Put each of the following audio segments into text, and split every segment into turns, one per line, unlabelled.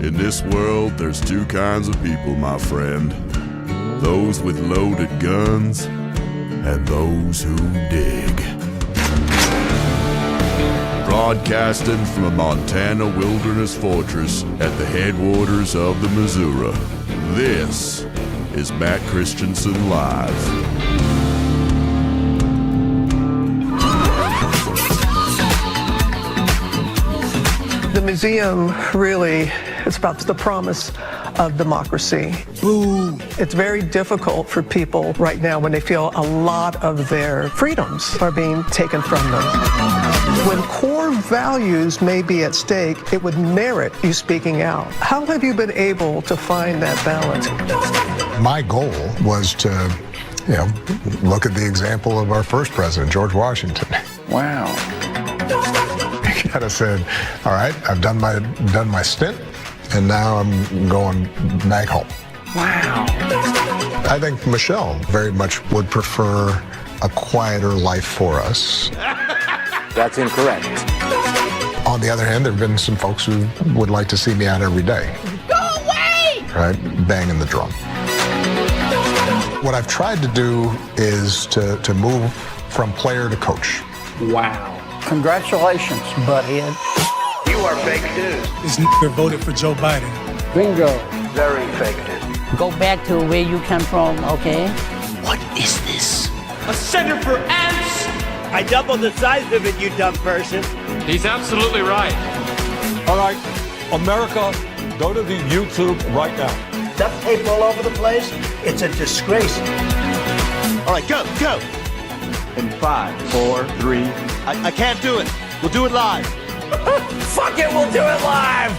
In this world, there's two kinds of people, my friend. Those with loaded guns and those who dig. Broadcasting from a Montana wilderness fortress at the headwaters of the Missouri, this is Matt Christiansen Live.
The museum really is about the promise of democracy.
Boom.
It's very difficult for people right now when they feel a lot of their freedoms are being taken from them. When core values may be at stake, it would merit you speaking out. How have you been able to find that balance?
My goal was to, look at the example of our first president, George Washington.
Wow.
He kind of said, all right, I've done my stint, and now I'm going back home.
Wow.
I think Michelle very much would prefer a quieter life for us.
That's incorrect.
On the other hand, there have been some folks who would like to see me out every day.
Go away!
Right? Banging the drum. What I've tried to do is to move from player to coach.
Wow. Congratulations, butthead.
You are fake news.
This nigga voted for Joe Biden.
Bingo.
Very fake news.
Go back to where you come from, okay?
What is this?
A center for ants?
I doubled the size of it, you dumb person.
He's absolutely right.
All right, America, go to the YouTube right now.
Duct tape all over the place. It's a disgrace. All right, go.
In 5, 4, 3.
I can't do it. We'll do it live.
Fuck it, we'll do it live!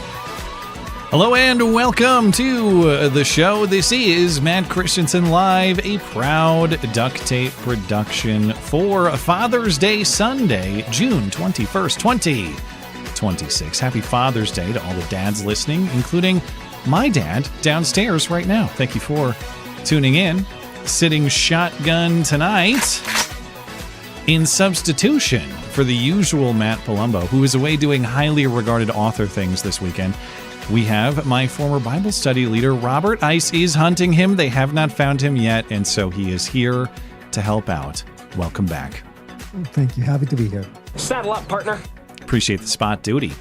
Hello and welcome to the show. This is Matt Christiansen Live, a proud duct tape production for Father's Day Sunday, June 21st, 2026. Happy Father's Day to all the dads listening, including my dad downstairs right now. Thank you for tuning in. Sitting shotgun tonight in substitution for the usual Matt Palumbo, who is away doing highly regarded author things this weekend. We have my former Bible study leader, Robert. ICE is hunting him. They have not found him yet, and so he is here to help out. Welcome back.
Thank you. Happy to be here.
Saddle up, partner.
Appreciate the spot duty.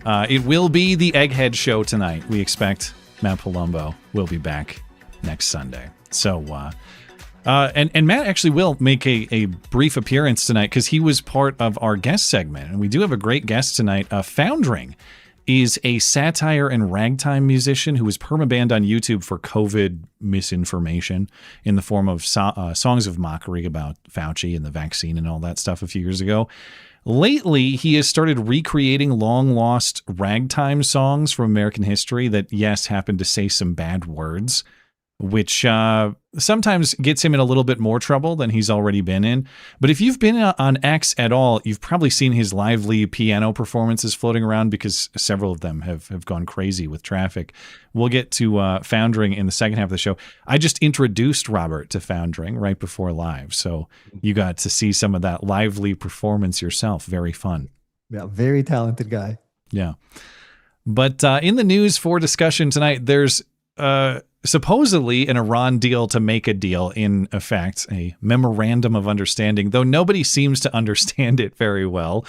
It will be the Egghead show tonight. We expect Matt Palumbo will be back next Sunday. So, and Matt actually will make a brief appearance tonight because he was part of our guest segment, and we do have a great guest tonight. Foundring is a satire and ragtime musician who was permabanned on YouTube for COVID misinformation in the form of songs of mockery about Fauci and the vaccine and all that stuff a few years ago. Lately, he has started recreating long-lost ragtime songs from American history that, yes, happen to say some bad words, which sometimes gets him in a little bit more trouble than he's already been in. But if you've been on X at all, you've probably seen his lively piano performances floating around because several of them have gone crazy with traffic. We'll get to Foundring in the second half of the show. I just introduced Robert to Foundring right before live, so you got to see some of that lively performance yourself. Very fun.
Yeah, very talented guy.
Yeah. But in the news for discussion tonight, there's supposedly an Iran deal to make a deal, in effect, a memorandum of understanding, though nobody seems to understand it very well.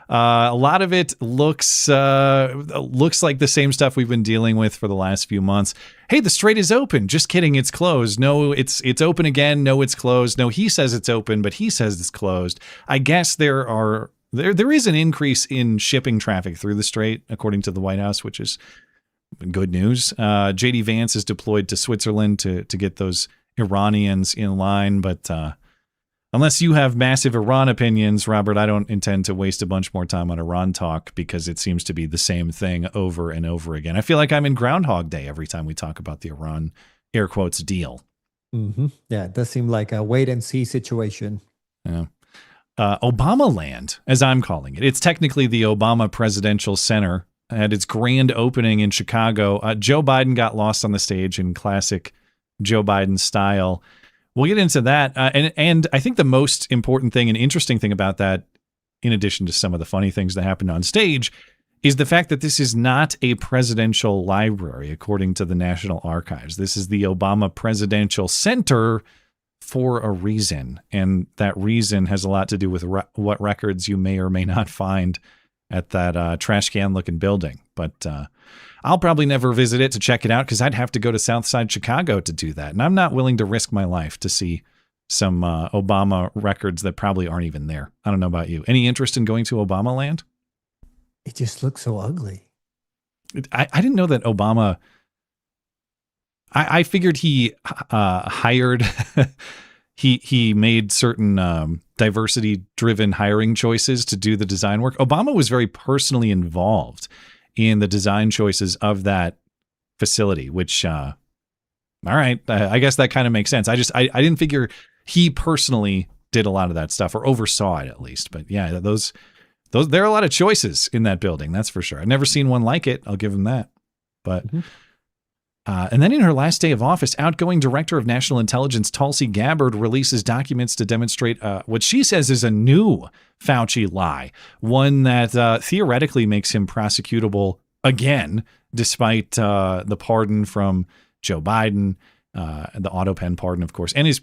A lot of it looks like the same stuff we've been dealing with for the last few months. Hey, the strait is open. Just kidding, it's closed. No, it's open again. No, it's closed. No, he says it's open, but he says it's closed. I guess there is an increase in shipping traffic through the strait, according to the White House, which is good news. J.D. Vance is deployed to Switzerland to get those Iranians in line. But unless you have massive Iran opinions, Robert, I don't intend to waste a bunch more time on Iran talk because it seems to be the same thing over and over again. I feel like I'm in Groundhog Day every time we talk about the Iran, air quotes, deal.
Mm-hmm. Yeah, it does seem like a wait-and-see situation.
Yeah. Obamaland, as I'm calling it. It's technically the Obama Presidential Center. Had its grand opening in Chicago. Joe Biden got lost on the stage in classic Joe Biden style. We'll get into that. And I think the most important thing and interesting thing about that, in addition to some of the funny things that happened on stage, is the fact that this is not a presidential library, according to the National Archives. This is the Obama Presidential Center for a reason, and that reason has a lot to do with what records you may or may not find at that trash can-looking building. But I'll probably never visit it to check it out because I'd have to go to Southside Chicago to do that, and I'm not willing to risk my life to see some Obama records that probably aren't even there. I don't know about you. Any interest in going to Obamaland?
It just looks so ugly.
I didn't know that Obama... I figured he hired... he made certain diversity-driven hiring choices to do the design work. Obama was very personally involved in the design choices of that facility, which... all right, I guess that kind of makes sense. I didn't figure he personally did a lot of that stuff or oversaw it at least. But yeah, those there are a lot of choices in that building. That's for sure. I've never seen one like it. I'll give him that. But and then in her last day of office, outgoing Director of National Intelligence Tulsi Gabbard releases documents to demonstrate what she says is a new Fauci lie, one that theoretically makes him prosecutable again, despite the pardon from Joe Biden, the auto pen pardon, of course, and his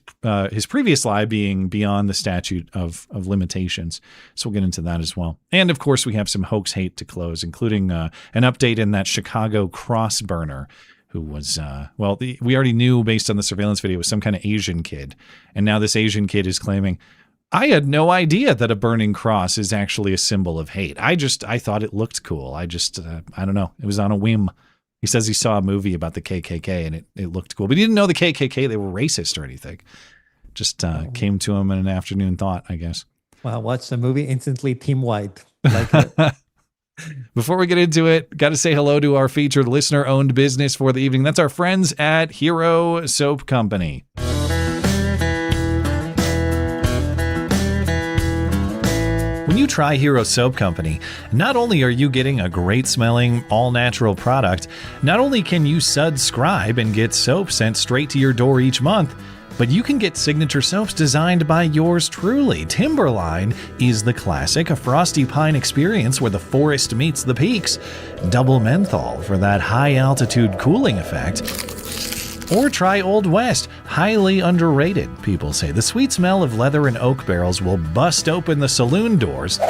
previous lie being beyond the statute of limitations. So we'll get into that as well. And of course, we have some hoax hate to close, including an update in that Chicago cross burner who was, we already knew based on the surveillance video, it was some kind of Asian kid. And now this Asian kid is claiming, I had no idea that a burning cross is actually a symbol of hate. I thought it looked cool. I don't know. It was on a whim. He says he saw a movie about the KKK and it looked cool, but he didn't know the KKK, they were racist or anything. Just came to him in an afternoon thought, I guess.
Well, watch the movie, instantly Team White. Like it.
Before we get into it, got to say hello to our featured listener-owned business for the evening. That's our friends at Hero Soap Company. When you try Hero Soap Company, not only are you getting a great smelling, all-natural product, not only can you subscribe and get soap sent straight to your door each month, but you can get signature soaps designed by yours truly. Timberline is the classic, a frosty pine experience where the forest meets the peaks. Double menthol for that high-altitude cooling effect. Or try Old West, highly underrated, people say. The sweet smell of leather and oak barrels will bust open the saloon doors.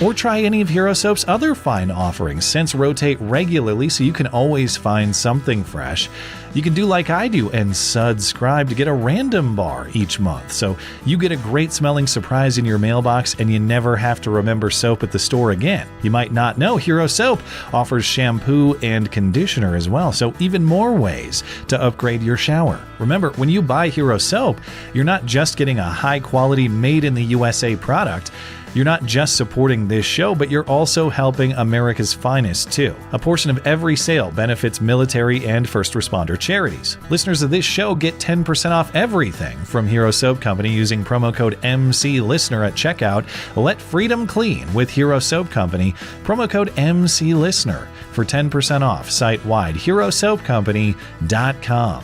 Or try any of Hero Soap's other fine offerings. Scents rotate regularly, so you can always find something fresh. You can do like I do and subscribe to get a random bar each month. So you get a great smelling surprise in your mailbox and you never have to remember soap at the store again. You might not know Hero Soap offers shampoo and conditioner as well. So even more ways to upgrade your shower. Remember, when you buy Hero Soap, you're not just getting a high quality made in the USA product. You're not just supporting this show, but you're also helping America's finest, too. A portion of every sale benefits military and first responder charities. Listeners of this show get 10% off everything from Hero Soap Company using promo code MCListener at checkout. Let freedom clean with Hero Soap Company. Promo code MCListener for 10% off site-wide. HeroSoapCompany.com.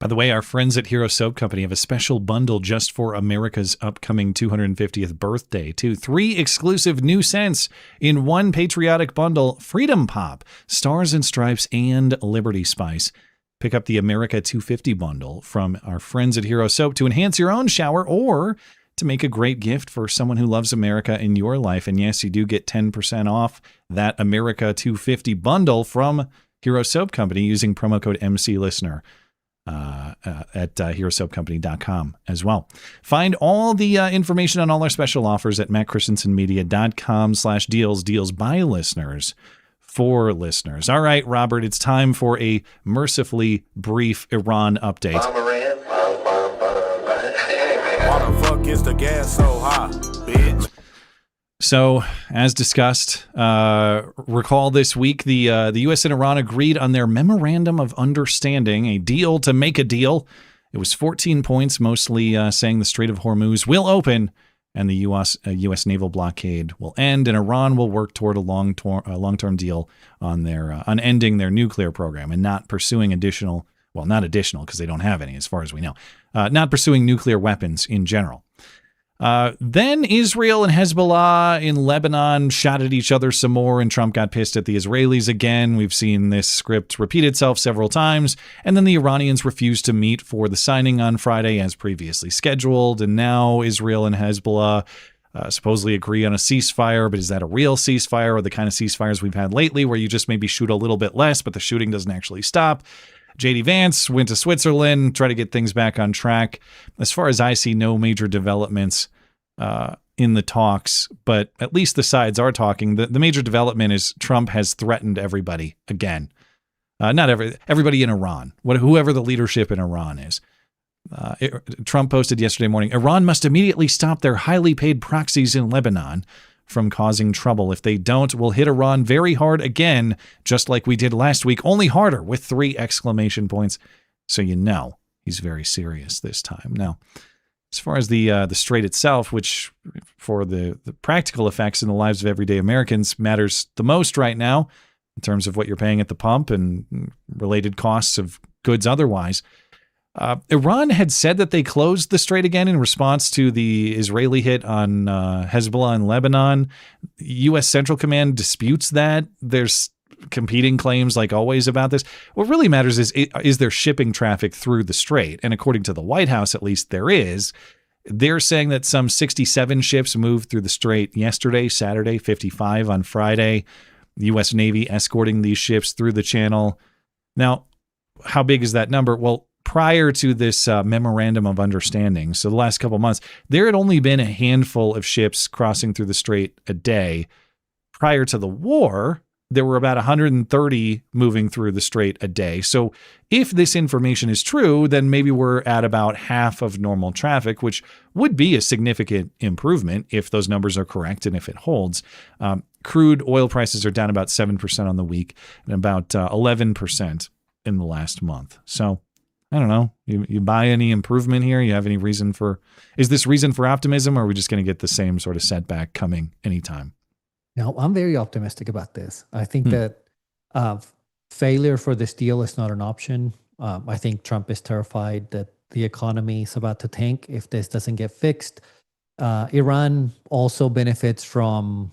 By the way, our friends at Hero Soap Company have a special bundle just for America's upcoming 250th birthday, too. 3 exclusive new scents in one patriotic bundle: Freedom Pop, Stars and Stripes, and Liberty Spice. Pick up the America 250 bundle from our friends at Hero Soap to enhance your own shower or to make a great gift for someone who loves America in your life. And yes, you do get 10% off that America 250 bundle from Hero Soap Company using promo code MCListener. At HeroSoapCompany.com as well. Find all the information on all our special offers at MattChristiansenMedia.com/deals. Deals by listeners for listeners. All right, Robert, it's time for a mercifully brief Iran update.
Why the fuck is the gas so high, bitch?
So, as discussed, recall this week, the U.S. and Iran agreed on their Memorandum of Understanding, a deal to make a deal. It was 14 points, mostly saying the Strait of Hormuz will open and the U.S. naval blockade will end, and Iran will work toward a long-term deal on on ending their nuclear program and not pursuing not additional because they don't have any as far as we know, not pursuing nuclear weapons in general. Then Israel and Hezbollah in Lebanon shot at each other some more, and Trump got pissed at the Israelis again. We've seen this script repeat itself several times. And then the Iranians refused to meet for the signing on Friday as previously scheduled. And now Israel and Hezbollah supposedly agree on a ceasefire. But is that a real ceasefire, or the kind of ceasefires we've had lately where you just maybe shoot a little bit less, but the shooting doesn't actually stop? J.D. Vance went to Switzerland, try to get things back on track. As far as I see, no major developments in the talks, but at least the sides are talking. The major development is Trump has threatened everybody again. Not everybody in Iran, whoever the leadership in Iran is. Trump posted yesterday morning, Iran must immediately stop their highly paid proxies in Lebanon from causing trouble. If they don't, we'll hit Iran very hard again, just like we did last week, only harder, with 3 exclamation points. So you know he's very serious this time. Now, as far as the strait itself, which for the practical effects in the lives of everyday Americans matters the most right now in terms of what you're paying at the pump and related costs of goods otherwise, Iran had said that they closed the strait again in response to the Israeli hit on Hezbollah in Lebanon. U.S. Central Command disputes that. There's competing claims, like always, about this. What really matters is there shipping traffic through the strait? And according to the White House, at least, there is. They're saying that some 67 ships moved through the strait yesterday, Saturday, 55 on Friday. The U.S. Navy escorting these ships through the channel. Now, how big is that number? Well, prior to this memorandum of understanding, so the last couple months, there had only been a handful of ships crossing through the strait a day. Prior to the war, there were about 130 moving through the strait a day. So if this information is true, then maybe we're at about half of normal traffic, which would be a significant improvement if those numbers are correct and if it holds. Crude oil prices are down about 7% on the week and about 11% in the last month. So I don't know. You buy any improvement here? You have any reason for, is this reason for optimism, or are we just going to get the same sort of setback coming anytime?
No, I'm very optimistic about this. I think that failure for this deal is not an option. I think Trump is terrified that the economy is about to tank if this doesn't get fixed. Iran also benefits from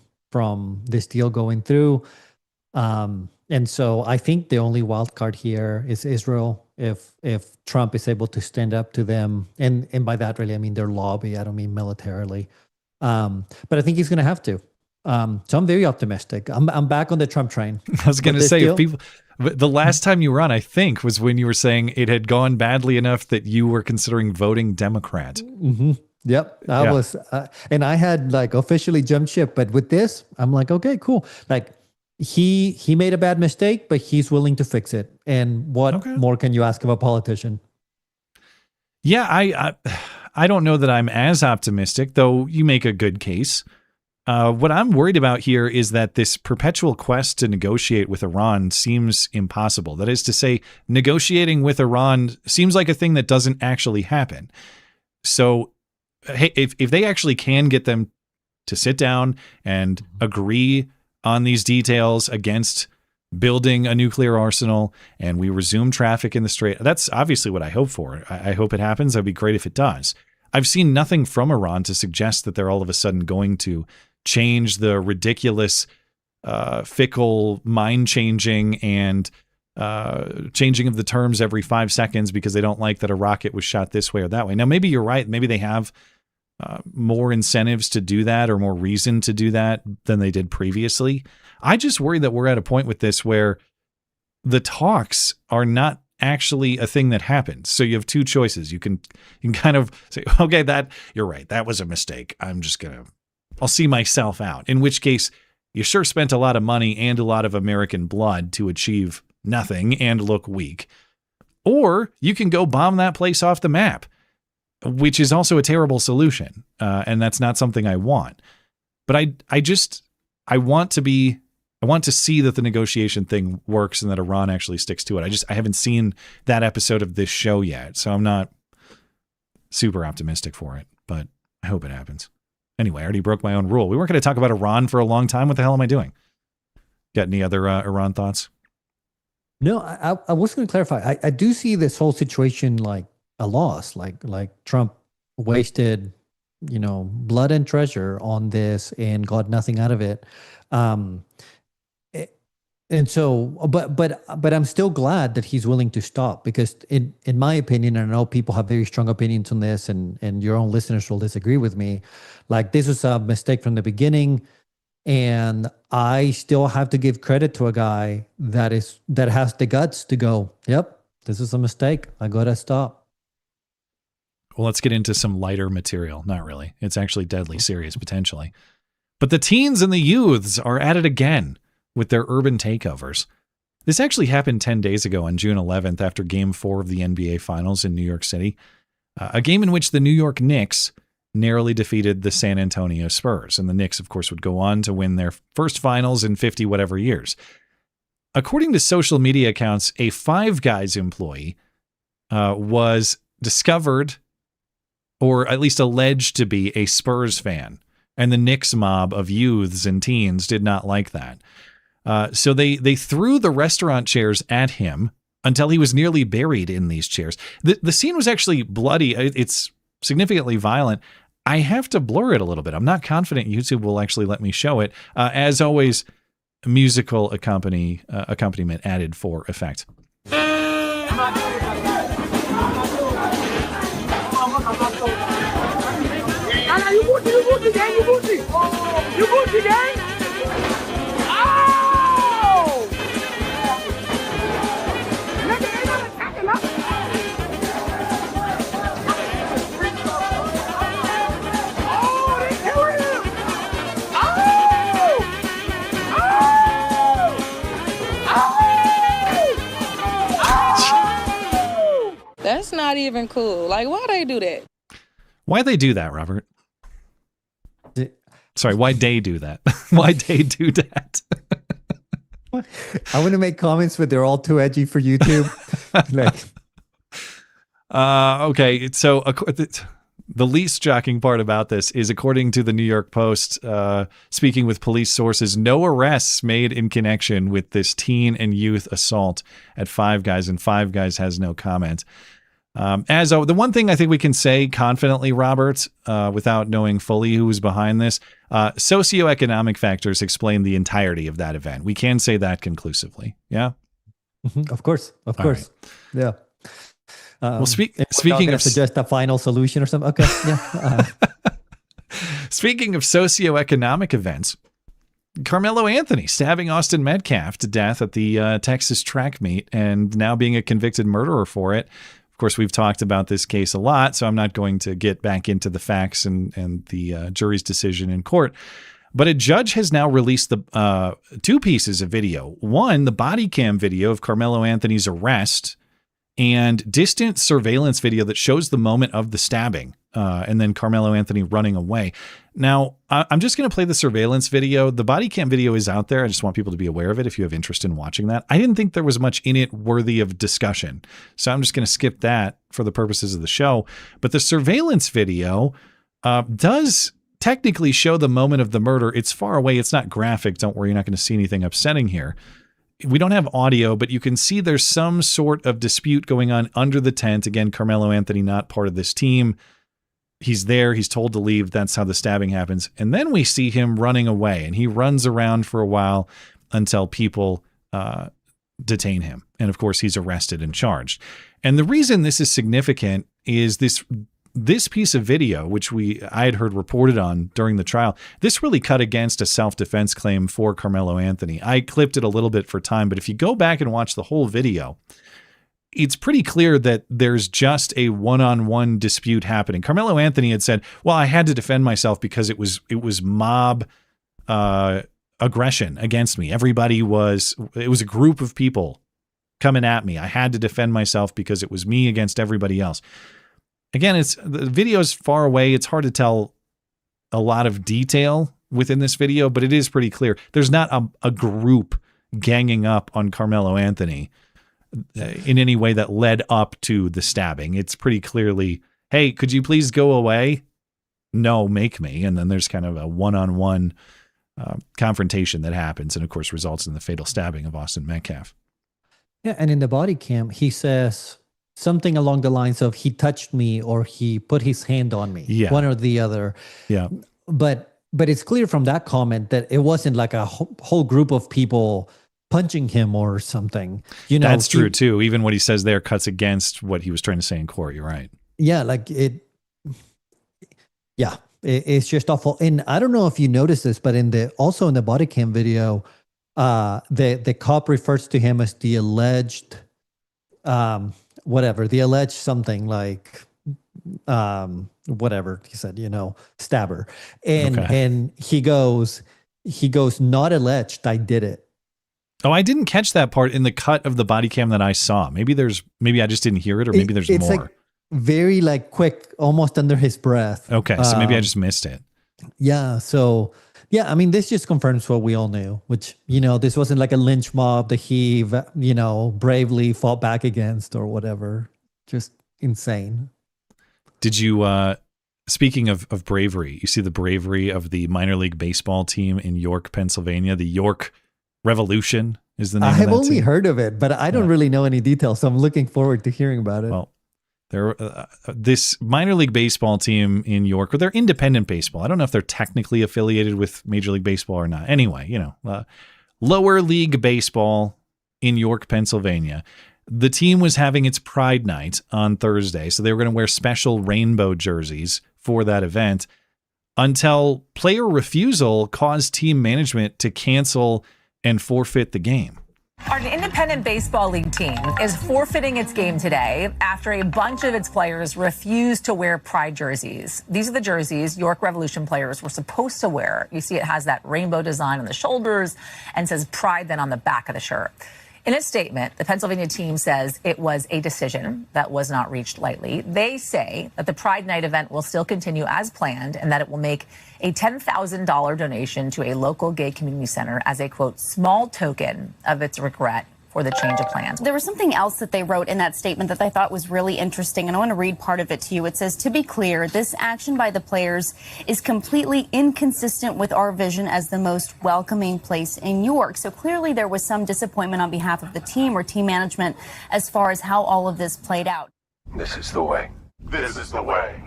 this deal going through. And so I think the only wild card here is Israel. If Trump is able to stand up to them, and by that really I mean their lobby, I don't mean militarily. But I think he's going to have to. So I'm very optimistic. I'm back on the Trump train.
I was going to say, if people, the last time you were on, I think, was when you were saying it had gone badly enough that you were considering voting Democrat.
Mm-hmm. Yep, I was, and I had like officially jumped ship. But with this, I'm like, okay, cool. Like he made a bad mistake, but he's willing to fix it. And what more can you ask of a politician?
Yeah, I don't know that I'm as optimistic, though you make a good case. What I'm worried about here is that this perpetual quest to negotiate with Iran seems impossible. That is to say, negotiating with Iran seems like a thing that doesn't actually happen. So, hey, if they actually can get them to sit down and agree on these details against building a nuclear arsenal and we resume traffic in the strait, that's obviously what I hope for. I hope it happens. That'd be great if it does. I've seen nothing from Iran to suggest that they're all of a sudden going to change the ridiculous, fickle, mind-changing and changing of the terms every 5 seconds because they don't like that a rocket was shot this way or that way. Now, maybe you're right. Maybe they have more incentives to do that or more reason to do that than they did previously. I just worry that we're at a point with this where the talks are not actually a thing that happens. So you have two choices. You can kind of say, okay, that you're right. That was a mistake. I'll see myself out. In which case you sure spent a lot of money and a lot of American blood to achieve nothing and look weak. Or you can go bomb that place off the map, which is also a terrible solution. And that's not something I want. But I want to see that the negotiation thing works and that Iran actually sticks to it. I haven't seen that episode of this show yet, so I'm not super optimistic for it, but I hope it happens. Anyway, I already broke my own rule. We weren't going to talk about Iran for a long time. What the hell am I doing? Got any other Iran thoughts?
No, I was going to clarify. I do see this whole situation like a loss, like Trump wasted blood and treasure on this and got nothing out of it. And so, but I'm still glad that he's willing to stop, because in my opinion, and I know people have very strong opinions on this, and your own listeners will disagree with me, like this was a mistake from the beginning. And I still have to give credit to a guy that has the guts to go, yep, this is a mistake. I gotta stop.
Well, let's get into some lighter material. Not really. It's actually deadly serious, potentially. But the teens and the youths are at it again with their urban takeovers. This actually happened 10 days ago on June 11th after Game 4 of the NBA Finals in New York City, a game in which the New York Knicks narrowly defeated the San Antonio Spurs. And the Knicks, of course, would go on to win their first finals in 50 whatever years. According to social media accounts, a Five Guys employee was discovered, or at least alleged to be, a Spurs fan. And the Knicks mob of youths and teens did not like that. So they threw the restaurant chairs at him until he was nearly buried in these chairs. The scene was actually bloody. It's significantly violent. I have to blur it a little bit. I'm not confident YouTube will actually let me show it. As always, musical accompaniment added for effect.
That's not even cool. Like, why they do that?
Why they do that, Robert? Sorry, why they do that? Why they do that?
I want to make comments, but they're all too edgy for YouTube.
Okay, so the least shocking part about this is, according to the New York Post, speaking with police sources, no arrests made in connection with this teen and youth assault at Five Guys, and Five Guys has no comment. The one thing I think we can say confidently, Robert, without knowing fully who was behind this, socioeconomic factors explain the entirety of that event. We can say that conclusively. Yeah.
Mm-hmm. Of course.
All right.
Yeah.
Well, speaking of
suggest a final solution or something. Okay. Yeah.
Speaking of socioeconomic events, Karmelo Anthony stabbing Austin Metcalf to death at the Texas track meet and now being a convicted murderer for it. Of course, we've talked about this case a lot, so I'm not going to get back into the facts and the jury's decision in court. But a judge has now released the two pieces of video. One, the body cam video of Karmelo Anthony's arrest, and distant surveillance video that shows the moment of the stabbing, and then Karmelo Anthony running away. Now, I'm just going to play the surveillance video. The body cam video is out there. I just want people to be aware of it if you have interest in watching that. I didn't think there was much in it worthy of discussion, so I'm just going to skip that for the purposes of the show. But the surveillance video does technically show the moment of the murder. It's far away. It's not graphic. Don't worry, you're not going to see anything upsetting here. We don't have audio, but you can see there's some sort of dispute going on under the tent. Again, Karmelo Anthony, not part of this team. He's there. He's told to leave. That's how the stabbing happens. And then we see him running away, and he runs around for a while until people detain him. And of course, he's arrested and charged. And the reason this is significant is this piece of video, which I had heard reported on during the trial, this really cut against a self-defense claim for Karmelo Anthony. I clipped it a little bit for time, but if you go back and watch the whole video, it's pretty clear that there's just a one-on-one dispute happening. Karmelo Anthony had said, well, I had to defend myself because it was mob aggression against me. It was a group of people coming at me. I had to defend myself because it was me against everybody else. Again, the video is far away. It's hard to tell a lot of detail within this video, but it is pretty clear. There's not a group ganging up on Karmelo Anthony in any way that led up to the stabbing. It's pretty clearly, hey, could you please go away? No, make me. And then there's kind of a one-on-one confrontation that happens and, of course, results in the fatal stabbing of Austin Metcalf.
Yeah, and in the body cam, he says, something along the lines of he touched me or he put his hand on me, one or the other.
Yeah.
But it's clear from that comment that it wasn't like a whole group of people punching him or something. You know,
that's true too. Even what he says there cuts against what he was trying to say in court. You're right.
Yeah, like it's just awful. And I don't know if you noticed this, but also in the body cam video, the cop refers to him as the alleged the alleged something like whatever he said, stabber. And he goes, not alleged, I did it.
Oh, I didn't catch that part in the cut of the body cam that I saw. Maybe I just didn't hear it, or maybe there's more.
Like very quick, almost under his breath.
Okay, so maybe I just missed it.
Yeah, so I mean, this just confirms what we all knew, which, this wasn't like a lynch mob that he, bravely fought back against or whatever. Just insane.
Did you, speaking of bravery, you see the bravery of the minor league baseball team in York, Pennsylvania, the York Revolution is the name of that team.
I have only heard of it, but I don't really know any details, so I'm looking forward to hearing about it.
Well, this minor league baseball team in York, or they're independent baseball. I don't know if they're technically affiliated with Major League Baseball or not. Anyway, lower league baseball in York, Pennsylvania. The team was having its Pride Night on Thursday, so they were going to wear special rainbow jerseys for that event until player refusal caused team management to cancel and forfeit the game.
An independent baseball league team is forfeiting its game today after a bunch of its players refused to wear Pride jerseys. These are the jerseys York Revolution players were supposed to wear. You see it has that rainbow design on the shoulders and says Pride then on the back of the shirt. In a statement, the Pennsylvania team says it was a decision that was not reached lightly. They say that the Pride Night event will still continue as planned and that it will make a $10,000 donation to a local gay community center as a, quote, small token of its regret for the change of plans.
There was something else that they wrote in that statement that I thought was really interesting, and I want to read part of it to you. It says, to be clear, this action by the players is completely inconsistent with our vision as the most welcoming place in York. So clearly there was some disappointment on behalf of the team or team management as far as how all of this played out.
This is the way. This is the way.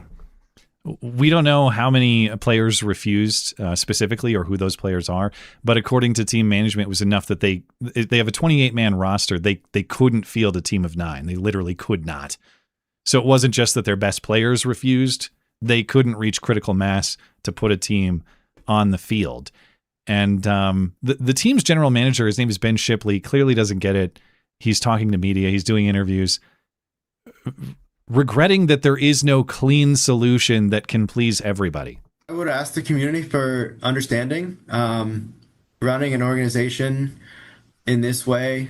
We don't know how many players refused specifically or who those players are, but according to team management, it was enough that they have a 28-man roster. They couldn't field a team of 9. They literally could not. So it wasn't just that their best players refused. They couldn't reach critical mass to put a team on the field. And the team's general manager, his name is Ben Shipley, clearly doesn't get it. He's talking to media. He's doing interviews, regretting that there is no clean solution that can please everybody.
I would ask the community for understanding. Running an organization in this way,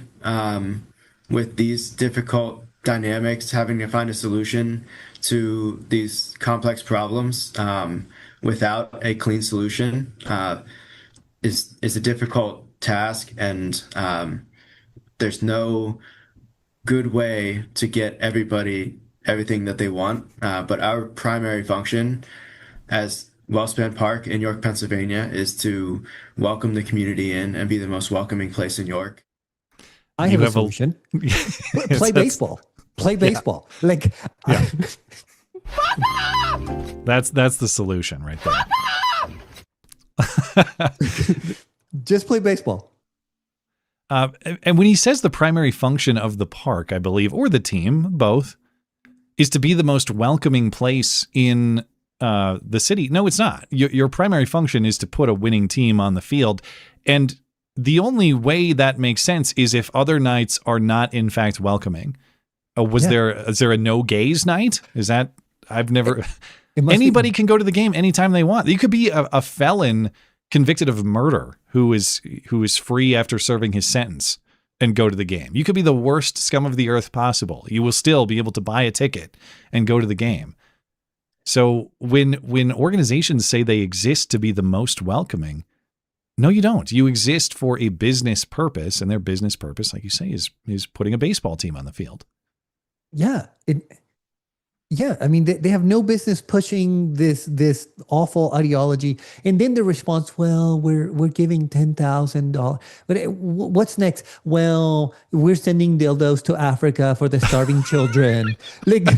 with these difficult dynamics, having to find a solution to these complex problems without a clean solution is a difficult task, and there's no good way to get everybody everything that they want, but our primary function as Wellspan Park in York, Pennsylvania, is to welcome the community in and be the most welcoming place in York.
I have a solution. Play baseball. Play baseball.
That's the solution right there.
Just play baseball.
And when he says the primary function of the park, I believe, or the team, both, is to be the most welcoming place in the city. No, it's not. Your primary function is to put a winning team on the field. And the only way that makes sense is if other nights are not, in fact, welcoming. Is there a no gays night? Is that, I've never, anybody can go to the game anytime they want. You could be a felon convicted of murder who is free after serving his sentence and go to the game. You could be the worst scum of the earth possible. You will still be able to buy a ticket and go to the game. So when organizations say they exist to be the most welcoming, no, you don't. You exist for a business purpose, and their business purpose, like you say, is putting a baseball team on the field.
Yeah. Yeah, I mean, they have no business pushing this awful ideology. And then the response, well, we're giving $10,000. But what's next? Well, we're sending dildos to Africa for the starving children. Like,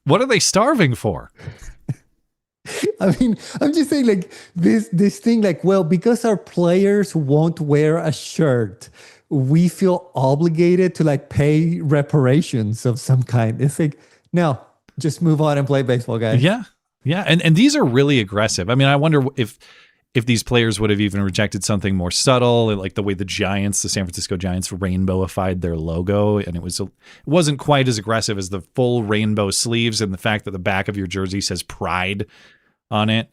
what are they starving for?
I mean, I'm just saying, like, this thing, like, well, because our players won't wear a shirt, we feel obligated to like pay reparations of some kind. It's like, no, just move on and play baseball, guys.
Yeah. Yeah. And these are really aggressive. I mean, I wonder if these players would have even rejected something more subtle, like the way the San Francisco Giants rainbowified their logo. And it wasn't quite as aggressive as the full rainbow sleeves and the fact that the back of your jersey says pride on it.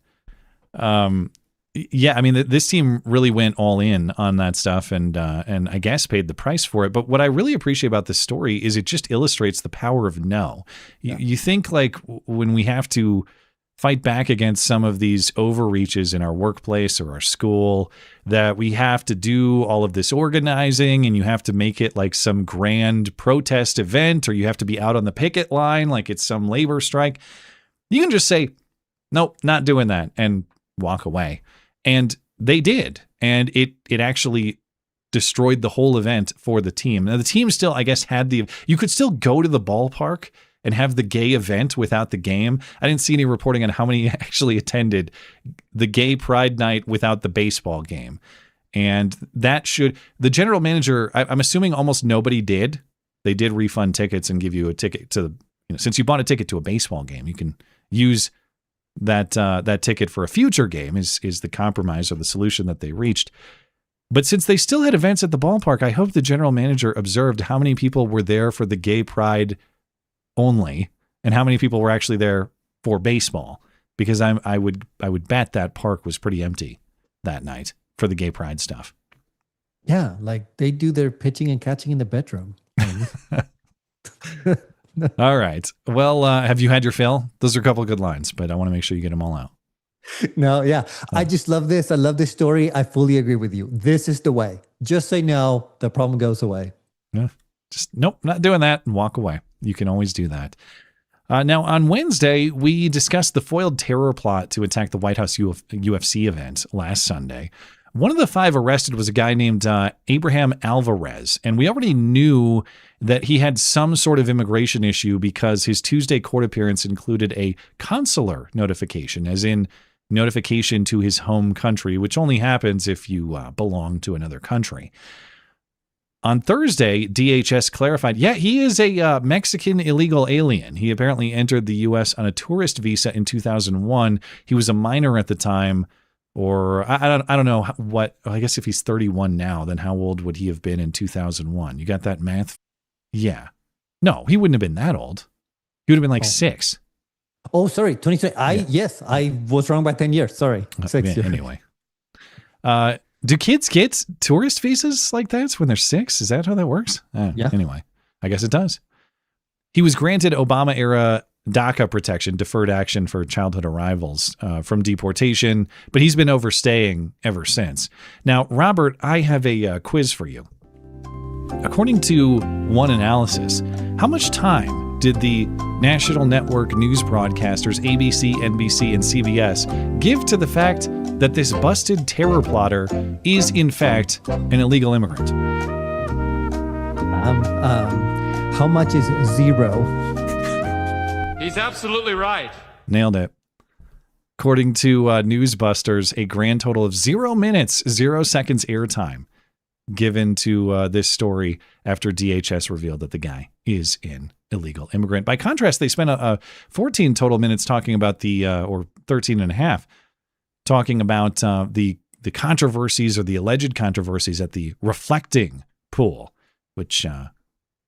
Yeah, I mean, this team really went all in on that stuff and I guess paid the price for it. But what I really appreciate about this story is it just illustrates the power of no. You think like when we have to fight back against some of these overreaches in our workplace or our school, that we have to do all of this organizing and you have to make it like some grand protest event, or you have to be out on the picket line like it's some labor strike. You can just say, nope, not doing that, and walk away. And they did. And it actually destroyed the whole event for the team. Now, the team still, I guess, you could still go to the ballpark and have the gay event without the game. I didn't see any reporting on how many actually attended the gay pride night without the baseball game. And the general manager, I'm assuming almost nobody did. They did refund tickets and give you a ticket to, since you bought a ticket to a baseball game, you can use that ticket for a future game is the compromise or the solution that they reached. But since they still had events at the ballpark, I hope the general manager observed how many people were there for the gay pride only and how many people were actually there for baseball, because I would bet that park was pretty empty that night for the gay pride stuff.
Yeah, like they do their pitching and catching in the bedroom.
All right. Well, have you had your fill? Those are a couple of good lines, but I want to make sure you get them all out.
No, yeah. I just love this. I love this story. I fully agree with you. This is the way. Just say no. The problem goes away.
Yeah. Just, nope, not doing that, and walk away. You can always do that. Now, on Wednesday, we discussed the foiled terror plot to attack the White House UFC event last Sunday. One of the 5 arrested was a guy named Abraham Alvarez, and we already knew that he had some sort of immigration issue because his Tuesday court appearance included a consular notification, as in notification to his home country, which only happens if you belong to another country. On Thursday, DHS clarified, he is a Mexican illegal alien. He apparently entered the U.S. on a tourist visa in 2001. He was a minor at the time. Or I don't know what, I guess if he's 31 now, then how old would he have been in 2001? You got that math? Yeah. No, he wouldn't have been that old. He would have been like 6.
Oh, sorry. 26. Yes, I was wrong by 10 years. Sorry. 6 years.
Anyway. Do kids get tourist visas like that when they're 6? Is that how that works?
Yeah.
Anyway, I guess it does. He was granted Obama-era DACA protection, deferred action for childhood arrivals from deportation, but he's been overstaying ever since. Now, Robert, I have a quiz for you. According to one analysis, how much time did the national network news broadcasters ABC, NBC, and CBS give to the fact that this busted terror plotter is, in fact, an illegal immigrant?
How much is 0?
He's absolutely right.
Nailed it. According to Newsbusters, a grand total of 0 minutes, 0 seconds airtime given to this story after DHS revealed that the guy is an illegal immigrant. By contrast, they spent 14 total minutes talking about or 13 and a half, talking about the controversies or the alleged controversies at the reflecting pool, which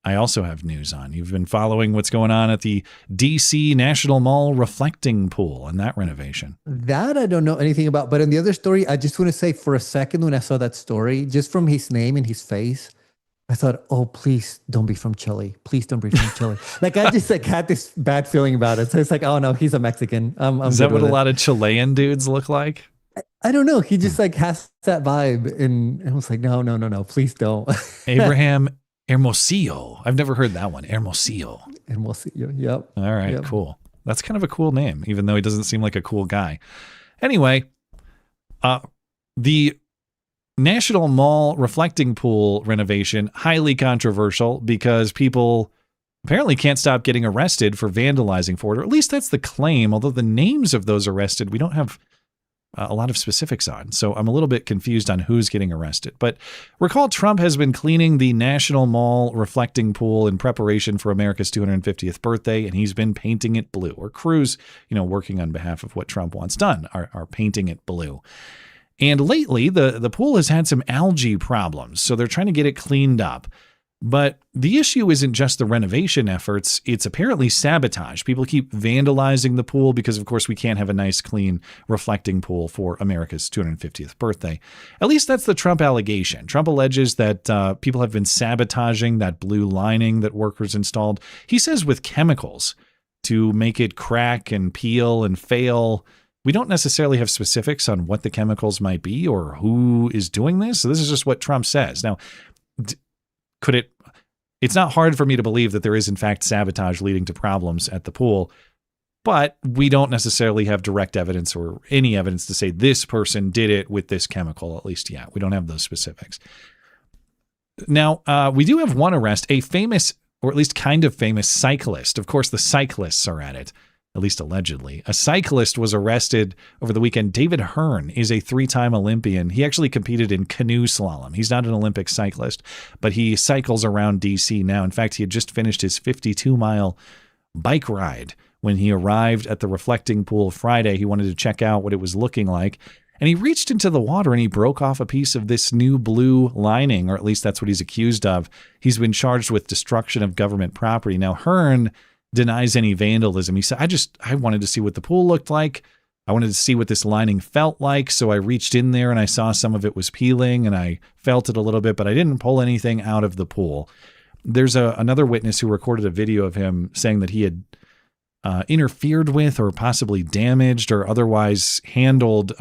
I also have news on. You've been following what's going on at the DC National Mall reflecting pool and that renovation.
That I don't know anything about. But in the other story, I just want to say for a second when I saw that story, just from his name and his face, I thought, oh, please don't be from Chile. Please don't be from Chile. Like I just had this bad feeling about it. So it's like, oh no, he's a Mexican.
Is that what a lot of Chilean dudes look like?
I don't know. He just like has that vibe, and I was like, no, please don't.
Abraham Hermosillo. I've never heard that one. Hermosillo.
Hermosillo. Yep.
All right,
Yep.
cool. That's kind of a cool name, even though he doesn't seem like a cool guy. Anyway, the National Mall reflecting pool renovation, highly controversial because people apparently can't stop getting arrested for vandalizing for it, or at least that's the claim, although the names of those arrested, we don't have a lot of specifics on. So I'm a little bit confused on who's getting arrested. But recall Trump has been cleaning the National Mall reflecting pool in preparation for America's 250th birthday, and he's been painting it blue. Or crews, working on behalf of what Trump wants done are painting it blue. And lately, the pool has had some algae problems, so they're trying to get it cleaned up. But the issue isn't just the renovation efforts, it's apparently sabotage. People keep vandalizing the pool because, of course, we can't have a nice, clean, reflecting pool for America's 250th birthday. At least that's the Trump allegation. Trump alleges that people have been sabotaging that blue lining that workers installed. He says with chemicals to make it crack and peel and fail. We don't necessarily have specifics on what the chemicals might be or who is doing this. So this is just what Trump says. Now, it's not hard for me to believe that there is in fact sabotage leading to problems at the pool, but we don't necessarily have direct evidence or any evidence to say this person did it with this chemical, at least yet. We don't have those specifics. Now, we do have one arrest, a famous, or at least kind of famous cyclist. Of course, the cyclists are at it. At least allegedly. A cyclist was arrested over the weekend. David Hearn is a 3-time Olympian. He actually competed in canoe slalom. He's not an Olympic cyclist, but he cycles around D.C. now. In fact, he had just finished his 52-mile bike ride when he arrived at the reflecting pool Friday. He wanted to check out what it was looking like, and he reached into the water and he broke off a piece of this new blue lining, or at least that's what he's accused of. He's been charged with destruction of government property. Now, Hearn denies any vandalism. He said, I wanted to see what the pool looked like. I wanted to see what this lining felt like. So I reached in there and I saw some of it was peeling and I felt it a little bit, but I didn't pull anything out of the pool. There's another witness who recorded a video of him saying that he had interfered with or possibly damaged or otherwise handled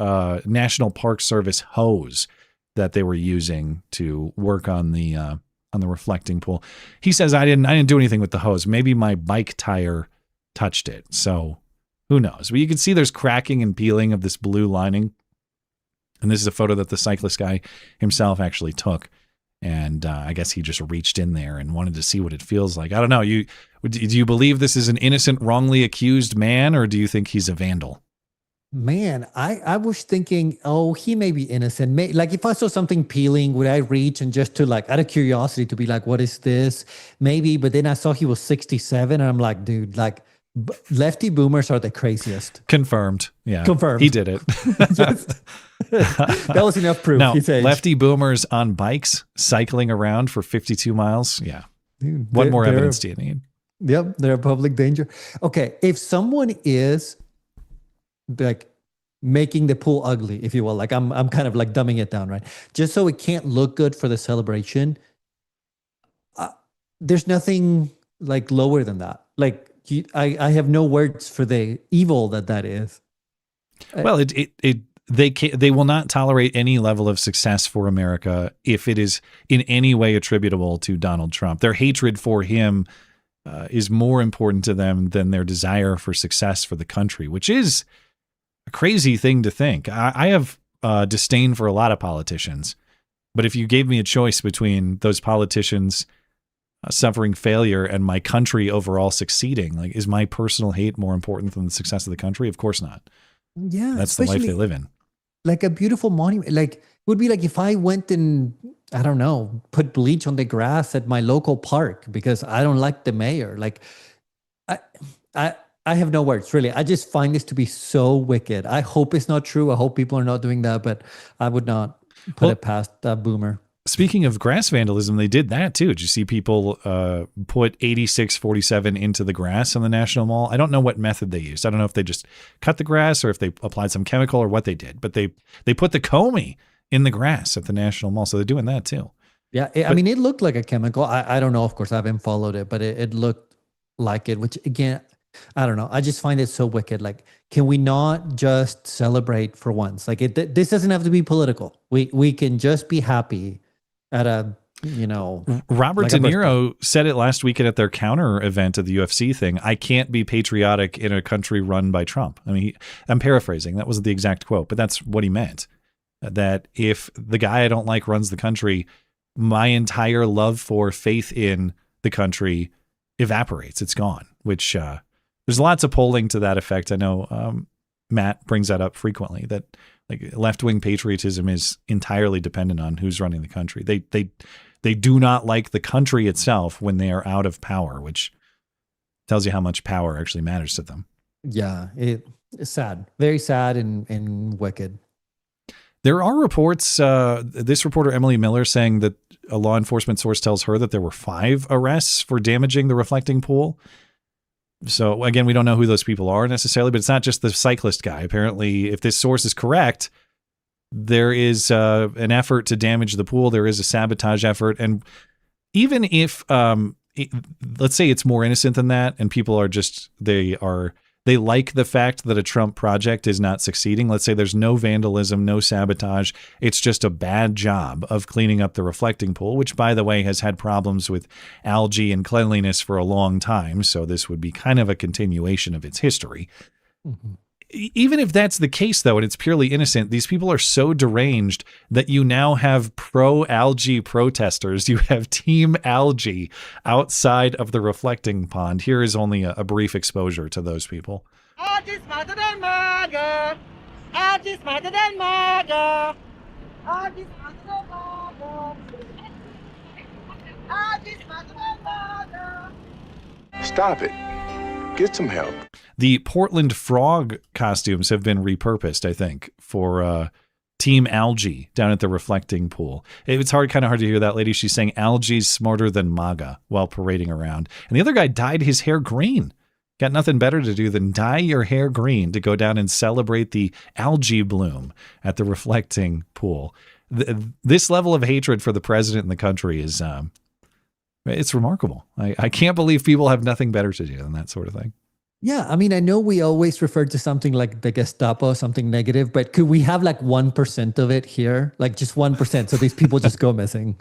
National Park Service hose that they were using to work on the reflecting pool. He says, I didn't do anything with the hose. Maybe my bike tire touched it. So who knows? But you can see there's cracking and peeling of this blue lining. And this is a photo that the cyclist guy himself actually took. And I guess he just reached in there and wanted to see what it feels like. I don't know. Do you believe this is an innocent, wrongly accused man, or do you think he's a vandal?
Man, I was thinking, he may be innocent. Like if I saw something peeling, would I reach and just to like, out of curiosity to be like, what is this? Maybe, but then I saw he was 67 and I'm like, dude, like lefty boomers are the craziest.
Confirmed. Yeah.
Confirmed.
He did it.
That was enough proof.
Now, lefty boomers on bikes cycling around for 52 miles. Yeah.
Dude,
what more evidence do you need?
Yep. They're a public danger. Okay. If someone is like making the pool ugly, if you will, like I'm kind of like dumbing it down, right? Just so it can't look good for the celebration. There's nothing like lower than that. Like I have no words for the evil that is.
Well, they will not tolerate any level of success for America if it is in any way attributable to Donald Trump. Their hatred for him is more important to them than their desire for success for the country, which is a crazy thing to think. I have disdain for a lot of politicians, but if you gave me a choice between those politicians suffering failure and my country overall succeeding, like, is my personal hate more important than the success of the country? Of course not.
Yeah,
that's the life they live in.
Like a beautiful monument, like would be like if I went and I don't know, put bleach on the grass at my local park because I don't like the mayor. Like I have no words, really. I just find this to be so wicked. I hope it's not true. I hope people are not doing that, but I would not put it past that boomer.
Speaking of grass vandalism, they did that too. Did you see people put 8647 into the grass on the National Mall? I don't know what method they used. I don't know if they just cut the grass or if they applied some chemical or what they did, but they put the Comey in the grass at the National Mall. So they're doing that too.
Yeah. I mean, it looked like a chemical. I don't know. Of course, I haven't followed it, but it looked like it, which again, I don't know. I just find it so wicked. Like, can we not just celebrate for once? Like, this doesn't have to be political. We can just be happy at a,
Robert
like
De
a birthday.
Niro said it last weekend at their counter event of the UFC thing. I can't be patriotic in a country run by Trump. I mean, I'm paraphrasing. That wasn't the exact quote, but that's what he meant. That if the guy I don't like runs the country, my entire love for faith in the country evaporates. It's gone, which there's lots of polling to that effect. I know Matt brings that up frequently, that like left-wing patriotism is entirely dependent on who's running the country. They do not like the country itself when they are out of power, which tells you how much power actually matters to them.
Yeah, it's sad. Very sad and wicked.
There are reports, this reporter Emily Miller saying that a law enforcement source tells her that there were 5 arrests for damaging the reflecting pool. So again, we don't know who those people are necessarily, but it's not just the cyclist guy. Apparently, if this source is correct, there is an effort to damage the pool. There is a sabotage effort. And even if, let's say it's more innocent than that, and people are just, they like the fact that a Trump project is not succeeding. Let's say there's no vandalism, no sabotage. It's just a bad job of cleaning up the reflecting pool, which, by the way, has had problems with algae and cleanliness for a long time. So this would be kind of a continuation of its history. Mm-hmm. Even if that's the case, though, and it's purely innocent, these people are so deranged that you now have pro-algae protesters. You have Team Algae outside of the reflecting pond. Here is only a brief exposure to those people.
Algae smarter than MAGA. Algae smarter than MAGA. Algae smarter than MAGA. Algae smarter than MAGA.
Stop it. Get some help.
The Portland frog costumes have been repurposed, I think, for Team Algae down at the reflecting pool. It's kind of hard to hear that lady. She's saying algae's smarter than MAGA while parading around. And the other guy dyed his hair green. Got nothing better to do than dye your hair green to go down and celebrate the algae bloom at the reflecting pool. This level of hatred for the president and the country is it's remarkable. I can't believe people have nothing better to do than that sort of thing.
Yeah, I mean, I know we always refer to something like the Gestapo, something negative, but could we have like 1% of it here? Like just 1%, so these people just go missing.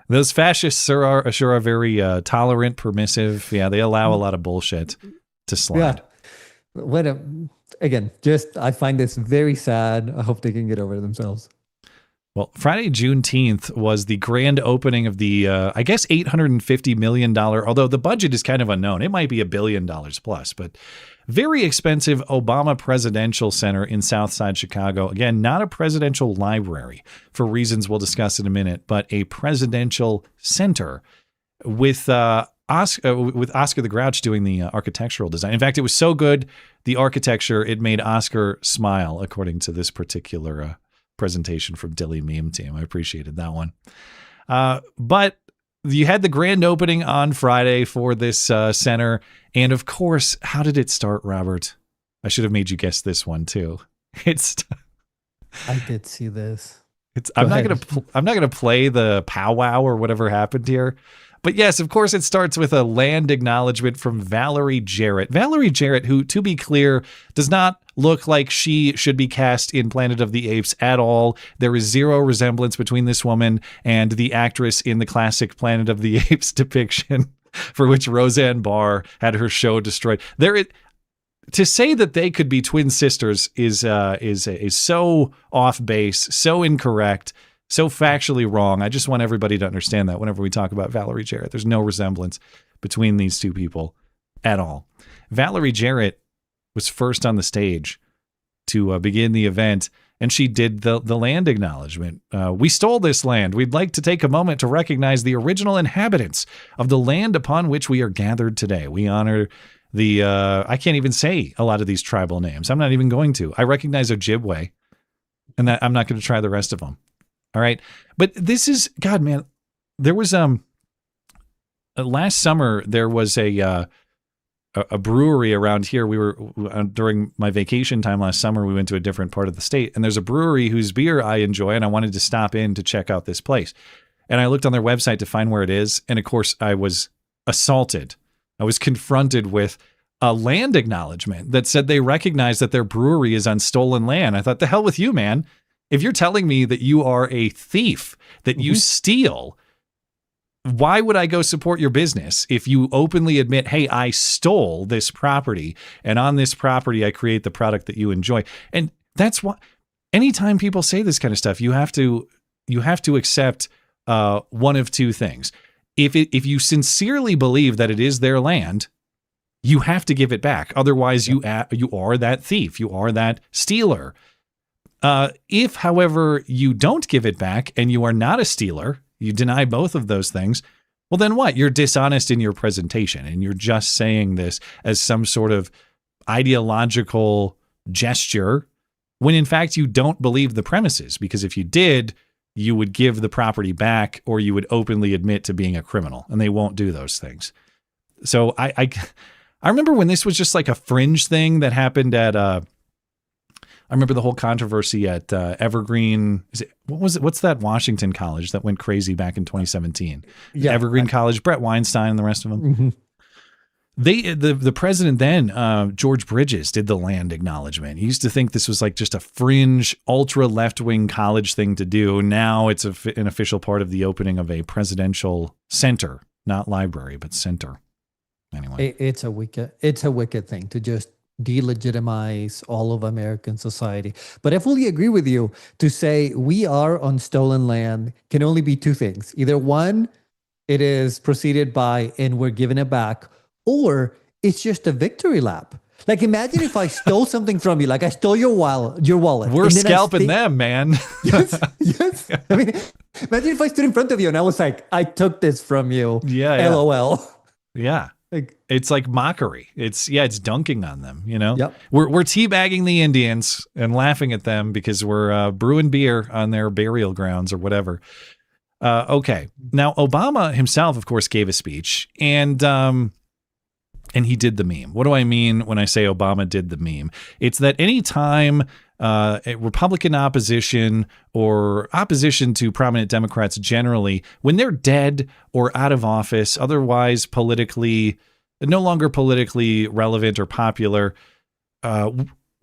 Those fascists sure are very tolerant, permissive. Yeah, they allow a lot of bullshit to slide.
Yeah. Again, I find this very sad. I hope they can get over it themselves.
Well, Friday, Juneteenth was the grand opening of the, I guess, $850 million, although the budget is kind of unknown. It might be $1 billion plus, but very expensive Obama Presidential Center in Southside Chicago. Again, not a presidential library for reasons we'll discuss in a minute, but a presidential center with Oscar the Grouch doing the architectural design. In fact, it was so good, the architecture, it made Oscar smile, according to this particular presentation from Dilly Meme Team. I appreciated that one. But you had the grand opening on Friday for this center. And of course, how did it start, Robert? I should have made you guess this one too.
I did see this.
I'm not gonna play the powwow or whatever happened here. But yes, of course, it starts with a land acknowledgement from Valerie Jarrett. Valerie Jarrett, who, to be clear, does not look like she should be cast in Planet of the Apes at all. There is zero resemblance between this woman and the actress in the classic Planet of the Apes depiction, for which Roseanne Barr had her show destroyed. To say that they could be twin sisters is so off base, so incorrect, so factually wrong. I just want everybody to understand that whenever we talk about Valerie Jarrett, there's no resemblance between these two people at all. Valerie Jarrett was first on the stage to begin the event, and she did the land acknowledgement. We stole this land. We'd like to take a moment to recognize the original inhabitants of the land upon which we are gathered today. We honor the, I can't even say a lot of these tribal names. I'm not even going to. I recognize Ojibwe, and that I'm not going to try the rest of them. All right. But this is, God, man, there was, last summer, there was a brewery around here. We were, during my vacation time last summer, we went to a different part of the state, and there's a brewery whose beer I enjoy, and I wanted to stop in to check out this place. And I looked on their website to find where it is. And of course, I was assaulted. I was confronted with a land acknowledgement that said they recognize that their brewery is on stolen land. I thought, the hell with you, man. If you're telling me that you are a thief, that you steal, why would I go support your business if you openly admit, hey, I stole this property, and on this property I create the product that you enjoy? And that's why anytime people say this kind of stuff, you have to accept one of two things. If you sincerely believe that it is their land, you have to give it back. Otherwise, you are that thief. You are that stealer. If, however, you don't give it back and you are not a stealer, you deny both of those things, well, then what? You're dishonest in your presentation, and you're just saying this as some sort of ideological gesture when, in fact, you don't believe the premises. Because if you did, you would give the property back, or you would openly admit to being a criminal, and they won't do those things. So I remember when this was just like a fringe thing that happened at I remember the whole controversy at Evergreen. What's that Washington college that went crazy back in 2017? Yeah, Evergreen College, Brett Weinstein and the rest of them. The president then, George Bridges, did the land acknowledgement. He used to think this was like just a fringe, ultra left-wing college thing to do. Now it's an official part of the opening of a presidential center, not library, but center. Anyway,
it's a wicked thing to just delegitimize all of American society. But I fully agree with you. To say we are on stolen land can only be two things. Either one, it is preceded by and we're giving it back, or it's just a victory lap. Like, imagine if I stole something from you, like I stole your wallet.
We're scalping them, man.
Yes. I mean, imagine if I stood in front of you and I was like, I took this from you.
Yeah.
LOL.
Yeah. It's like mockery. It's dunking on them, you know?
Yep.
We're teabagging the Indians and laughing at them because we're brewing beer on their burial grounds or whatever. Okay. Now, Obama himself, of course, gave a speech, and he did the meme. What do I mean when I say Obama did the meme? It's that any time a Republican opposition or opposition to prominent Democrats generally, when they're dead or out of office, otherwise no longer politically relevant or popular,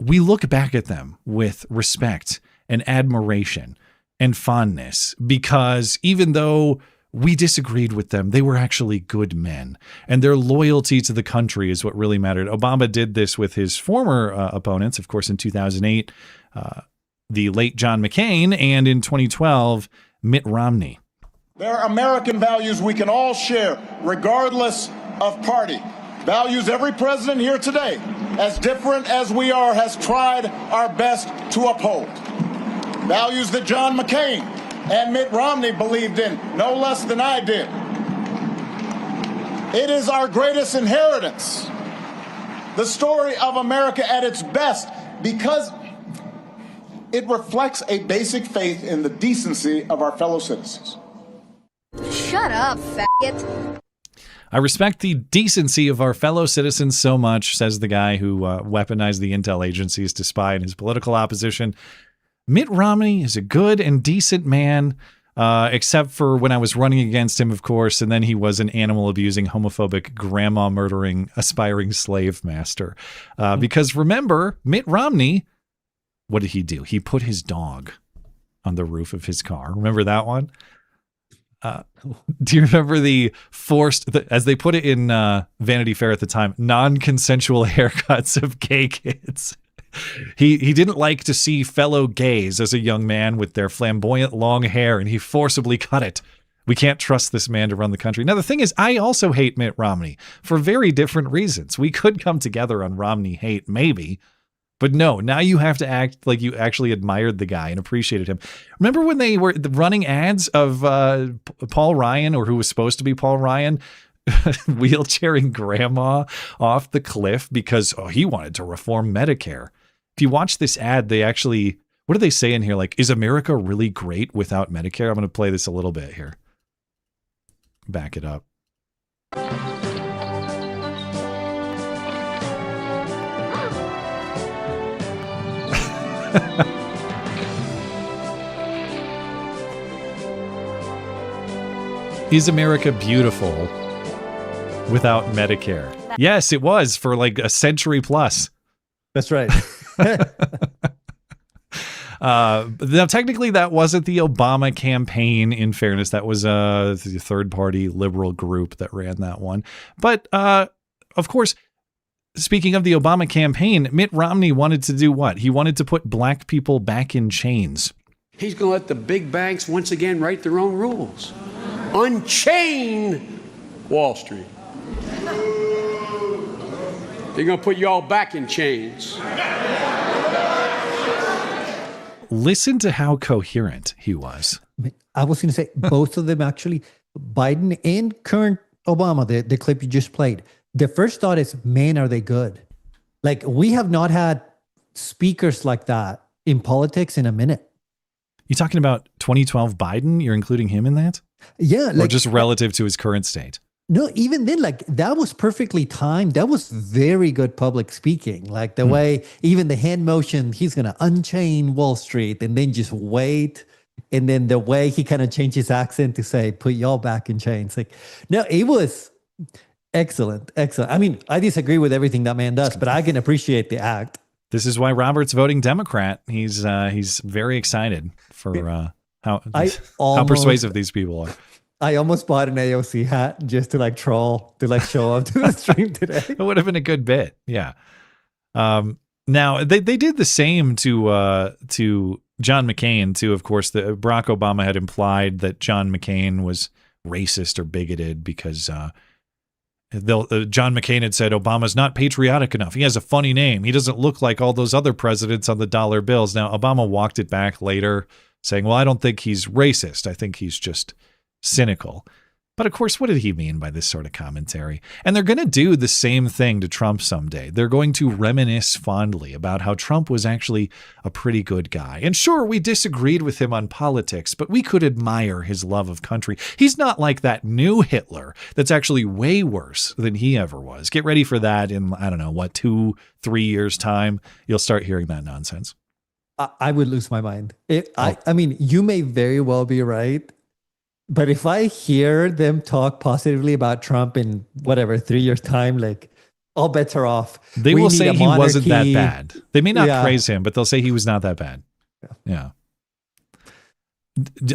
we look back at them with respect and admiration and fondness, because even though we disagreed with them, they were actually good men, and their loyalty to the country is what really mattered. Obama did this with his former opponents, of course, in 2008, the late John McCain, and in 2012, Mitt Romney.
There are American values we can all share, regardless of party. Values every president here today, as different as we are, has tried our best to uphold. Values that John McCain and Mitt Romney believed in no less than I did. It is our greatest inheritance, the story of America at its best, because it reflects a basic faith in the decency of our fellow citizens.
Shut up, faggot.
I respect the decency of our fellow citizens so much, says the guy who weaponized the intel agencies to spy on his political opposition. Mitt Romney is a good and decent man, except for when I was running against him, of course, and then he was an animal-abusing, homophobic, grandma-murdering, aspiring slave master. Because remember, Mitt Romney, what did he do? He put his dog on the roof of his car. Remember that one? Do you remember the forced, as they put it in Vanity Fair at the time, non-consensual haircuts of gay kids? He didn't like to see fellow gays as a young man with their flamboyant long hair, and he forcibly cut it. We can't trust this man to run the country. Now, the thing is, I also hate Mitt Romney for very different reasons. We could come together on Romney hate, maybe. But no, now you have to act like you actually admired the guy and appreciated him. Remember when they were running ads of Paul Ryan, or who was supposed to be Paul Ryan, wheelchairing grandma off the cliff because he wanted to reform Medicare? If you watch this ad, they actually, what do they say in here? Like, is America really great without Medicare? I'm going to play this a little bit here. Back it up. Is America beautiful without Medicare. Yes, it was for like a century plus.
That's right.
Now, technically, that wasn't the Obama campaign. In fairness, that was the third-party liberal group that ran that one. But of course, speaking of the Obama campaign, Mitt Romney wanted to do what? He wanted to put black people back in chains.
He's going to let the big banks once again write their own rules. Unchain Wall Street. They're going to put you all back in chains.
Listen to how coherent he was.
I was going to say, both of them actually, Biden and current Obama, the clip you just played, the first thought is, man, are they good? Like, we have not had speakers like that in politics in a minute.
You talking about 2012 Biden? You're including him in that?
Yeah.
Or just relative to his current state?
No, even then, like, that was perfectly timed. That was very good public speaking. Like the way, even the hand motion, he's going to unchain Wall Street and then just wait. And then the way he kind of changed his accent to say, put y'all back in chains. Like, no, it was excellent. Excellent. I mean, I disagree with everything that man does, but I can appreciate the act.
This is why Robert's voting Democrat. He's very excited for how persuasive these people are.
I almost bought an AOC hat just to like troll, to like show up to the stream today.
It would have been a good bit. Yeah. Now they did the same to John McCain too. Of course, Barack Obama had implied that John McCain was racist or bigoted because John McCain had said Obama's not patriotic enough. He has a funny name. He doesn't look like all those other presidents on the dollar bills. Now, Obama walked it back later saying, well, I don't think he's racist. I think he's just cynical. But of course, what did he mean by this sort of commentary? And they're going to do the same thing to Trump someday. They're going to reminisce fondly about how Trump was actually a pretty good guy. And sure, we disagreed with him on politics, but we could admire his love of country. He's not like that new Hitler that's actually way worse than he ever was. Get ready for that in, I don't know, 2-3 years' time. You'll start hearing that nonsense.
I would lose my mind. I mean, you may very well be right. But if I hear them talk positively about Trump in 3 years' time, like, all bets are off.
They will say he wasn't that bad. They may not praise him, but they'll say he was not that bad. Yeah.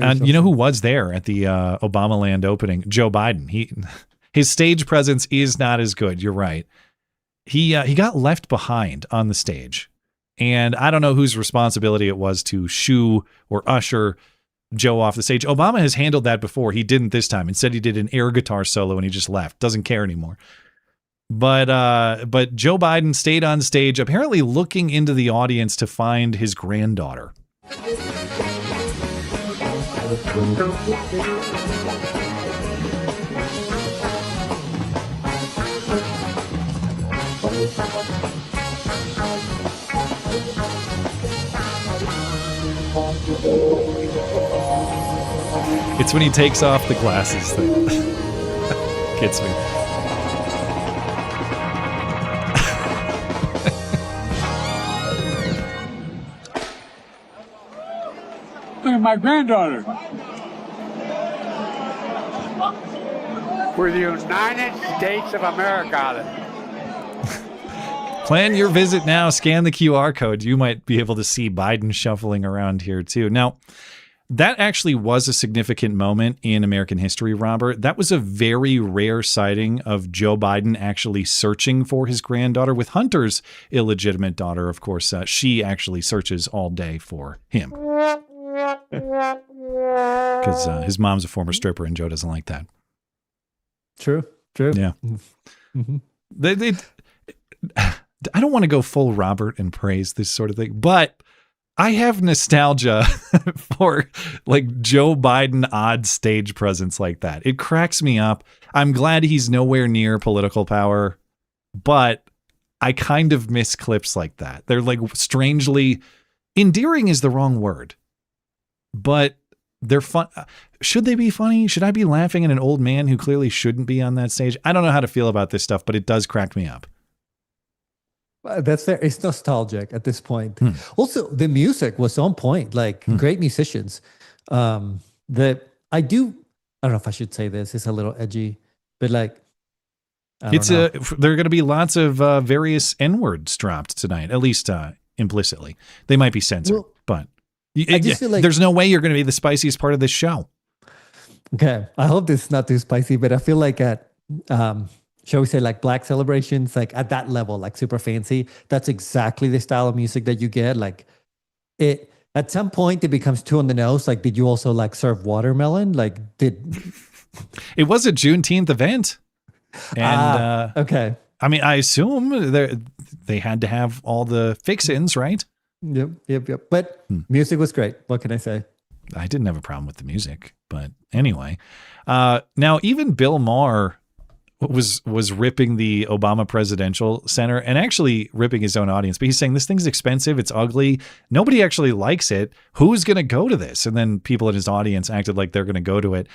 And you know who was there at the Obamaland opening? Joe Biden. His stage presence is not as good. You're right. He got left behind on the stage. And I don't know whose responsibility it was to shoo or usher Joe off the stage. Obama has handled that before. He didn't this time. Instead, he did an air guitar solo and he just left. Doesn't care anymore. But Joe Biden stayed on stage, apparently looking into the audience to find his granddaughter. It's when he takes off the glasses that gets me.
Look at my granddaughter. We're the United States of America.
Plan your visit now. Scan the QR code. You might be able to see Biden shuffling around here too. Now, that actually was a significant moment in American history, Robert. That was a very rare sighting of Joe Biden actually searching for his granddaughter. With Hunter's illegitimate daughter, of course, she actually searches all day for him. Because his mom's a former stripper and Joe doesn't like that.
True.
Yeah. Mm-hmm. I don't want to go full Robert and praise this sort of thing, but I have nostalgia for like Joe Biden odd stage presence like that. It cracks me up. I'm glad he's nowhere near political power, but I kind of miss clips like that. They're like strangely endearing is the wrong word, but they're fun. Should they be funny? Should I be laughing at an old man who clearly shouldn't be on that stage? I don't know how to feel about this stuff, but it does crack me up.
That's there. It's nostalgic at this point. Also, the music was on point. Like great musicians. I don't know if I should say this. It's a little edgy, but like
There are going to be lots of various N-words dropped tonight, at least implicitly. They might be censored, but
I just feel like
there's no way you're going to be the spiciest part of this show.
Okay, I hope this is not too spicy, but I feel like at shall we say like black celebrations, like at that level, like super fancy, that's exactly the style of music that you get. Like it at some point it becomes too on the nose. Like, did you also like serve watermelon? Like,
it was a Juneteenth event. And
okay.
I mean, I assume they had to have all the fix-ins, right?
Yep. But music was great. What can I say?
I didn't have a problem with the music, but anyway. Now, even Bill Maher was ripping the Obama Presidential Center and actually ripping his own audience. But he's saying this thing's expensive, it's ugly, nobody actually likes it. Who's going to go to this? And then people in his audience acted like they're going to go to it.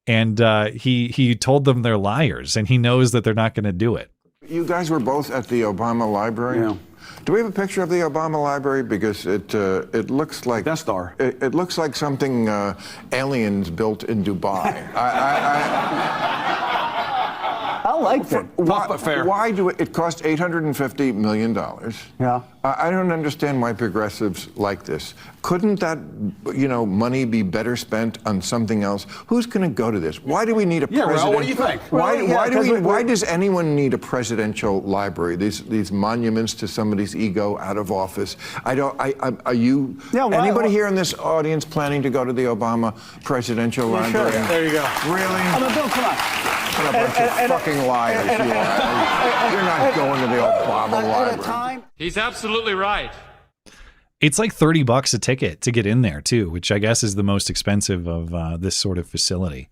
And he told them they're liars, and he knows that they're not going to do it.
You guys were both at the Obama Library. Yeah. Do we have a picture of the Obama Library? Because it looks like Death Star. It looks like something aliens built in Dubai.
I like it.
Why do it cost $850 million?
Yeah.
I don't understand why progressives like this. Couldn't that, money be better spent on something else? Who's going to go to this? Why do we need a president?
Well, what do you think?
Why does anyone need a presidential library? These monuments to somebody's ego out of office. Are you? Yeah, anybody here in this audience planning to go to the Obama Presidential Library?
Sure. There you go.
Really?
Bill, come on.
What a bunch of fucking liars you are. You're not going to the Obama Library.
He's absolutely right.
It's like $30 a ticket to get in there too, which I guess is the most expensive of this sort of facility.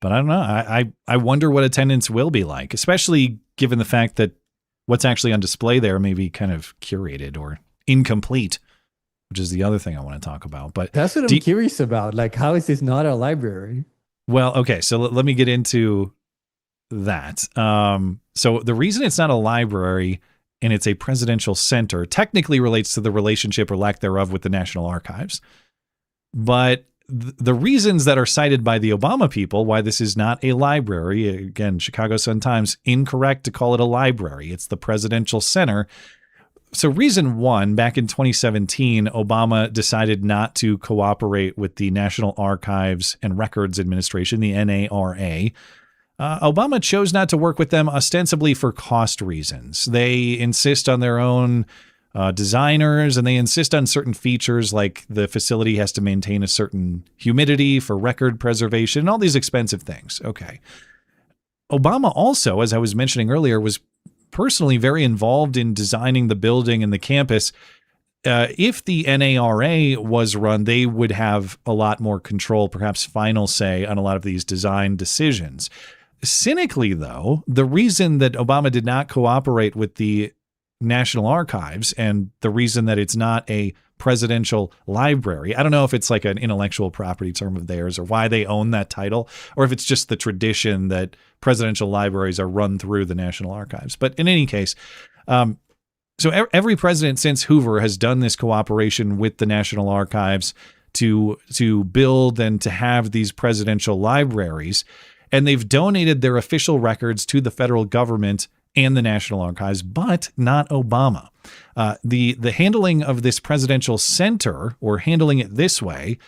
But I don't know. I wonder what attendance will be like, especially given the fact that what's actually on display there may be kind of curated or incomplete, which is the other thing I want to talk about. But
that's what I'm curious about. Like, how is this not a library?
Well, okay, so let me get into that. So the reason it's not a library and it's a presidential center technically relates to the relationship or lack thereof with the National Archives. But the reasons that are cited by the Obama people why this is not a library, again, Chicago Sun-Times, incorrect to call it a library. It's the presidential center. So reason one, back in 2017, Obama decided not to cooperate with the National Archives and Records Administration, the NARA. Obama chose not to work with them ostensibly for cost reasons. They insist on their own designers, and they insist on certain features like the facility has to maintain a certain humidity for record preservation, and all these expensive things. Okay. Obama also, as I was mentioning earlier, was personally very involved in designing the building and the campus. If the NARA was run, they would have a lot more control, perhaps final say on a lot of these design decisions. Cynically, though, the reason that Obama did not cooperate with the National Archives and the reason that it's not a presidential library, I don't know if it's like an intellectual property term of theirs or why they own that title, or if it's just the tradition that presidential libraries are run through the National Archives. But in any case, so every president since Hoover has done this cooperation with the National Archives to build and to have these presidential libraries, and they've donated their official records to the federal government and the National Archives, but not Obama. The handling of this presidential center, or handling it this way,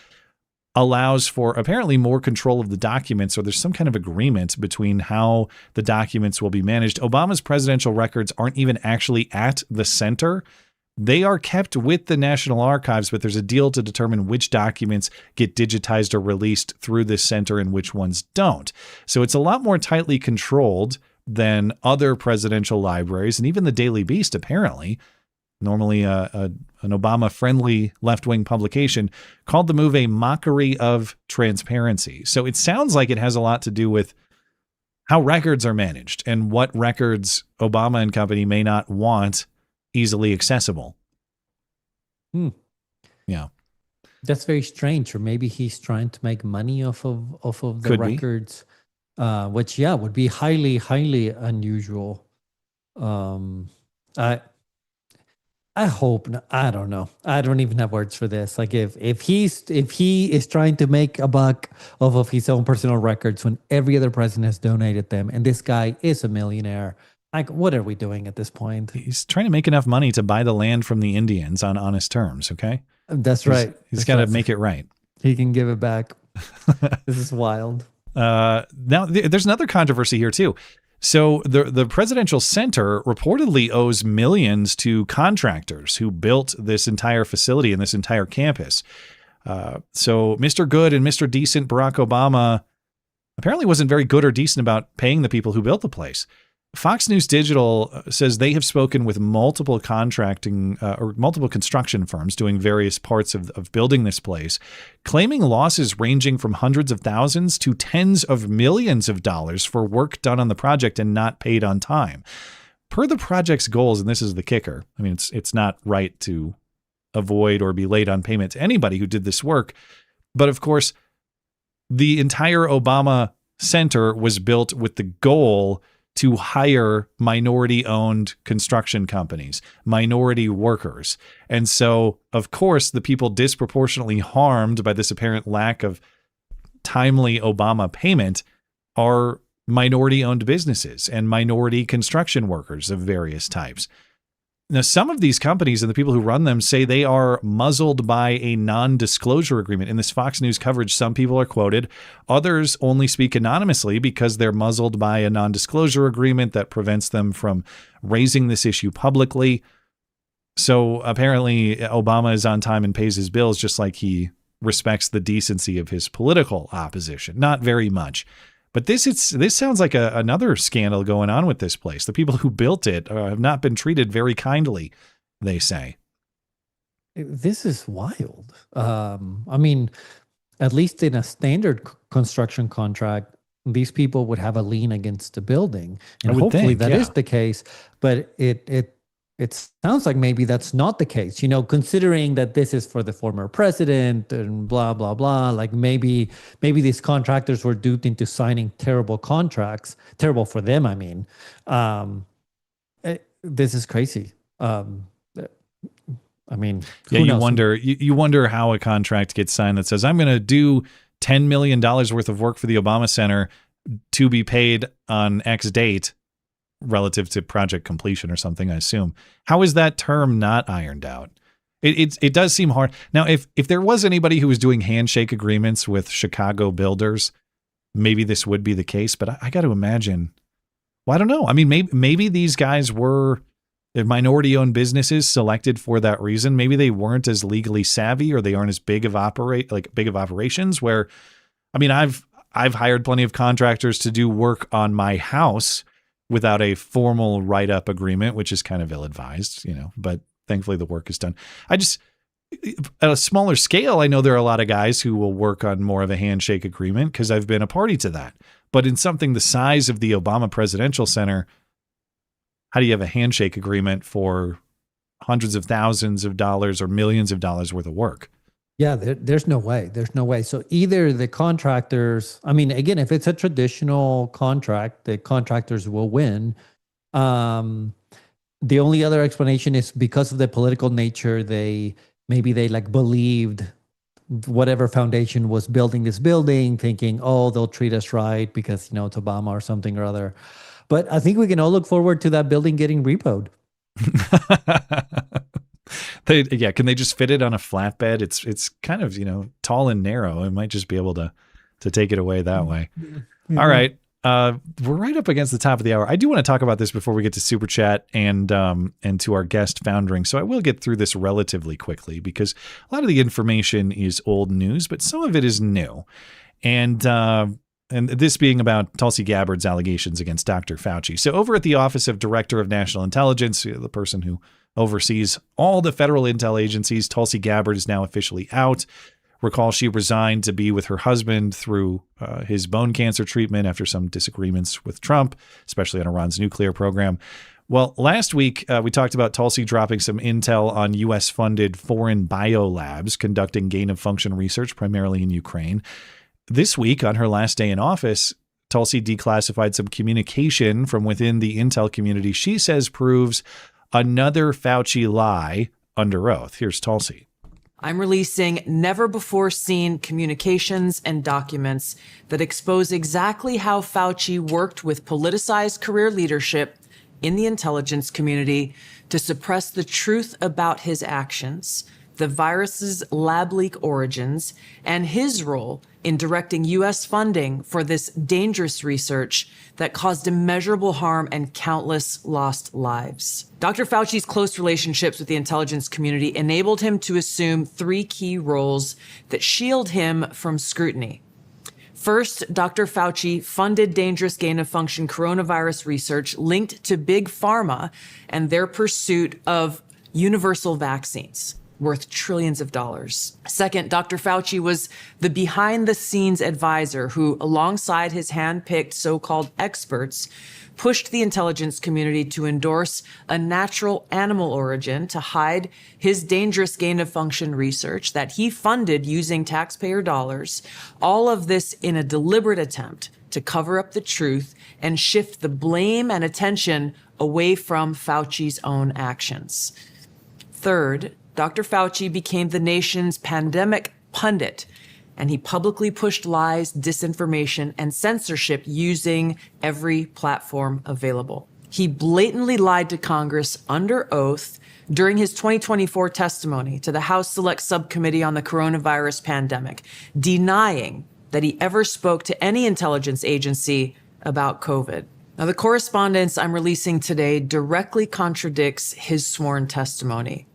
allows for apparently more control of the documents, or there's some kind of agreement between how the documents will be managed. Obama's presidential records aren't even actually at the center. They are kept with the National Archives, but there's a deal to determine which documents get digitized or released through this center and which ones don't. So it's a lot more tightly controlled than other presidential libraries, and even the Daily Beast, apparently, normally an Obama-friendly left-wing publication, called the move a mockery of transparency. So it sounds like it has a lot to do with how records are managed and what records Obama and company may not want easily accessible. Yeah.
That's very strange. Or maybe he's trying to make money off of the records. Which would be highly, highly unusual. I I hope not. I don't know. I don't even have words for this. Like if he is trying to make a buck off of his own personal records when every other president has donated them, and this guy is a millionaire, like what are we doing at this point?
He's trying to make enough money to buy the land from the Indians on honest terms. Okay,
that's right.
He's got to make it right.
He can give it back. This is wild.
Now there's another controversy here too. So the presidential center reportedly owes millions to contractors who built this entire facility and this entire campus. So Mr. Good and Mr. Decent Barack Obama apparently wasn't very good or decent about paying the people who built the place. Fox News Digital says they have spoken with multiple contracting or multiple construction firms doing various parts of building this place, claiming losses ranging from hundreds of thousands to tens of millions of dollars for work done on the project and not paid on time. Per the project's goals, and this is the kicker, I mean, it's not right to avoid or be late on payment to anybody who did this work. But of course, the entire Obama Center was built with the goal to hire minority-owned construction companies, minority workers. And so, of course, the people disproportionately harmed by this apparent lack of timely Obama payment are minority-owned businesses and minority construction workers of various types. Now, some of these companies and the people who run them say they are muzzled by a non-disclosure agreement. In this Fox News coverage, some people are quoted. Others only speak anonymously because they're muzzled by a non-disclosure agreement that prevents them from raising this issue publicly. So apparently Obama is on time and pays his bills, just like he respects the decency of his political opposition. Not very much. But this sounds like another scandal going on with this place. The people who built it have not been treated very kindly, they say.
This is wild. I mean, at least in a standard construction contract, these people would have a lien against the building. And hopefully that is the case. But it sounds like maybe that's not the case, you know, considering that this is for the former president and blah, blah, blah. Like maybe these contractors were duped into signing terrible contracts. Terrible for them, I mean. This is crazy. I mean,
yeah, you wonder how a contract gets signed that says, I'm going to do $10 million worth of work for the Obama Center to be paid on X date, relative to project completion or something, I assume. How is that term not ironed out? It does seem hard. Now, if there was anybody who was doing handshake agreements with Chicago builders, maybe this would be the case, but I got to imagine, well, I don't know. I mean, maybe these guys were minority-owned businesses selected for that reason. Maybe they weren't as legally savvy, or they aren't as big of operations where, I mean, I've hired plenty of contractors to do work on my house without a formal write-up agreement, which is kind of ill-advised, you know, but thankfully the work is done. At a smaller scale, I know there are a lot of guys who will work on more of a handshake agreement because I've been a party to that. But in something the size of the Obama Presidential Center, how do you have a handshake agreement for hundreds of thousands of dollars or millions of dollars worth of work?
Yeah, there's no way. There's no way. So either the contractors, I mean, again, if it's a traditional contract, the contractors will win. The only other explanation is because of the political nature, maybe they like believed whatever foundation was building this building, thinking, oh, they'll treat us right because, you know, it's Obama or something or other. But I think we can all look forward to that building getting repoed.
Can they just fit it on a flatbed? It's kind of, you know, tall and narrow. It might just be able to take it away that way. Mm-hmm. All right. We're right up against the top of the hour. I do want to talk about this before we get to Super Chat and to our guest Foundring. So I will get through this relatively quickly because a lot of the information is old news, but some of it is new. And this being about Tulsi Gabbard's allegations against Dr. Fauci. So over at the Office of Director of National Intelligence, the person who oversees all the federal intel agencies, Tulsi Gabbard is now officially out. Recall she resigned to be with her husband through his bone cancer treatment after some disagreements with Trump, especially on Iran's nuclear program. Well, last week, we talked about Tulsi dropping some intel on U.S.-funded foreign biolabs conducting gain-of-function research, primarily in Ukraine. This week, on her last day in office, Tulsi declassified some communication from within the intel community she says proves another Fauci lie under oath. Here's Tulsi.
I'm releasing never-before-seen communications and documents that expose exactly how Fauci worked with politicized career leadership in the intelligence community to suppress the truth about his actions, the virus's lab leak origins, and his role in directing U.S. funding for this dangerous research that caused immeasurable harm and countless lost lives. Dr. Fauci's close relationships with the intelligence community enabled him to assume 3 key roles that shield him from scrutiny. First, Dr. Fauci funded dangerous gain-of-function coronavirus research linked to Big Pharma and their pursuit of universal vaccines worth trillions of dollars. Second, Dr. Fauci was the behind-the-scenes advisor who, alongside his hand-picked so-called experts, pushed the intelligence community to endorse a natural animal origin to hide his dangerous gain-of-function research that he funded using taxpayer dollars, all of this in a deliberate attempt to cover up the truth and shift the blame and attention away from Fauci's own actions. Third, Dr. Fauci became the nation's pandemic pundit, and he publicly pushed lies, disinformation, and censorship using every platform available. He blatantly lied to Congress under oath during his 2024 testimony to the House Select Subcommittee on the Coronavirus Pandemic, denying that he ever spoke to any intelligence agency about COVID. Now, the correspondence I'm releasing today directly contradicts his sworn testimony.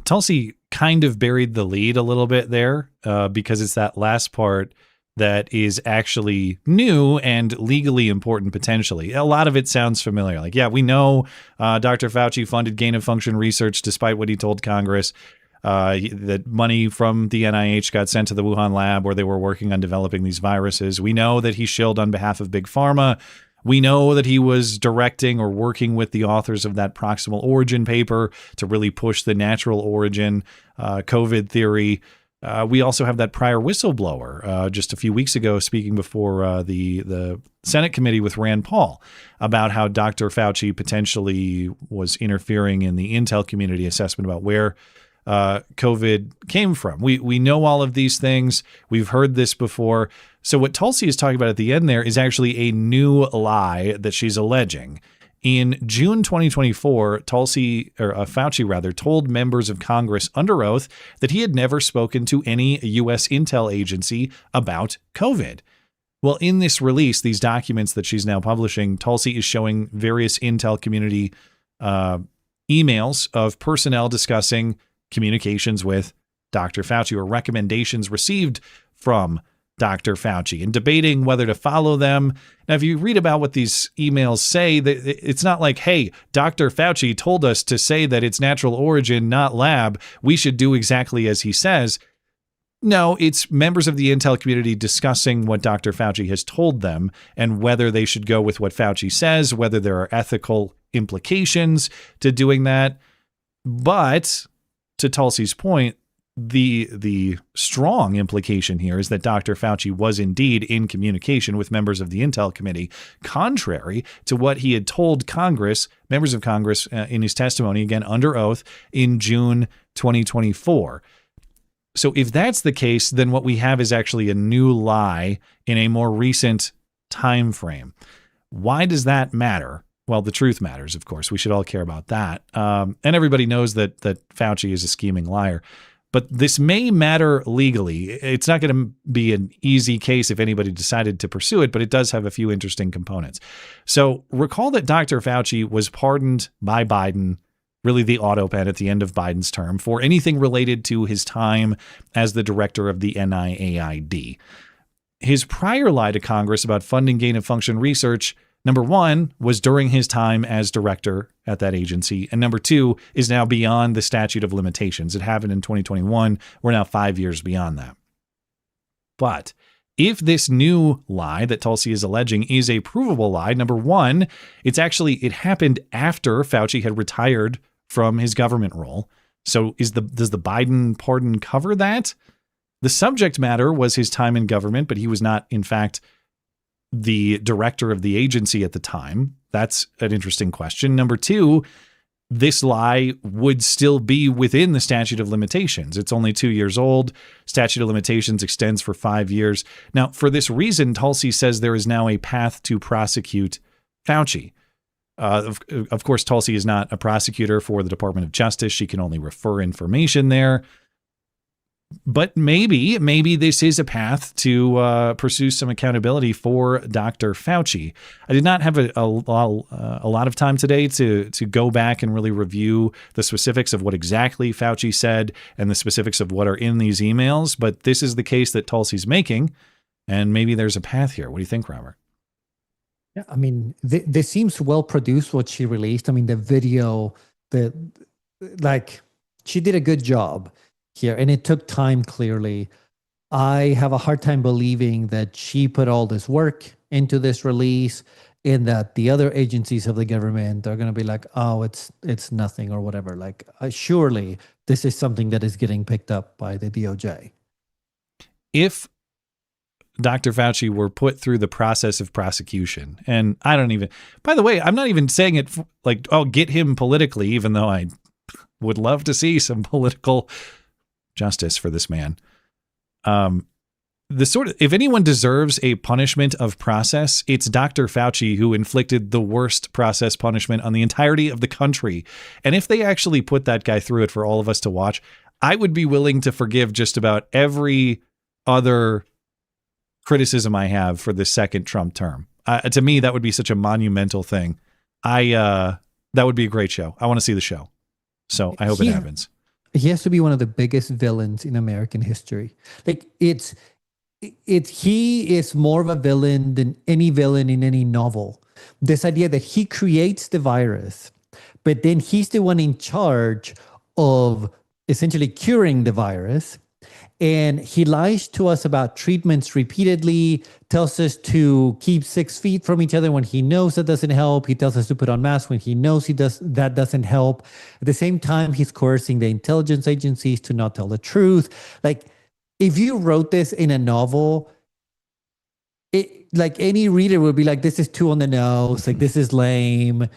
Tulsi kind of buried the lead a little bit there because it's that last part that is actually new and legally important potentially. A lot of it sounds familiar. Like, yeah, we know Dr. Fauci funded gain-of-function research despite what he told Congress. That money from the NIH got sent to the Wuhan lab where they were working on developing these viruses. We know that he shilled on behalf of Big Pharma. We know that he was directing or working with the authors of that proximal origin paper to really push the natural origin COVID theory. We also have that prior whistleblower just a few weeks ago speaking before the Senate committee with Rand Paul about how Dr. Fauci potentially was interfering in the intel community assessment about where COVID came from. We know all of these things. We've heard this before. So what Tulsi is talking about at the end there is actually a new lie that she's alleging. In June 2024, Fauci told members of Congress under oath that he had never spoken to any U.S. intel agency about COVID. Well, in this release, these documents that she's now publishing, Tulsi is showing various intel community emails of personnel discussing communications with Dr. Fauci or recommendations received from Dr. Fauci and debating whether to follow them. Now, if you read about what these emails say, it's not like, hey, Dr. Fauci told us to say that it's natural origin, not lab. We should do exactly as he says. No, it's members of the intel community discussing what Dr. Fauci has told them and whether they should go with what Fauci says, whether there are ethical implications to doing that. But to Tulsi's point, the strong implication here is that Dr. Fauci was indeed in communication with members of the Intel Committee, contrary to what he had told Congress, members of Congress, in his testimony, again, under oath, in June 2024. So if that's the case, then what we have is actually a new lie in a more recent time frame. Why does that matter? Well, the truth matters, of course. We should all care about that. And everybody knows that Fauci is a scheming liar. But this may matter legally. It's not going to be an easy case if anybody decided to pursue it, but it does have a few interesting components. So recall that Dr. Fauci was pardoned by Biden, really the autopen at the end of Biden's term, for anything related to his time as the director of the NIAID. His prior lie to Congress about funding gain-of-function research, number one, was during his time as director at that agency. And number two is now beyond the statute of limitations. It happened in 2021. We're now 5 years beyond that. But if this new lie that Tulsi is alleging is a provable lie, number one, it happened after Fauci had retired from his government role. So does the Biden pardon cover that? The subject matter was his time in government, but he was not, in fact, the director of the agency at the time. That's an interesting question. Number two, this lie would still be within the statute of limitations. It's only 2 years old. Statute of limitations extends for 5 years. Now, for this reason, Tulsi says there is now a path to prosecute Fauci. Of course, Tulsi is not a prosecutor for the Department of Justice. She can only refer information there. But maybe this is a path to pursue some accountability for Dr. Fauci. I did not have a lot of time today to go back and really review the specifics of what exactly Fauci said and the specifics of what are in these emails. But this is the case that Tulsi's making, and maybe there's a path here. What do you think, Robert?
Yeah, I mean, this seems well produced, what she released. I mean, the video, she did a good job here, and it took time, clearly. I have a hard time believing that she put all this work into this release and that the other agencies of the government are going to be like, oh, it's nothing or whatever. Like, surely this is something that is getting picked up by the DOJ.
If Dr. Fauci were put through the process of prosecution, and I don't even, by the way, I'm not even saying it like, oh, get him politically, even though I would love to see some political justice for this man. If anyone deserves a punishment of process, it's Dr. Fauci, who inflicted the worst process punishment on the entirety of the country. And if they actually put that guy through it for all of us to watch, I would be willing to forgive just about every other criticism I have for the second Trump term. To me, that would be such a monumental thing. That would be a great show. I want to see the show. So I hope it happens.
He has to be one of the biggest villains in American history. Like, he is more of a villain than any villain in any novel. This idea that he creates the virus, but then he's the one in charge of essentially curing the virus. And he lies to us about treatments repeatedly, tells us to keep 6 feet from each other when he knows that doesn't help. He tells us to put on masks when he knows that doesn't help. At the same time, he's coercing the intelligence agencies to not tell the truth. Like, if you wrote this in a novel, like, any reader would be like, this is too on the nose. Like, this is lame.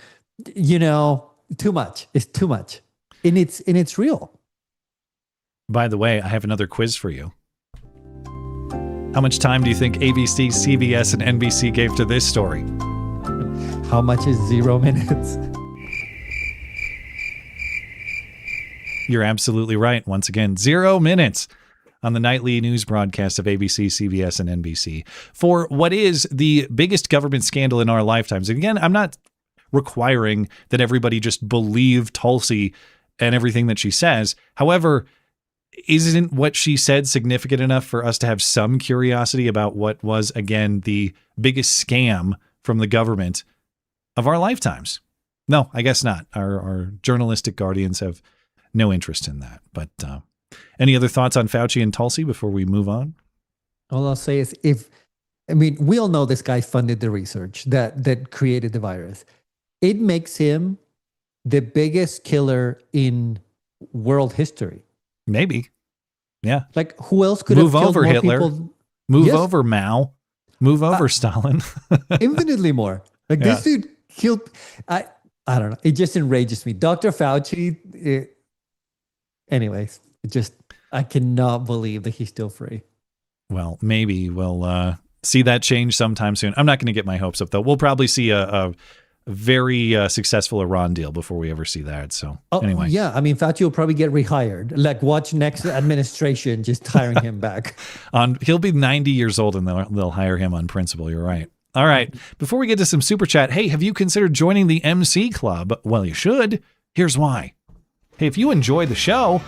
Too much. It's too much. And it's real.
By the way, I have another quiz for you. How much time do you think ABC, CBS, and NBC gave to this story?
How much is 0 minutes?
You're absolutely right. Once again, 0 minutes on the nightly news broadcast of ABC, CBS, and NBC for what is the biggest government scandal in our lifetimes. And again, I'm not requiring that everybody just believe Tulsi and everything that she says. However, isn't what she said significant enough for us to have some curiosity about what was, again, the biggest scam from the government of our lifetimes? No, I guess not. Our journalistic guardians have no interest in that. But any other thoughts on Fauci and Tulsi before we move on?
All I'll say is, we all know this guy funded the research that created the virus. It makes him the biggest killer in world history.
Maybe. Yeah.
Like, who else could
move
have killed
over
more
Hitler?
People?
Move over Mao. Move over Stalin.
Infinitely more. Like, this dude killed. I don't know. It just enrages me. Dr. Fauci. Anyways, I cannot believe that he's still free.
Well, maybe we'll see that change sometime soon. I'm not going to get my hopes up, though. We'll probably see a very successful Iran deal before we ever see that. So anyway.
Yeah, I mean, Fauci will probably get rehired. Like, watch next administration just hiring him back.
He'll be 90 years old and they'll hire him on principle. You're right. All right. Before we get to some super chat, hey, have you considered joining the MC Club? Well, you should. Here's why. Hey, if you enjoy the show,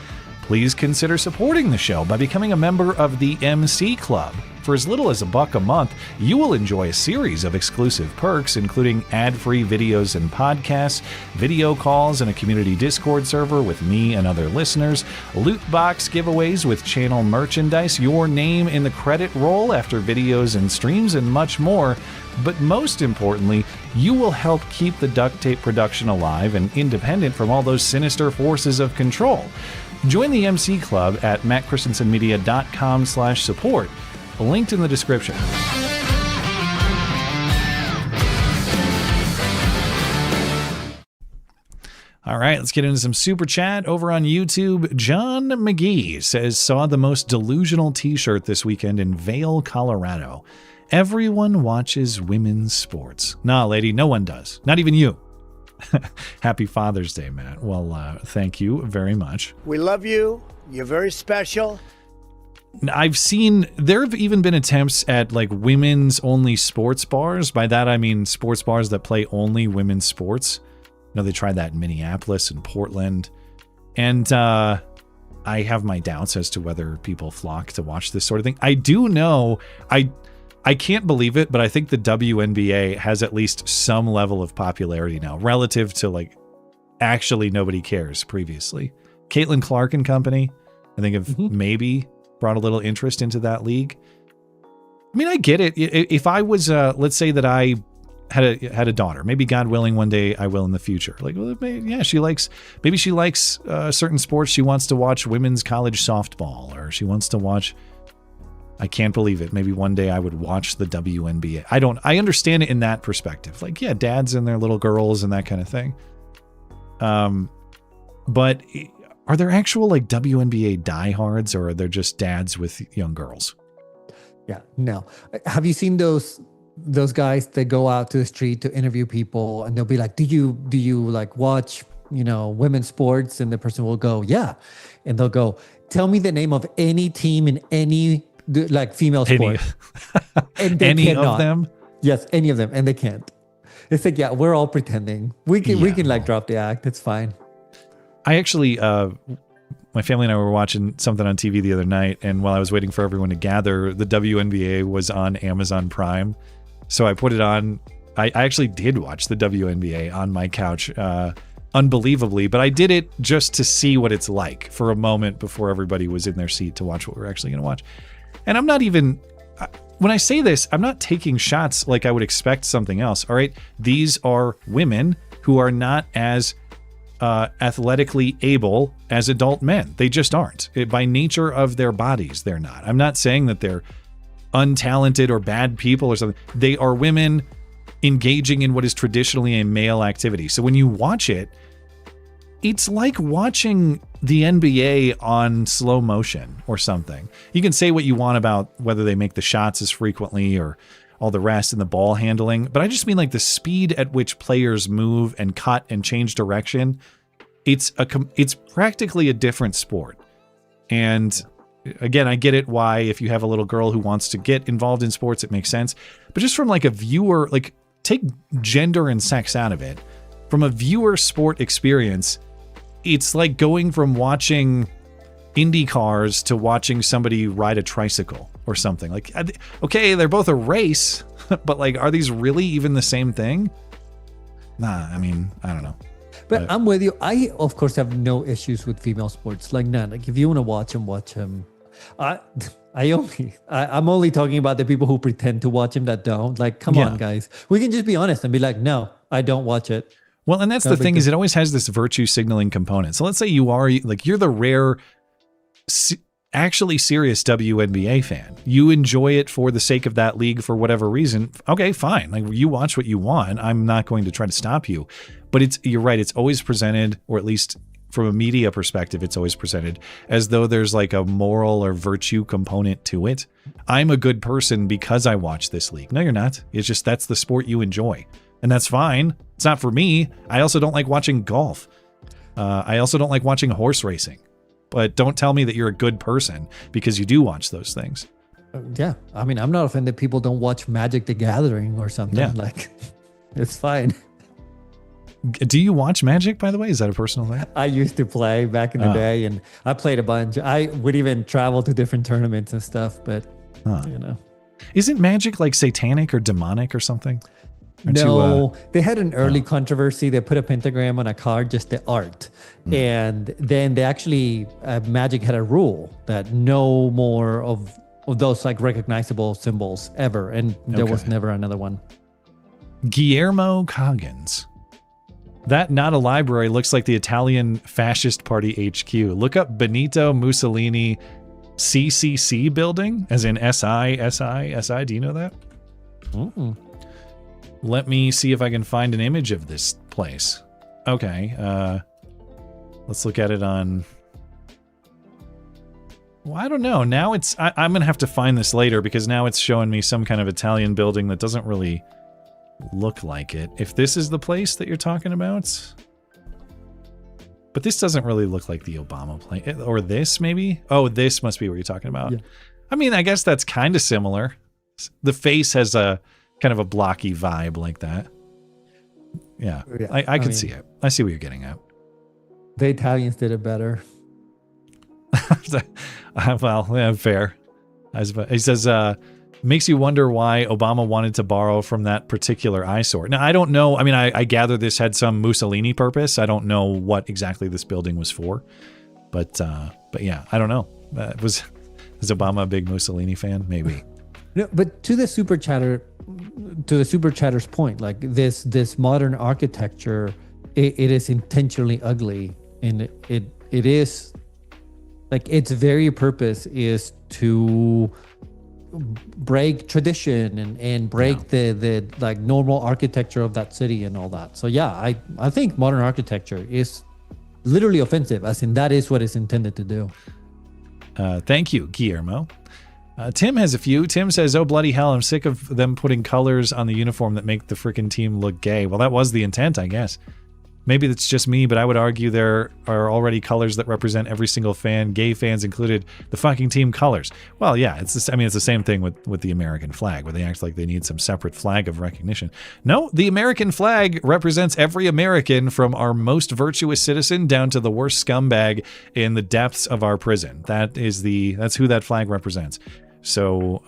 please consider supporting the show by becoming a member of the MC Club. For as little as $1 a month, you will enjoy a series of exclusive perks, including ad-free videos and podcasts, video calls, and a community Discord server with me and other listeners, loot box giveaways with channel merchandise, your name in the credit roll after videos and streams, and much more. But most importantly, you will help keep the duct tape production alive and independent from all those sinister forces of control. Join the MC Club at mattchristiansenmedia.com/support. Linked in the description. All right, let's get into some super chat over on YouTube. John McGee says, saw the most delusional t-shirt this weekend in Vail, Colorado. Everyone watches women's sports. Nah, lady, no one does. Not even you. Happy Father's Day, Matt. Well, thank you very much.
We love you. You're very special.
I've seen, there have even been attempts at like women's only sports bars. By that, I mean sports bars that play only women's sports. You know, they tried that in Minneapolis and Portland. And I have my doubts as to whether people flock to watch this sort of thing. I do know, I can't believe it, but I think the WNBA has at least some level of popularity now relative to like actually nobody cares previously. Caitlin Clark and company, I think have maybe brought a little interest into that league. I mean, I get it. If I was, let's say that I had a daughter, maybe God willing, one day I will in the future. Like, well, yeah, maybe she likes certain sports. She wants to watch women's college softball, or she wants to watch, I can't believe it, maybe one day I would watch the WNBA. I understand it in that perspective. Like, yeah, dads and their little girls and that kind of thing. But are there actual like WNBA diehards, or are there just dads with young girls?
Yeah, no. Have you seen those guys that go out to the street to interview people, and they'll be like, do you like watch, women's sports? And the person will go, yeah. And they'll go, tell me the name of any team in any like female sport. And they
any
cannot.
Of them?
Yes, any of them. And they can't. It's like, yeah, we're all pretending. We can like drop the act. It's fine.
I actually, my family and I were watching something on TV the other night, and while I was waiting for everyone to gather, the WNBA was on Amazon Prime. So I put it on. I actually did watch the WNBA on my couch, unbelievably, but I did it just to see what it's like for a moment before everybody was in their seat to watch what we're actually going to watch. And I'm not even, when I say this, I'm not taking shots like I would expect something else. All right. These are women who are not as athletically able as adult men. They just aren't. By nature of their bodies, they're not. I'm not saying that they're untalented or bad people or something. They are women engaging in what is traditionally a male activity. So when you watch it, it's like watching the NBA on slow motion or something. You can say what you want about whether they make the shots as frequently or all the rest and the ball handling, but I just mean like the speed at which players move and cut and change direction. It's practically a different sport. And again, I get it why if you have a little girl who wants to get involved in sports, it makes sense. But just from like a viewer, like take gender and sex out of it. From a viewer sport experience, it's like going from watching Indy cars to watching somebody ride a tricycle or something. Like, okay, they're both a race, but like, are these really even the same thing? Nah, I mean, I don't know.
But I'm with you. I, of course, have no issues with female sports. Like, none. Like, if you want to watch them, watch them. I'm only talking about the people who pretend to watch them that don't. Like, come on, guys. We can just be honest and be like, no, I don't watch it.
Well, and that's the thing is it always has this virtue signaling component. So let's say you are like, you're the rare, actually serious WNBA fan. You enjoy it for the sake of that league for whatever reason. Okay, fine. Like you watch what you want. I'm not going to try to stop you. But you're right. It's always presented, or at least from a media perspective, it's always presented as though there's like a moral or virtue component to it. I'm a good person because I watch this league. No, you're not. It's just that's the sport you enjoy. And that's fine. It's not for me. I also don't like watching golf. I also don't like watching horse racing. But don't tell me that you're a good person because you do watch those things.
Yeah. I mean, I'm not offended people don't watch Magic the Gathering or something. Yeah. Like, it's fine.
Do you watch Magic, by the way? Is that a personal thing?
I used to play back in the day, and I played a bunch. I would even travel to different tournaments and stuff, but,
Isn't Magic like satanic or demonic or something?
No, they had an early controversy. They put a pentagram on a card, just the art. And then they actually, Magic had a rule that no more of those like recognizable symbols ever. And there was never another one.
Guillermo Coggins. That not a library looks like the Italian fascist party HQ. Look up Benito Mussolini CCC building, as in SI. Do you know that? Let me see if I can find an image of this place. Okay. Let's look at it on... Well, I don't know. Now it's... I'm going to have to find this later because now it's showing me some kind of Italian building that doesn't really look like it. If this is the place that you're talking about... But this doesn't really look like the Obama place. Or this, maybe? Oh, this must be what you're talking about. Yeah. I mean, I guess that's kind of similar. The face has a kind of a blocky vibe like that. Yeah, I can see it. I see what you're getting at.
The Italians did it better.
Well, yeah, fair. He says, makes you wonder why Obama wanted to borrow from that particular eyesore. Now, I don't know. I mean, I gather this had some Mussolini purpose. I don't know what exactly this building was for. But yeah, I don't know. Was Obama a big Mussolini fan? Maybe.
No, but to the super chatter's point, like this modern architecture, it is intentionally ugly, and it is like its very purpose is to break tradition and break the like normal architecture of that city and all that. So yeah, I think modern architecture is literally offensive, as in that is what it's intended to do.
Thank you, Guillermo. Tim has a few. Tim says, oh, bloody hell, I'm sick of them putting colors on the uniform that make the freaking team look gay. Well, that was the intent, I guess. Maybe that's just me, but I would argue there are already colors that represent every single fan, gay fans included, the fucking team colors. Well, yeah, it's the same thing with the American flag, where they act like they need some separate flag of recognition. No, the American flag represents every American, from our most virtuous citizen down to the worst scumbag in the depths of our prison. That's who that flag represents. So,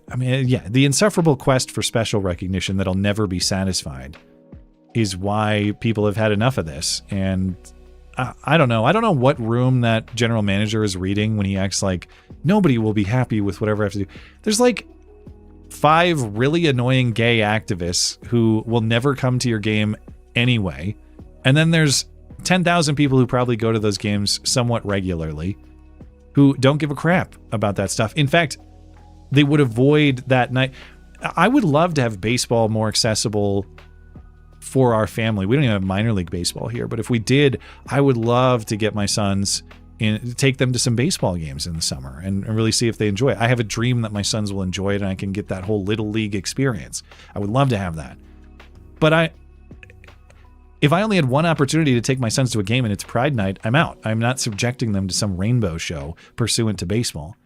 the insufferable quest for special recognition that'll never be satisfied is why people have had enough of this. And I don't know. I don't know what room that general manager is reading when he acts like nobody will be happy with whatever I have to do. There's like 5 really annoying gay activists who will never come to your game anyway. And then there's 10,000 people who probably go to those games somewhat regularly who don't give a crap about that stuff. In fact, they would avoid that night. I would love to have baseball more accessible for our family. We don't even have minor league baseball here, but if we did, I would love to get my sons take them to some baseball games in the summer and really see if they enjoy it. I have a dream that my sons will enjoy it and I can get that whole little league experience. I would love to have that. But if I only had one opportunity to take my sons to a game and it's Pride Night, I'm out. I'm not subjecting them to some rainbow show pursuant to baseball.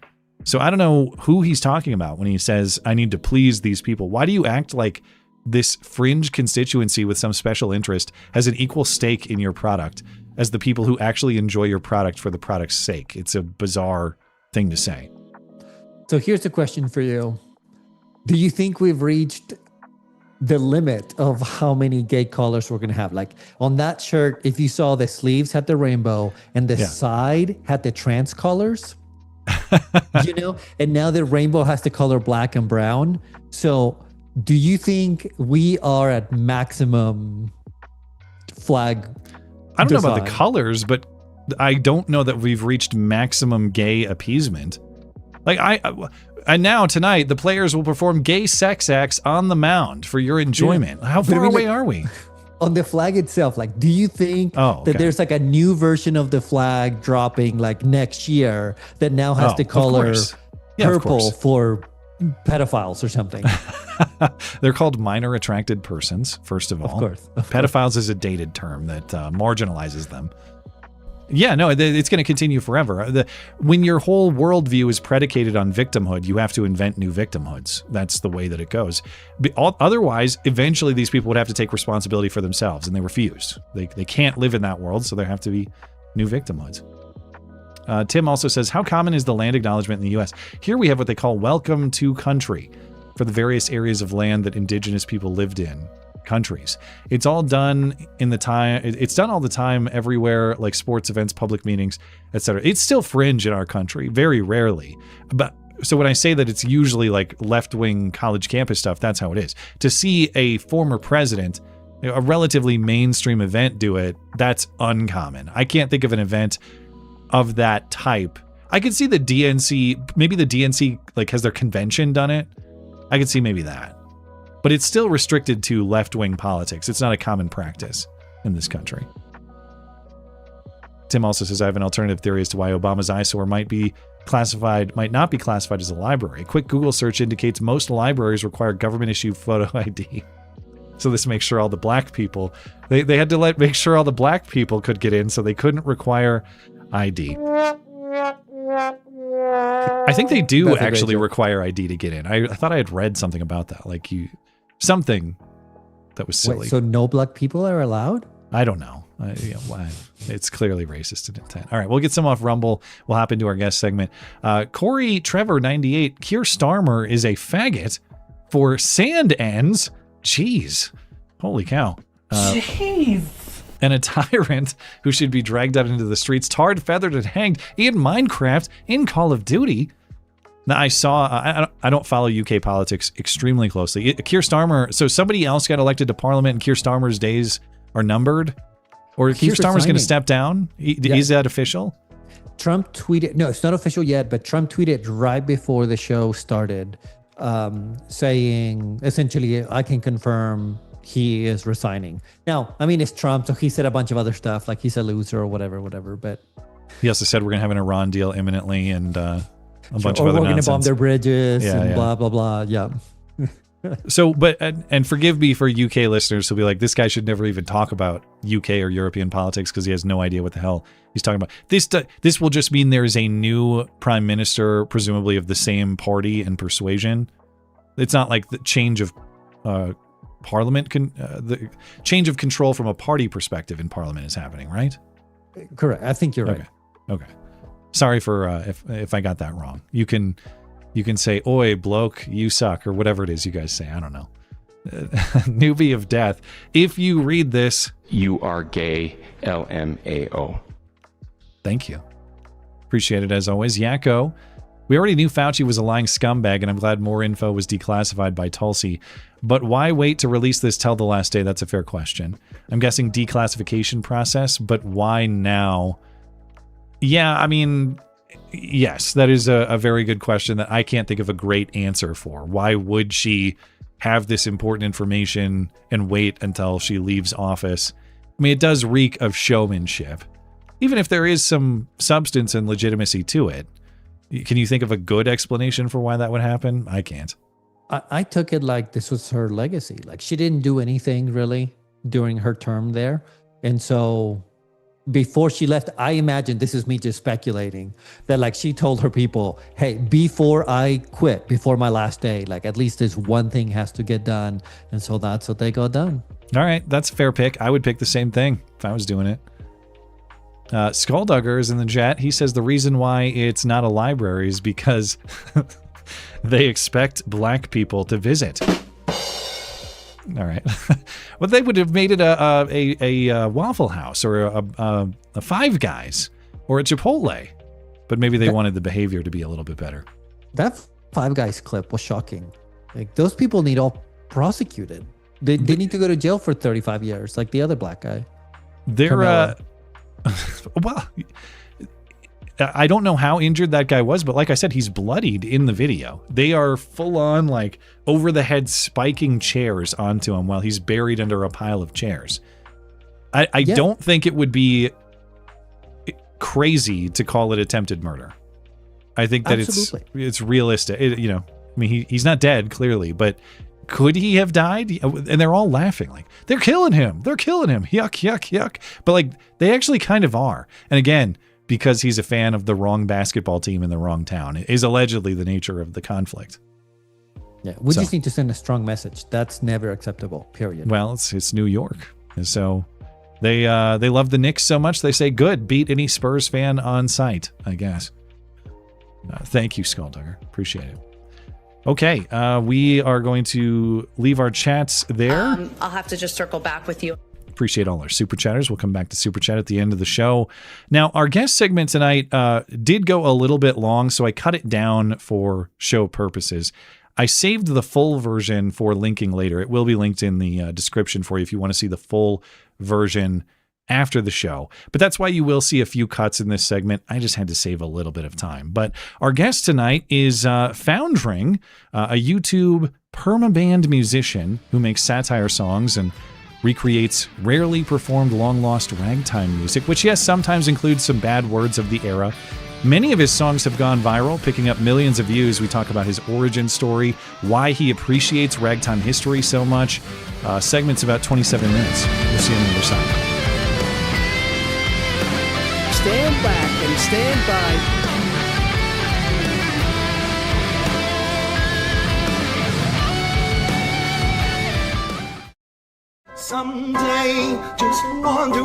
So I don't know who he's talking about when he says, I need to please these people. Why do you act like this fringe constituency with some special interest has an equal stake in your product as the people who actually enjoy your product for the product's sake? It's a bizarre thing to say.
So here's the question for you. Do you think we've reached the limit of how many gay colors we're going to have? Like on that shirt, if you saw the sleeves had the rainbow and the side had the trans colors, and now the rainbow has the color black and brown. So do you think we are at maximum flag
I don't
design?
know about the colors, but I don't know that we've reached maximum gay appeasement. Like and now tonight, the players will perform gay sex acts on the mound for your enjoyment. How far away are we?
On the flag itself, like, do you think that there's like a new version of the flag dropping like next year that now has the color purple for pedophiles or something?
They're called minor attracted persons, first of all.
Of course.
Pedophiles is a dated term that marginalizes them. Yeah, no, it's going to continue forever. When your whole worldview is predicated on victimhood, you have to invent new victimhoods. That's the way that it goes. Otherwise, eventually these people would have to take responsibility for themselves, and they refuse. They can't live in that world, so there have to be new victimhoods. Tim also says, how common is the land acknowledgement in the U.S.? Here we have what they call welcome to country for the various areas of land that indigenous people lived in. Countries. It's all done it's done all the time everywhere, like sports events, public meetings, etc. It's still fringe in our country, very rarely. But so when I say that it's usually like left-wing college campus stuff, that's how it is. To see a former president, a relatively mainstream event do it, that's uncommon. I can't think of an event of that type. I could see the DNC, maybe the DNC like has their convention done it. I could see maybe that. But it's still restricted to left-wing politics. It's not a common practice in this country. Tim also says, I have an alternative theory as to why Obama's eyesore might not be classified as a library. A quick Google search indicates most libraries require government-issued photo ID. So this makes sure all the black people, they had to make sure all the black people could get in, so they couldn't require ID. I think they do actually require ID to get in. I thought I had read something about that, something that was silly.
Wait, so no black people are allowed?
I don't know. It's clearly racist in intent. All right, we'll get some off Rumble. We'll hop into our guest segment. Corey Trevor 98. Keir Starmer is a faggot for sand ends. Jeez, holy cow!
Jeez.
And a tyrant who should be dragged out into the streets, tarred, feathered, and hanged in Minecraft in Call of Duty. Now, I don't follow UK politics extremely closely. Keir Starmer, so somebody else got elected to Parliament and Keir Starmer's days are numbered? Or Keir Starmer's going to step down? Is that official?
Trump tweeted, no, it's not official yet, but Trump tweeted right before the show started, saying, essentially, I can confirm he is resigning. Now, I mean, it's Trump, so he said a bunch of other stuff, like he's a loser or whatever, but...
He also said we're going to have an Iran deal imminently and a bunch of
or
other
we're going
nonsense.
to bomb their bridges and blah, blah, blah, yeah.
So, and forgive me for UK listeners who'll be like, this guy should never even talk about UK or European politics because he has no idea what the hell he's talking about. This will just mean there is a new prime minister, presumably of the same party and persuasion. It's not like the change of parliament, the change of control from a party perspective in parliament is happening, right?
Correct. I think you're right.
Okay. Sorry for if I got that wrong. You can say, oi, bloke, you suck, or whatever it is you guys say. I don't know. Newbie of death. If you read this,
you are gay, LMAO.
Thank you. Appreciate it as always. Yakko. We already knew Fauci was a lying scumbag, and I'm glad more info was declassified by Tulsi. But why wait to release this till the last day? That's a fair question. I'm guessing declassification process, but why now? Yeah, I mean... Yes, that is a very good question that I can't think of a great answer for. Why would she have this important information and wait until she leaves office? I mean, it does reek of showmanship, even if there is some substance and legitimacy to it. Can you think of a good explanation for why that would happen? I can't.
I took it like this was her legacy. Like she didn't do anything really during her term there. And so... before she left, I imagine, this is me just speculating, that like she told her people, hey, before I quit, before my last day, like at least this one thing has to get done. And so that's what they got done.
All right. That's a fair pick. I would pick the same thing if I was doing it. Skulldugger is in the chat. He says the reason why it's not a library is because they expect black people to visit. All right. Well, they would have made it a Waffle House or a Five Guys or a Chipotle, but maybe they wanted the behavior to be a little bit better.
That Five Guys clip was shocking. Like those people need all prosecuted. They need to go to jail for 35 years, like the other black guy.
They're well, I don't know how injured that guy was, but like I said, he's bloodied in the video. They are full on like over the head spiking chairs onto him while he's buried under a pile of chairs. I don't think it would be crazy to call it attempted murder. I think that it's realistic. I mean, he's not dead clearly, but could he have died? And they're all laughing like they're killing him. They're killing him. Yuck, yuck, yuck. But like they actually kind of are. And again, because he's a fan of the wrong basketball team in the wrong town. It is allegedly the nature of the conflict.
Yeah, we just need to send a strong message. That's never acceptable, period.
Well, it's New York. And so they love the Knicks so much, they say, good, beat any Spurs fan on site, I guess. Thank you, Skulldugger. Appreciate it. Okay, we are going to leave our chats there.
I'll have to just circle back with you.
Appreciate all our super chatters. We'll come back to super chat at the end of the show. Now, our guest segment tonight did go a little bit long, so I cut it down for show purposes. I saved the full version for linking later. It will be linked in the description for you if you want to see the full version after the show. But that's why you will see a few cuts in this segment. I just had to save a little bit of time. But our guest tonight is Foundring, a YouTube permaband musician who makes satire songs and recreates rarely performed long-lost ragtime music, which, yes, sometimes includes some bad words of the era. Many of his songs have gone viral, picking up millions of views. We talk about his origin story, why he appreciates ragtime history so much. Segment's about 27 minutes. We'll see you on the other side.
Stand back and stand by.
Someday, just wander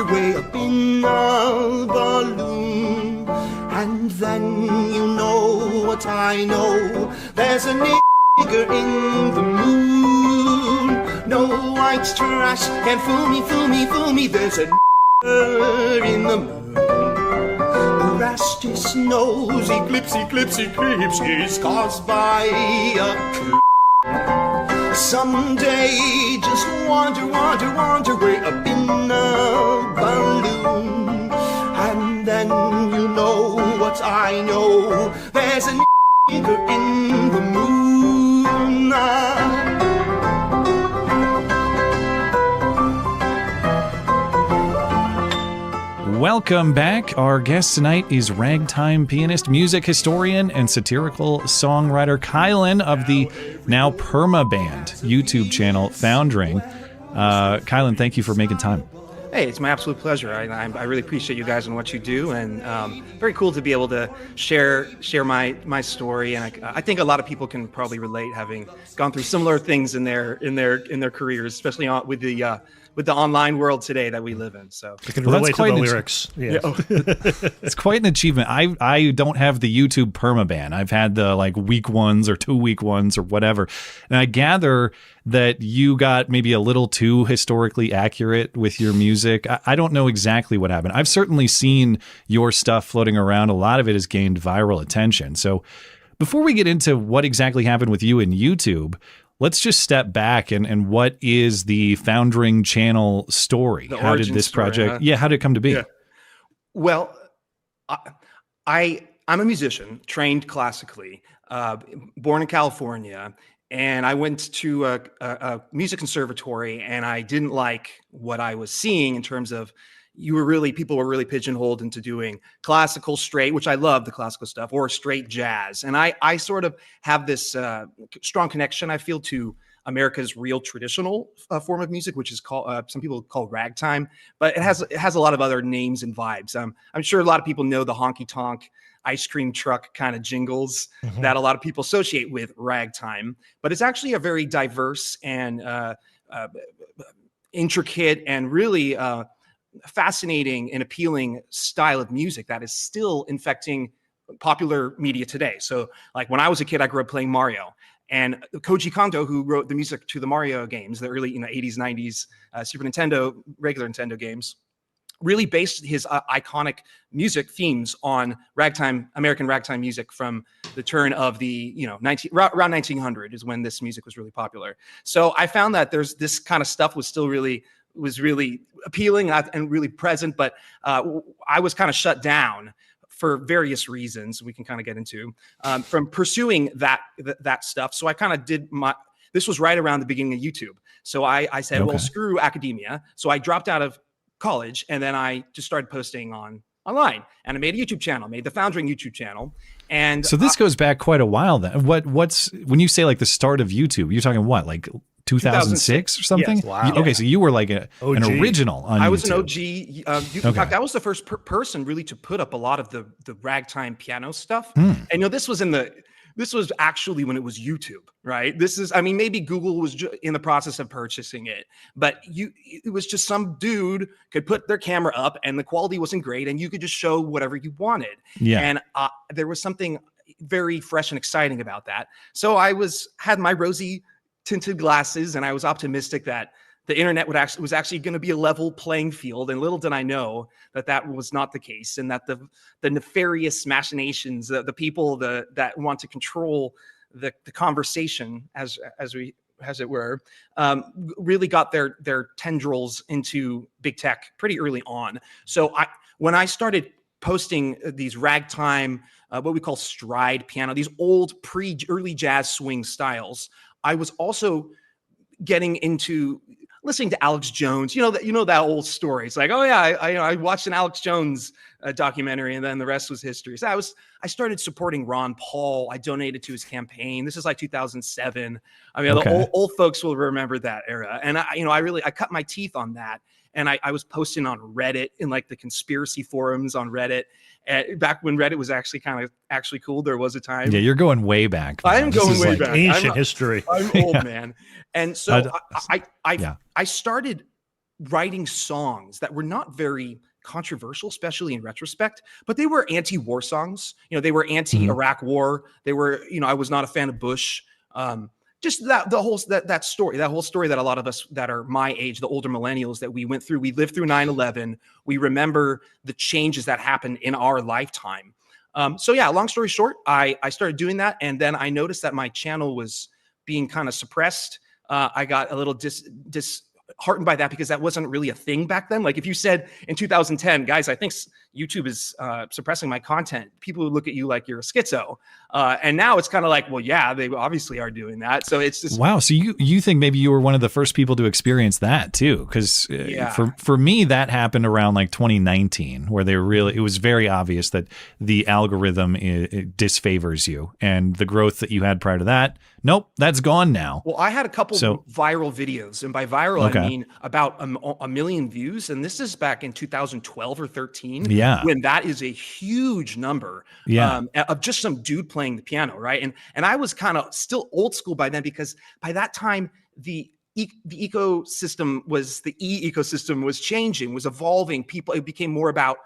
way up in a balloon. And then you know what I know. There's a nigger in the moon. No white trash can fool me. There's a nigger in the moon. The rest his nose, eclipse is caused by a coup. Someday, just wander way up in a balloon. And then you know what I know. There's a nigger in the moon.
Welcome back. Our guest tonight is ragtime pianist, music historian, and satirical songwriter Kylan of the now perma-banned YouTube channel Foundring. Kylan, thank you for making time.
Hey, it's my absolute pleasure. I really appreciate you guys and what you do, and very cool to be able to share my story. And I think a lot of people can probably relate, having gone through similar things in their careers, especially with the online world today that we live in. So
I can relate to the lyrics.
Yeah.
It's quite an achievement. I don't have the YouTube permaban. I've had the week ones or 2 week ones or whatever. And I gather that you got maybe a little too historically accurate with your music. I don't know exactly what happened. I've certainly seen your stuff floating around. A lot of it has gained viral attention. So before we get into what exactly happened with you and YouTube, let's just step back and what is the Foundring channel story? How did this project? Yeah, how did it come to be?
Yeah. Well, I'm a musician, trained classically, born in California, and I went to a music conservatory, and I didn't like what I was seeing in terms of people were really pigeonholed into doing classical straight, which I love the classical stuff, or straight jazz. And I sort of have this strong connection, I feel, to America's real traditional form of music, which is called, some people call ragtime, but it has a lot of other names and vibes. I'm sure a lot of people know the honky tonk ice cream truck kind of jingles that a lot of people associate with ragtime, but it's actually a very diverse and intricate and really fascinating and appealing style of music that is still infecting popular media today. So when I was a kid, I grew up playing Mario, and Koji Kondo, who wrote the music to the Mario games, the early 80s, 90s Super Nintendo, regular Nintendo games, really based his iconic music themes on American ragtime music from the turn of the, around 1900 is when this music was really popular. So I found that there's this kind of stuff was really appealing and really present, but I was kind of shut down for various reasons we can kind of get into from pursuing that stuff. So I kind of this was right around the beginning of YouTube. So I said, well, screw academia. So I dropped out of college, and then I just started posting online, and I made a YouTube channel, made the Foundring YouTube channel. And
so this goes back quite a while then. What's when you say the start of YouTube, you're talking what, 2006 or something?
Yes.
Wow. Okay, so you were an original on YouTube.
I was an OG. In fact, I was the first person really to put up a lot of the ragtime piano stuff. And this was actually when it was YouTube, right? Maybe Google was in the process of purchasing it, but it was just some dude could put their camera up and the quality wasn't great, and you could just show whatever you wanted. Yeah. And there was something very fresh and exciting about that. So I had my rosy tinted glasses, and I was optimistic that the internet was actually going to be a level playing field. And little did I know that was not the case, and that the nefarious machinations, the people that want to control the conversation, as it were, really got their tendrils into big tech pretty early on. So when I started posting these ragtime, what we call stride piano, these old early jazz swing styles, I was also getting into listening to Alex Jones. You know that old story. It's like, oh yeah, I watched an Alex Jones documentary, and then the rest was history. So I started supporting Ron Paul. I donated to his campaign. This is like 2007. I mean, the old folks will remember that era. And I cut my teeth on that. And I was posting on Reddit, in like the conspiracy forums on Reddit. Back when Reddit was actually actually cool, there was a time.
Yeah, you're going way back.
I am going way back.
Ancient history.
I'm old, man. And so I started writing songs that were not very controversial, especially in retrospect, but they were anti-war songs. They were anti-Iraq war. They were, I was not a fan of Bush. Just that whole story that a lot of us that are my age, the older millennials, that we went through. We lived through 9/11. We remember the changes that happened in our lifetime. So yeah, long story short, I started doing that, and then I noticed that my channel was being kind of suppressed. I got a little disheartened by that, because that wasn't really a thing back then. Like if you said in 2010, guys, I think YouTube is suppressing my content, people would look at you like you're a schizo. And now it's kind of like, well, yeah, they obviously are doing that. So it's just
wow. So you think maybe you were one of the first people to experience that too? Because for me, that happened around like 2019, where it was very obvious that the algorithm it disfavors you, and the growth that you had prior to that, nope, that's gone now.
Well, I had a couple viral videos, and by viral, I mean about a million views. And this is back in 2012 or 13.
Yeah.
When that is a huge number of just some dude playing the piano, right? And I was kind of still old school by then, because by that time the ecosystem was changing, was evolving. It became more about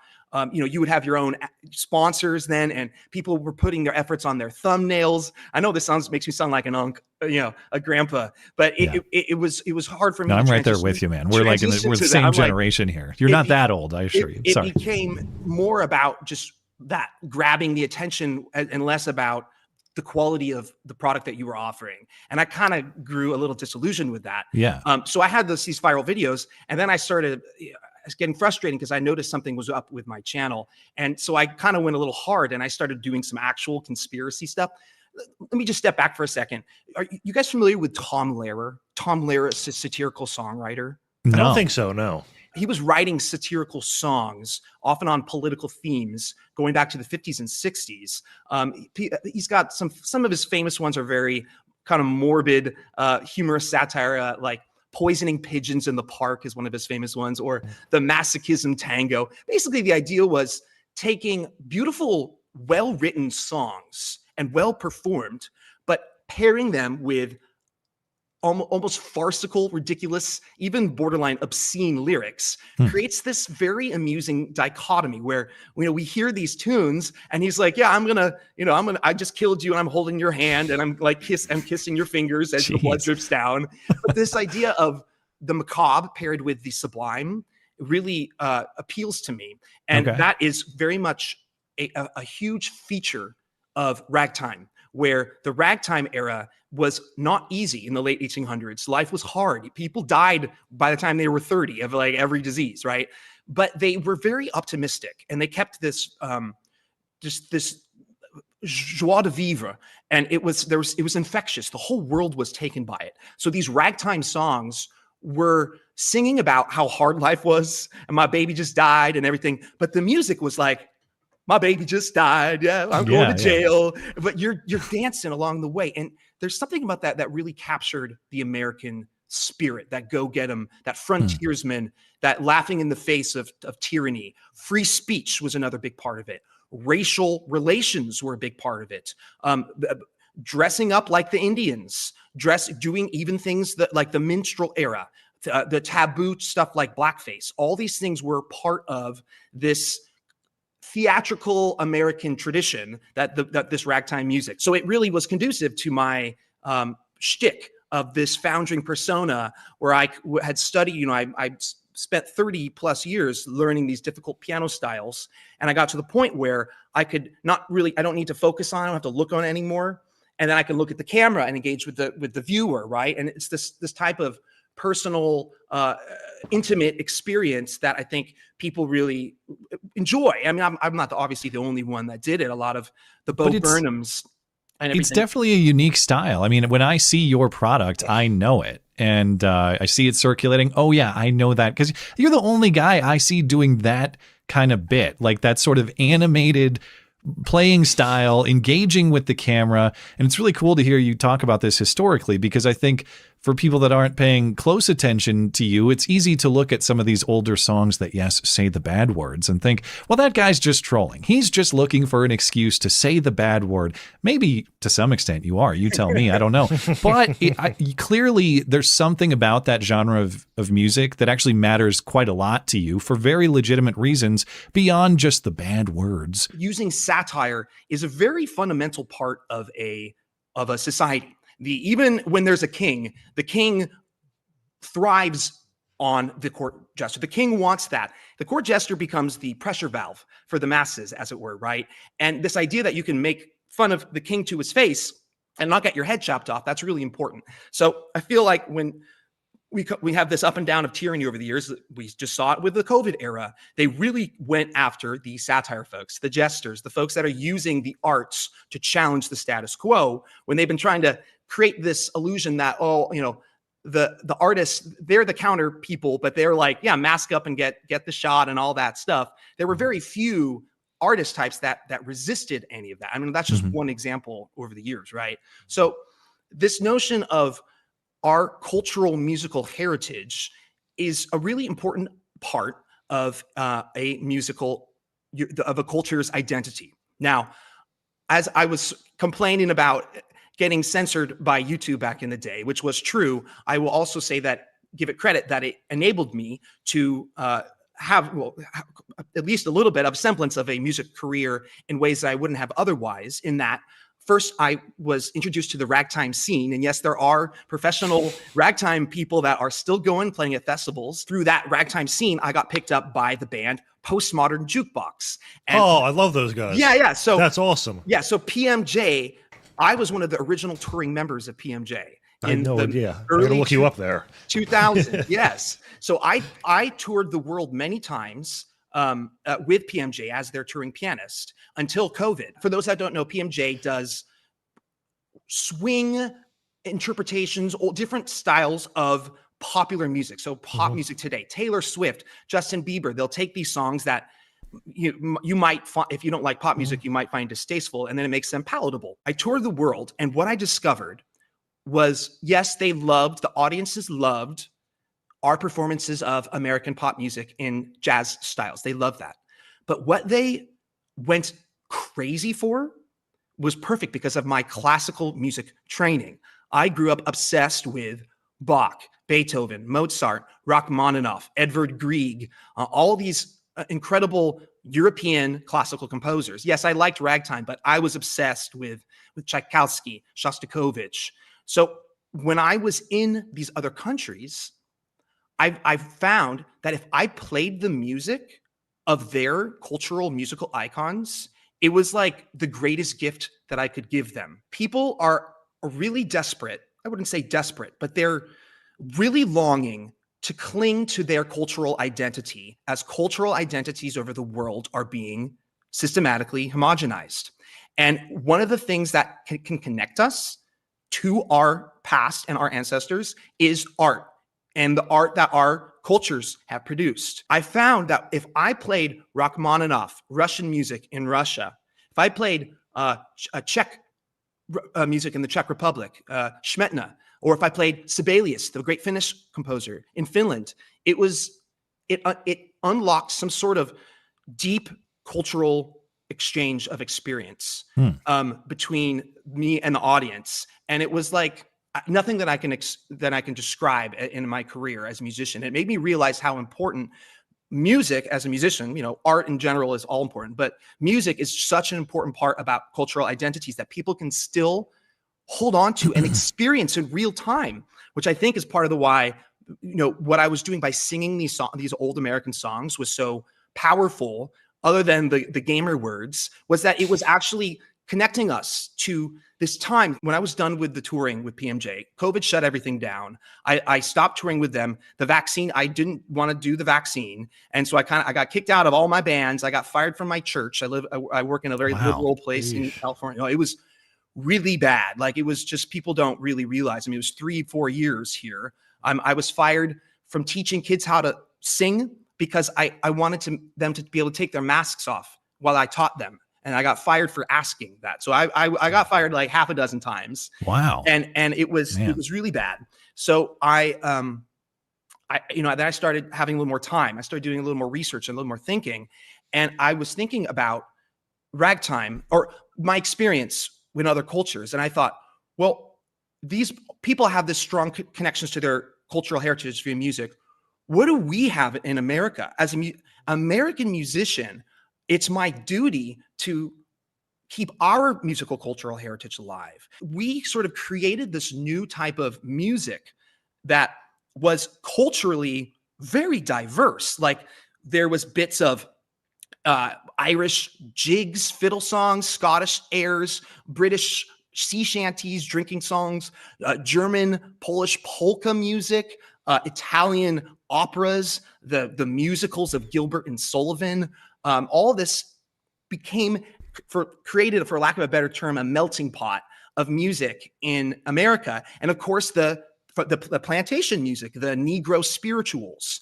you would have your own sponsors then, and people were putting their efforts on their thumbnails. I know this makes me sound like a grandpa, but it was hard for me.
No, I'm right there with you, man. We're like we're the same generation here. You're not that old, I assure you.
It became more about just that grabbing the attention and less about the quality of the product that you were offering. And I kind of grew a little disillusioned with that.
Yeah.
So I had these viral videos, and then I started getting frustrating because I noticed something was up with my channel. And so I kind of went a little hard, and I started doing some actual conspiracy stuff. Let me just step back for a second. Are you guys familiar with Tom Lehrer? Tom Lehrer is a satirical songwriter.
I don't think so, no.
He was writing satirical songs, often on political themes, going back to the 50s and 60s. He's got some of his famous ones are very kind of morbid, humorous satire, like Poisoning Pigeons in the Park is one of his famous ones, or The Masochism Tango. Basically, the idea was taking beautiful, well-written songs and well-performed, but pairing them with almost farcical, ridiculous, even borderline obscene lyrics, creates this very amusing dichotomy where, we hear these tunes and he's like, yeah, I just killed you and I'm holding your hand and I'm kissing your fingers as the blood drips down. But this idea of the macabre paired with the sublime really appeals to me. And that is very much a huge feature of ragtime, where the ragtime era was not easy in the late 1800s. Life was hard. People died by the time they were 30 of like every disease, right? But they were very optimistic, and they kept this just this joie de vivre, and it was infectious. The whole world was taken by it. So these ragtime songs were singing about how hard life was, and my baby just died and everything. But the music was like, my baby just died. Yeah, I'm going to jail. Yeah. But you're dancing along the way. And there's something about that really captured the American spirit, that go get 'em, that frontiersman, that laughing in the face of tyranny. Free speech was another big part of it. Racial relations were a big part of it. Dressing up like the Indians, doing even things that like the minstrel era, the taboo stuff like blackface. All these things were part of this theatrical American tradition that this ragtime music. So it really was conducive to my shtick of this foundring persona, where I had studied, I spent 30 plus years learning these difficult piano styles. And I got to the point where I don't need to focus on it, I don't have to look on it anymore. And then I can look at the camera and engage with the viewer, right? And it's this type of personal, intimate experience that I think people really enjoy. I mean, I'm not obviously the only one that did it. A lot of the Bo Burnhams and everything.
It's definitely a unique style. I mean, when I see your product, I know it. and I see it circulating. Oh yeah, I know that, because you're the only guy I see doing that kind of bit, like that sort of animated playing style, engaging with the camera. And it's really cool to hear you talk about this historically, because I think for people that aren't paying close attention to you, it's easy to look at some of these older songs that, yes, say the bad words and think, well, that guy's just trolling. He's just looking for an excuse to say the bad word. Maybe to some extent you are. You tell me. I don't know. But clearly there's something about that genre of music that actually matters quite a lot to you for very legitimate reasons beyond just the bad words.
Using satire is a very fundamental part of a society. Even when there's a king, the king thrives on the court jester. The king wants that. The court jester becomes the pressure valve for the masses, as it were, right? And this idea that you can make fun of the king to his face and not get your head chopped off, that's really important. So I feel like when we have this up and down of tyranny over the years, we just saw it with the COVID era. They really went after the satire folks, the jesters, the folks that are using the arts to challenge the status quo, when they've been trying to create this illusion that, oh, you know, the artists, they're the counter people, but they're like, yeah, mask up and get the shot and all that stuff. There were very few artist types that resisted any of that. I mean, that's just one example over the years, right? So this notion of our cultural musical heritage is a really important part of a culture's identity. Now, as I was complaining about getting censored by YouTube back in the day, which was true, I will also say that, give it credit, that it enabled me to have at least a little bit of semblance of a music career in ways that I wouldn't have otherwise, in that first, I was introduced to the ragtime scene. And yes, there are professional ragtime people that are still going, playing at festivals. Through that ragtime scene, I got picked up by the band Postmodern Jukebox. And
I love those guys.
Yeah. So
that's awesome.
Yeah. So PMJ, I was one of the original touring members of PMJ.
I know. Yeah. I'm going to look you up there.
2000. Yes. So I toured the world many times with PMJ as their touring pianist until COVID. For those that don't know, PMJ does swing interpretations, all different styles of popular music. So pop music today, Taylor Swift, Justin Bieber, they'll take these songs that you might find, if you don't like pop music, you might find distasteful, and then it makes them palatable. I toured the world, and what I discovered was, yes, the audiences loved our performances of American pop music in jazz styles. They love that. But what they went crazy for was perfect because of my classical music training. I grew up obsessed with Bach, Beethoven, Mozart, Rachmaninoff, Edvard Grieg, all these incredible European classical composers. Yes, I liked ragtime, but I was obsessed with Tchaikovsky, Shostakovich. So when I was in these other countries, I've found that if I played the music of their cultural musical icons, it was like the greatest gift that I could give them. People are really desperate. I wouldn't say desperate, but they're really longing to cling to their cultural identity as cultural identities over the world are being systematically homogenized. And one of the things that can connect us to our past and our ancestors is art, and the art that our cultures have produced. I found that if I played Rachmaninoff, Russian music in Russia, if I played Czech music in the Czech Republic, Smetana, or if I played Sibelius, the great Finnish composer in Finland, it unlocked some sort of deep cultural exchange of experience between me and the audience. And it was like nothing that I can describe in my career as a musician. It made me realize how important music as a musician, art in general is all important, but music is such an important part about cultural identities that people can still hold on to and experience in real time, which I think is part of the why, what I was doing by singing these old American songs was so powerful, other than the gamer words, was that it was actually connecting us to this time. When I was done with the touring with PMJ, COVID shut everything down. I stopped touring with them. The vaccine, I didn't want to do the vaccine. And so I got kicked out of all my bands. I got fired from my church. I work in a very liberal place in California. It was really bad. Like, it was just, people don't really realize. I mean, it was 3-4 years here. I was fired from teaching kids how to sing because I wanted them to be able to take their masks off while I taught them. And I got fired for asking that. So I got fired like half a dozen times.
Wow.
And it was really bad. So then I started having a little more time. I started doing a little more research and a little more thinking. And I was thinking about ragtime or my experience with other cultures. And I thought, well, these people have this strong connections to their cultural heritage via music. What do we have in America? As an American musician, it's my duty to keep our musical cultural heritage alive. We sort of created this new type of music that was culturally very diverse. Like there was bits of Irish jigs, fiddle songs, Scottish airs, British sea shanties, drinking songs, German, Polish polka music, Italian operas, the musicals of Gilbert and Sullivan. All this created, for lack of a better term, a melting pot of music in America. And of course, the plantation music, the Negro spirituals,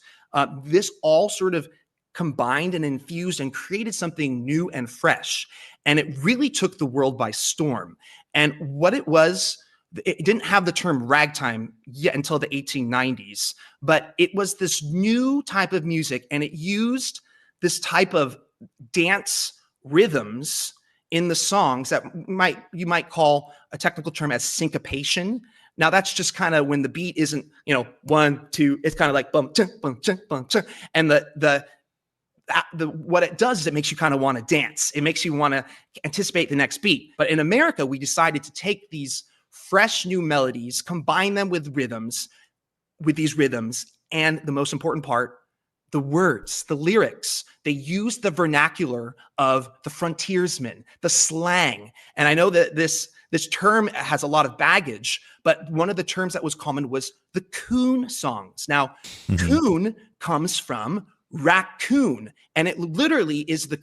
this all sort of combined and infused and created something new and fresh. And it really took the world by storm. And what it was, it didn't have the term ragtime yet until the 1890s, but it was this new type of music, and it used this type of dance rhythms in the songs that you might call a technical term as syncopation. Now that's just kind of when the beat isn't, 1, 2, it's kind of like bum, chunk, bum, chunk, bum, chunk. And what it does is it makes you kind of want to dance. It makes you want to anticipate the next beat. But in America, we decided to take these fresh new melodies, combine them with these rhythms, and the most important part, the words, the lyrics. They used the vernacular of the frontiersmen, the slang. And I know that this term has a lot of baggage, but one of the terms that was common was the coon songs. Now, coon comes from raccoon, and it literally is the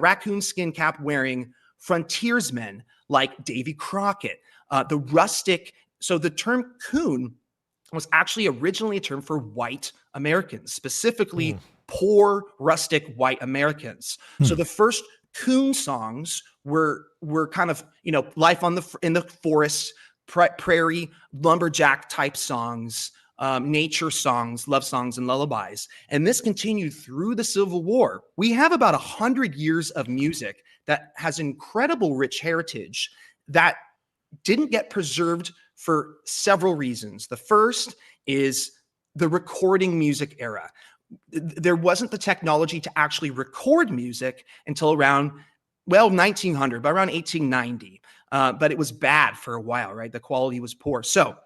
raccoon skin cap wearing frontiersmen like Davy Crockett, the rustic. So the term coon was actually originally a term for white Americans, specifically poor, rustic white Americans. So the first coon songs were kind of, life in the forest, prairie, lumberjack type songs, nature songs, love songs, and lullabies. And this continued through the Civil War. We have about 100 years of music that has incredible rich heritage that didn't get preserved for several reasons. The first is the recording music era. There wasn't the technology to actually record music until around, 1900, but around 1890. But it was bad for a while, right? The quality was poor. So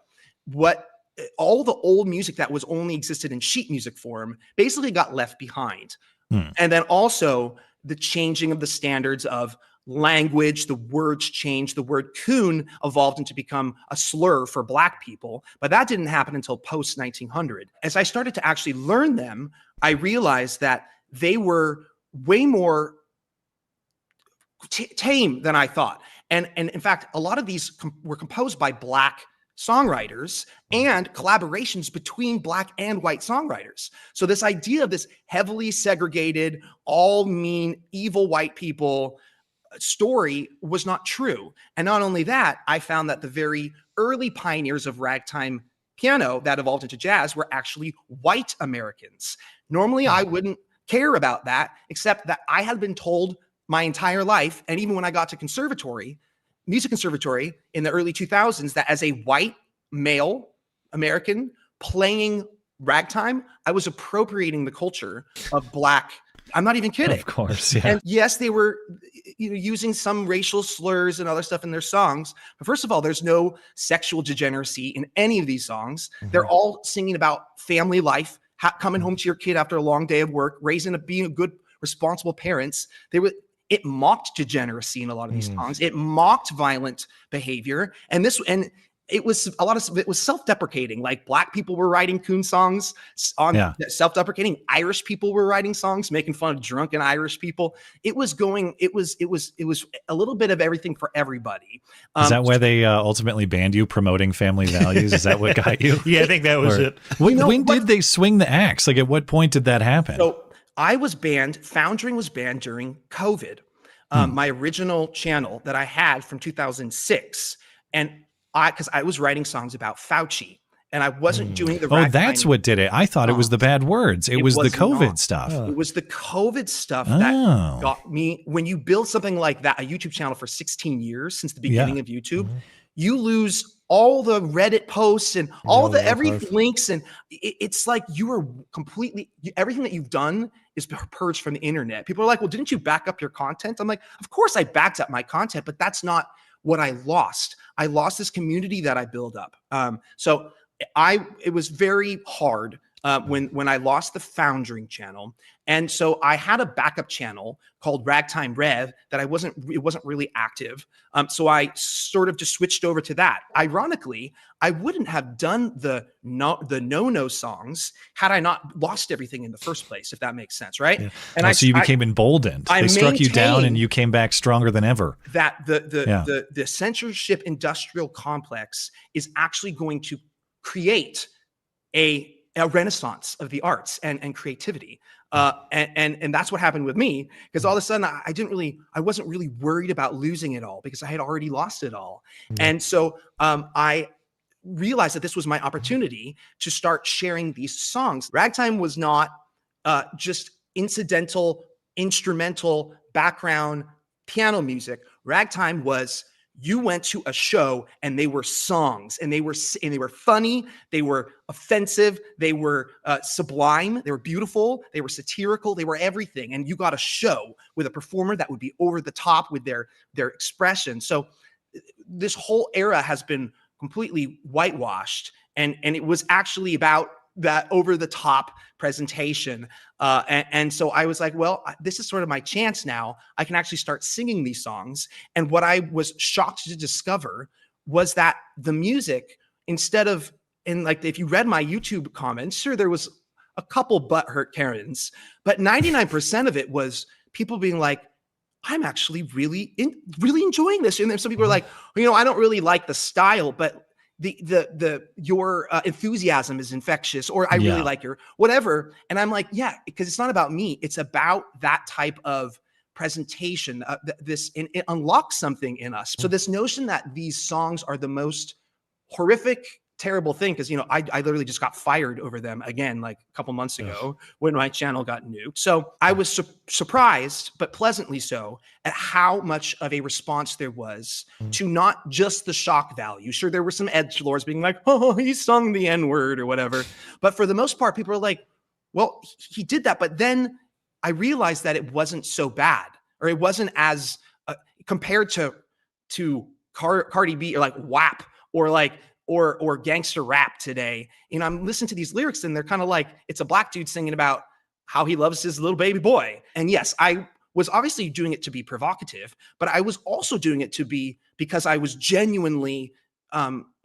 all the old music that was only existed in sheet music form basically got left behind. And then also the changing of the standards of language, the words changed. The word coon evolved into become a slur for Black people, but that didn't happen until post 1900. As I started to actually learn them, I realized that they were way more tame than I thought. And in fact, a lot of these were composed by Black songwriters and collaborations between Black and white songwriters. So this idea of this heavily segregated, all mean, evil white people story was not true. And not only that, I found that the very early pioneers of ragtime piano that evolved into jazz were actually white Americans. Normally, I wouldn't care about that, except that I had been told my entire life, and even when I got to music conservatory in the early 2000s, that as a white male American playing ragtime, I was appropriating the culture of Black. I'm not even kidding.
Of course, yeah.
And yes, they were using some racial slurs and other stuff in their songs. But first of all, there's no sexual degeneracy in any of these songs. They're all singing about family life, coming home to your kid after a long day of work, being a good, responsible parents. It mocked degeneracy in a lot of these songs. It mocked violent behavior. And it was a lot of it was self-deprecating. Like Black people were writing coon songs on self-deprecating. Irish people were writing songs making fun of drunken Irish people. It was a little bit of everything for everybody.
Is that why they ultimately banned you promoting family values? Is that what got you?
Yeah, I think that was it.
When did they swing the axe? Like, at what point did that happen?
So I was banned. Foundring was banned during COVID. My original channel that I had from 2006, and because I was writing songs about Fauci, and I wasn't doing the
Ragtime. That's what did it. I thought it was the bad words. It was the COVID stuff.
It was the COVID stuff that got me. When you build something like that, a YouTube channel for 16 years since the beginning of YouTube, you lose all the Reddit posts and all the links, and it's like you are completely everything that you've done is purged from the internet. People are like, "Well, didn't you back up your content?" I'm like, "Of course I backed up my content, but that's not what I lost. I lost this community that I built up." So it was very hard when I lost the Foundring channel. And so I had a backup channel called Ragtime Rev that it wasn't really active. So I sort of just switched over to that. Ironically, I wouldn't have done the no songs had I not lost everything in the first place, if that makes sense, right?
Yeah. And so you became emboldened. They struck you down and you came back stronger than ever.
That the censorship industrial complex is actually going to create a renaissance of the arts and creativity. And that's what happened with me, because all of a sudden I wasn't really worried about losing it all because I had already lost it all. And so I realized that this was my opportunity to start sharing these songs. Ragtime was not just incidental, instrumental, background piano music. Ragtime was, you went to a show and they were songs, and they were funny, they were offensive, they were sublime, they were beautiful, they were satirical, they were everything. And you got a show with a performer that would be over the top with their expression. So this whole era has been completely whitewashed, and it was actually about that over the top presentation. And so I was like, well, this is sort of my chance now. I can actually start singing these songs. And what I was shocked to discover was that the music, instead of, and like, if you read my YouTube comments, sure, there was a couple butthurt Karens, but 99% of it was people being like, I'm actually really enjoying this. And then some people are like, I don't really like the style, but your enthusiasm is infectious, or I really like your whatever. And I'm like, yeah, because it's not about me. It's about that type of presentation. It unlocks something in us. So this notion that these songs are the most horrific, terrible thing, because I literally just got fired over them again like a couple months ago when my channel got nuked. So I was surprised, but pleasantly so, at how much of a response there was to not just the shock value. Sure, there were some edgelords being like, "Oh, he sung the N-word" or whatever, but for the most part, people are like, "Well, he did that," but then I realized that it wasn't so bad, or it wasn't as compared to Cardi B or like WAP or like or gangster rap today. I'm listening to these lyrics and they're kind of like, it's a Black dude singing about how he loves his little baby boy. And yes, I was obviously doing it to be provocative, but I was also doing it because I was genuinely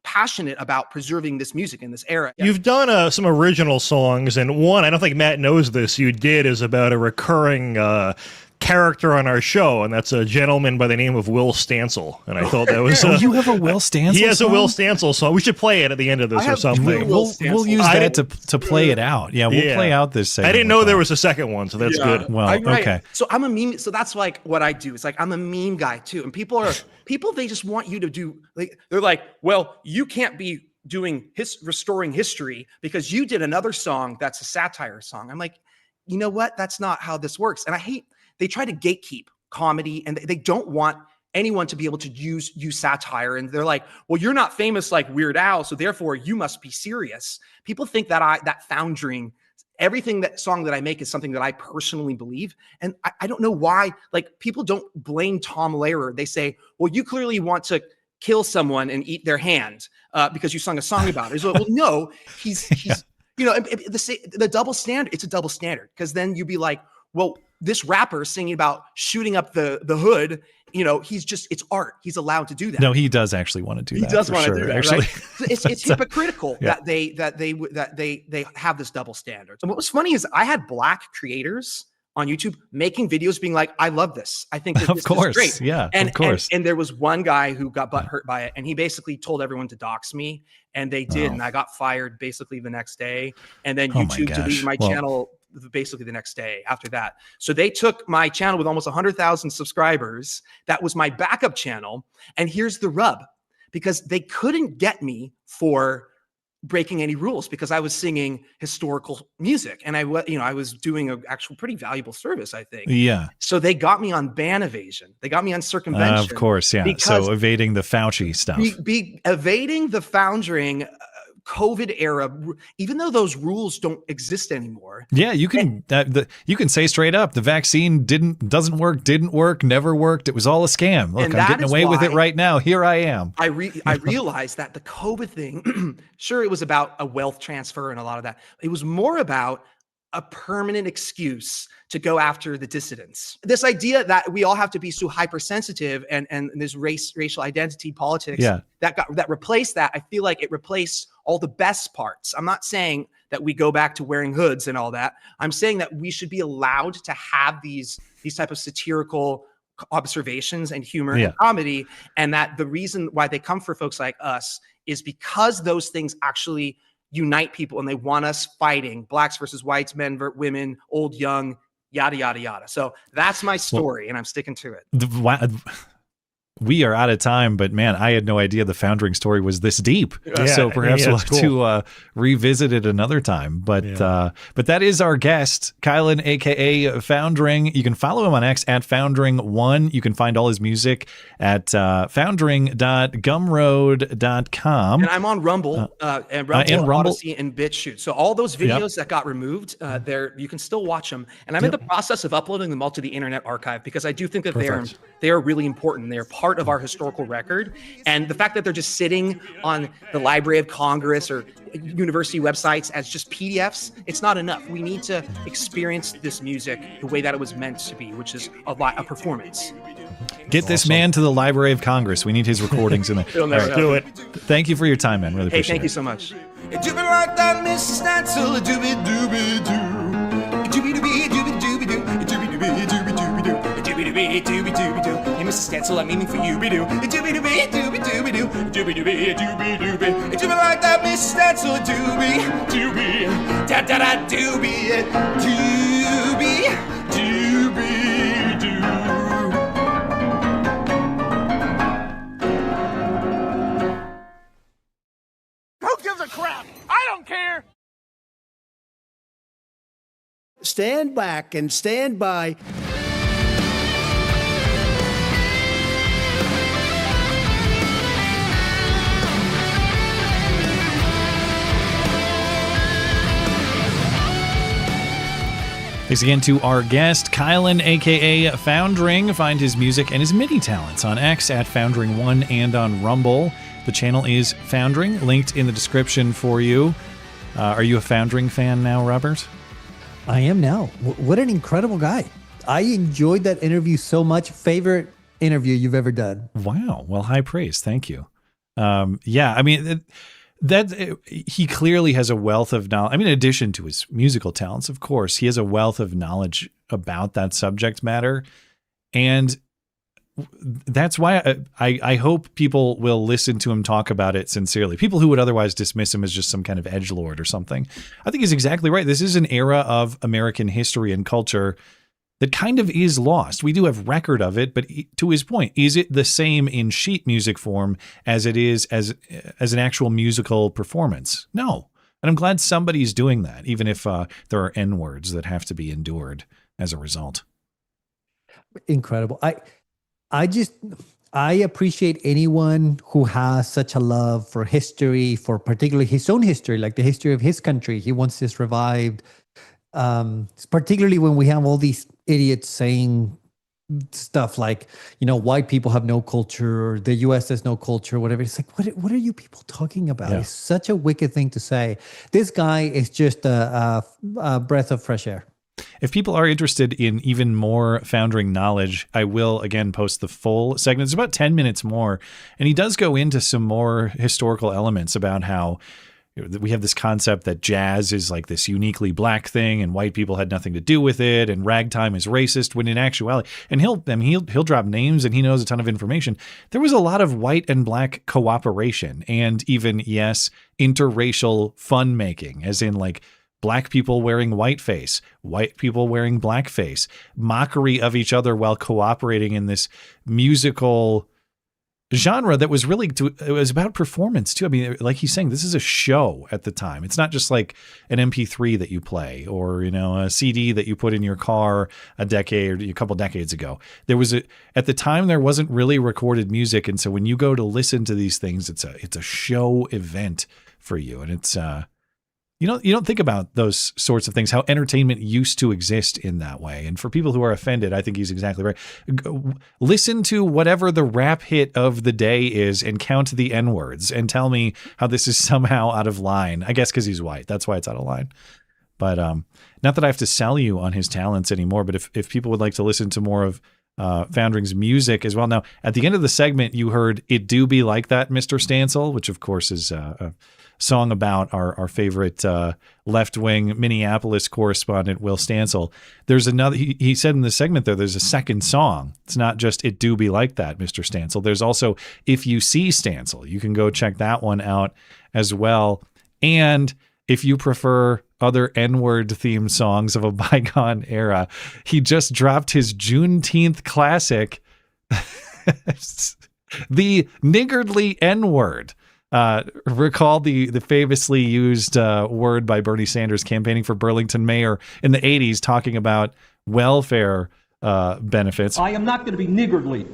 passionate about preserving this music in this era.
You've done some original songs, and one, I don't think Matt knows this, you did, is about a recurring character on our show, and that's a gentleman by the name of Will Stansel. And I thought that was
you have a Will Stansel
He has
song?
a Will Stansel song. We should play it at the end of this or something.
We'll use that to play it out. Yeah, we'll play out this segment.
I didn't know there was a second one, so that's good.
Well, okay.
So I'm a meme. So that's like what I do. It's like I'm a meme guy too. And people, they just want you to do, like, they're like, well, you can't be doing restoring history because you did another song that's a satire song. I'm like, you know what? That's not how this works. And I hate, they try to gatekeep comedy, and they don't want anyone to be able to use satire. And they're like, well, you're not famous like Weird Al, so therefore you must be serious. People think that that Foundring, that song that I make is something that I personally believe. And I don't know why, like, people don't blame Tom Lehrer. They say, well, you clearly want to kill someone and eat their hand because you sung a song about it. So, well, no, he's the double standard. It's a double standard, because then you'd be like, well, this rapper singing about shooting up the hood, it's art. He's allowed to do that.
No, he does actually want to do that.
He does want to do that, actually. Right? It's hypocritical that they have this double standard. And what was funny is I had Black creators on YouTube making videos being like, I love this. I think that this is great.
Yeah, of course.
And there was one guy who got butthurt by it, and he basically told everyone to dox me, and they did, and I got fired basically the next day. And then YouTube deleted my channel basically the next day after that. So they took my channel with almost 100,000 subscribers. That was my backup channel. And here's the rub, because they couldn't get me for breaking any rules because I was singing historical music, and I was doing an actual pretty valuable service, I think.
Yeah.
So they got me on ban evasion. They got me on circumvention.
Of course, yeah. So evading the Fauci stuff.
Evading the Foundring COVID era, even though those rules don't exist anymore.
Yeah, you can you can say straight up the vaccine didn't work, never worked. It was all a scam. Look, I'm getting away with it right now. Here I am.
I realized that the COVID thing, sure, it was about a wealth transfer and a lot of that. It was more about a permanent excuse to go after the dissidents. This idea that we all have to be so hypersensitive and this racial identity politics that replaced that. I feel like it replaced all the best parts. I'm not saying that we go back to wearing hoods and all that. I'm saying that we should be allowed to have these type of satirical observations and humor and comedy, and that the reason why they come for folks like us is because those things actually unite people, and they want us fighting blacks versus whites, men, women, old, young, yada, yada, yada. So that's my story, and I'm sticking to it.
We are out of time, but man, I had no idea the Foundring story was this deep. So perhaps we'll have to revisit it another time. But that is our guest, Kylan, aka Foundring. You can follow him on X at Foundring1. You can find all his music at foundring.gumroad.com.
And I'm on Rumble, and Rumble, Odyssey, and BitChute. So all those videos that got removed, you can still watch them. And I'm in the process of uploading them all to the Internet Archive, because I do think that they are really important. They are part of our historical record, and the fact that they're just sitting on the Library of Congress or university websites as just PDFs, it's not enough. We need to experience this music the way that it was meant to be, which is a performance.
Get this man to the Library of Congress. We need his recordings in there.
He'll never do it.
Thank you for your time, man. Really appreciate it.
Thank you so much.
It do be like that, Mrs. Stancil. It do be dooby doo. It do be dooby dooby dooby doo. It do be dooby dooby dooby doo. It do be dooby dooby dooby doo. Hey, Mrs. Stancil, I'm aiming for you, be doo. It do be dooby dooby dooby doo. It do be dooby dooby dooby. It do be like that, Mrs. Stancil. It dooby dooby da da da dooby it dooby dooby doo.
Who gives a crap? I don't care. Stand back and stand by.
Thanks again to our guest, Kylan, a.k.a. Foundring. Find his music and his MIDI talents on X at Foundring1 and on Rumble. The channel is Foundring, linked in the description for you. Are you a Foundring fan now, Robert?
I am now. What an incredible guy. I enjoyed that interview so much. Favorite interview you've ever done.
Wow. Well, high praise. Thank you. Yeah, I mean... he clearly has a wealth of knowledge. I mean, in addition to his musical talents, of course, he has a wealth of knowledge about that subject matter. And that's why I hope people will listen to him talk about it sincerely. People who would otherwise dismiss him as just some kind of edgelord or something. I think he's exactly right. This is an era of American history and culture that kind of is lost. We do have record of it, but to his point, is it the same in sheet music form as it is as an actual musical performance? No. And I'm glad somebody's doing that, even if there are N-words that have to be endured as a result.
Incredible. I appreciate anyone who has such a love for history, for particularly his own history, like the history of his country. He wants this revived. Particularly when we have all these idiots saying stuff like, white people have no culture, or the US has no culture, whatever. It's like, what are you people talking about? Yeah. It's such a wicked thing to say. This guy is just a breath of fresh air.
If people are interested in even more Foundring knowledge, I will again post the full segment. It's about 10 minutes more. And he does go into some more historical elements about how we have this concept that jazz is like this uniquely black thing and white people had nothing to do with it, and ragtime is racist, when in actuality, and he'll drop names and he knows a ton of information. There was a lot of white and black cooperation and even, yes, interracial fun making, as in like black people wearing whiteface, white people wearing blackface, mockery of each other while cooperating in this musical genre that was really, it was about performance too. I mean, like he's saying, this is a show at the time. It's not just like an MP3 that you play or, you know, a CD that you put in your car a couple decades ago. At the time, there wasn't really recorded music. And so when you go to listen to these things, it's a show event for you. And it's, you don't think about those sorts of things, how entertainment used to exist in that way. And for people who are offended, I think he's exactly right. Listen to whatever the rap hit of the day is and count the N-words and tell me how this is somehow out of line. I guess because he's white. That's why it's out of line. But not that I have to sell you on his talents anymore, but if people would like to listen to more of Foundring's music as well. Now, at the end of the segment, you heard It Do Be Like That, Mr. Stansel, which of course is a song about our favorite left-wing Minneapolis correspondent, Will Stansel. There's another, he said in the segment there, there's a second song. It's not just It Do Be Like That, Mr. Stansel. There's also If You See Stansel. You can go check that one out as well. And if you prefer other N-word themed songs of a bygone era, he just dropped his Juneteenth classic, the niggardly N-word. Recall the famously used word by Bernie Sanders campaigning for Burlington mayor in the 80s, talking about welfare benefits.
I am not going to be niggardly.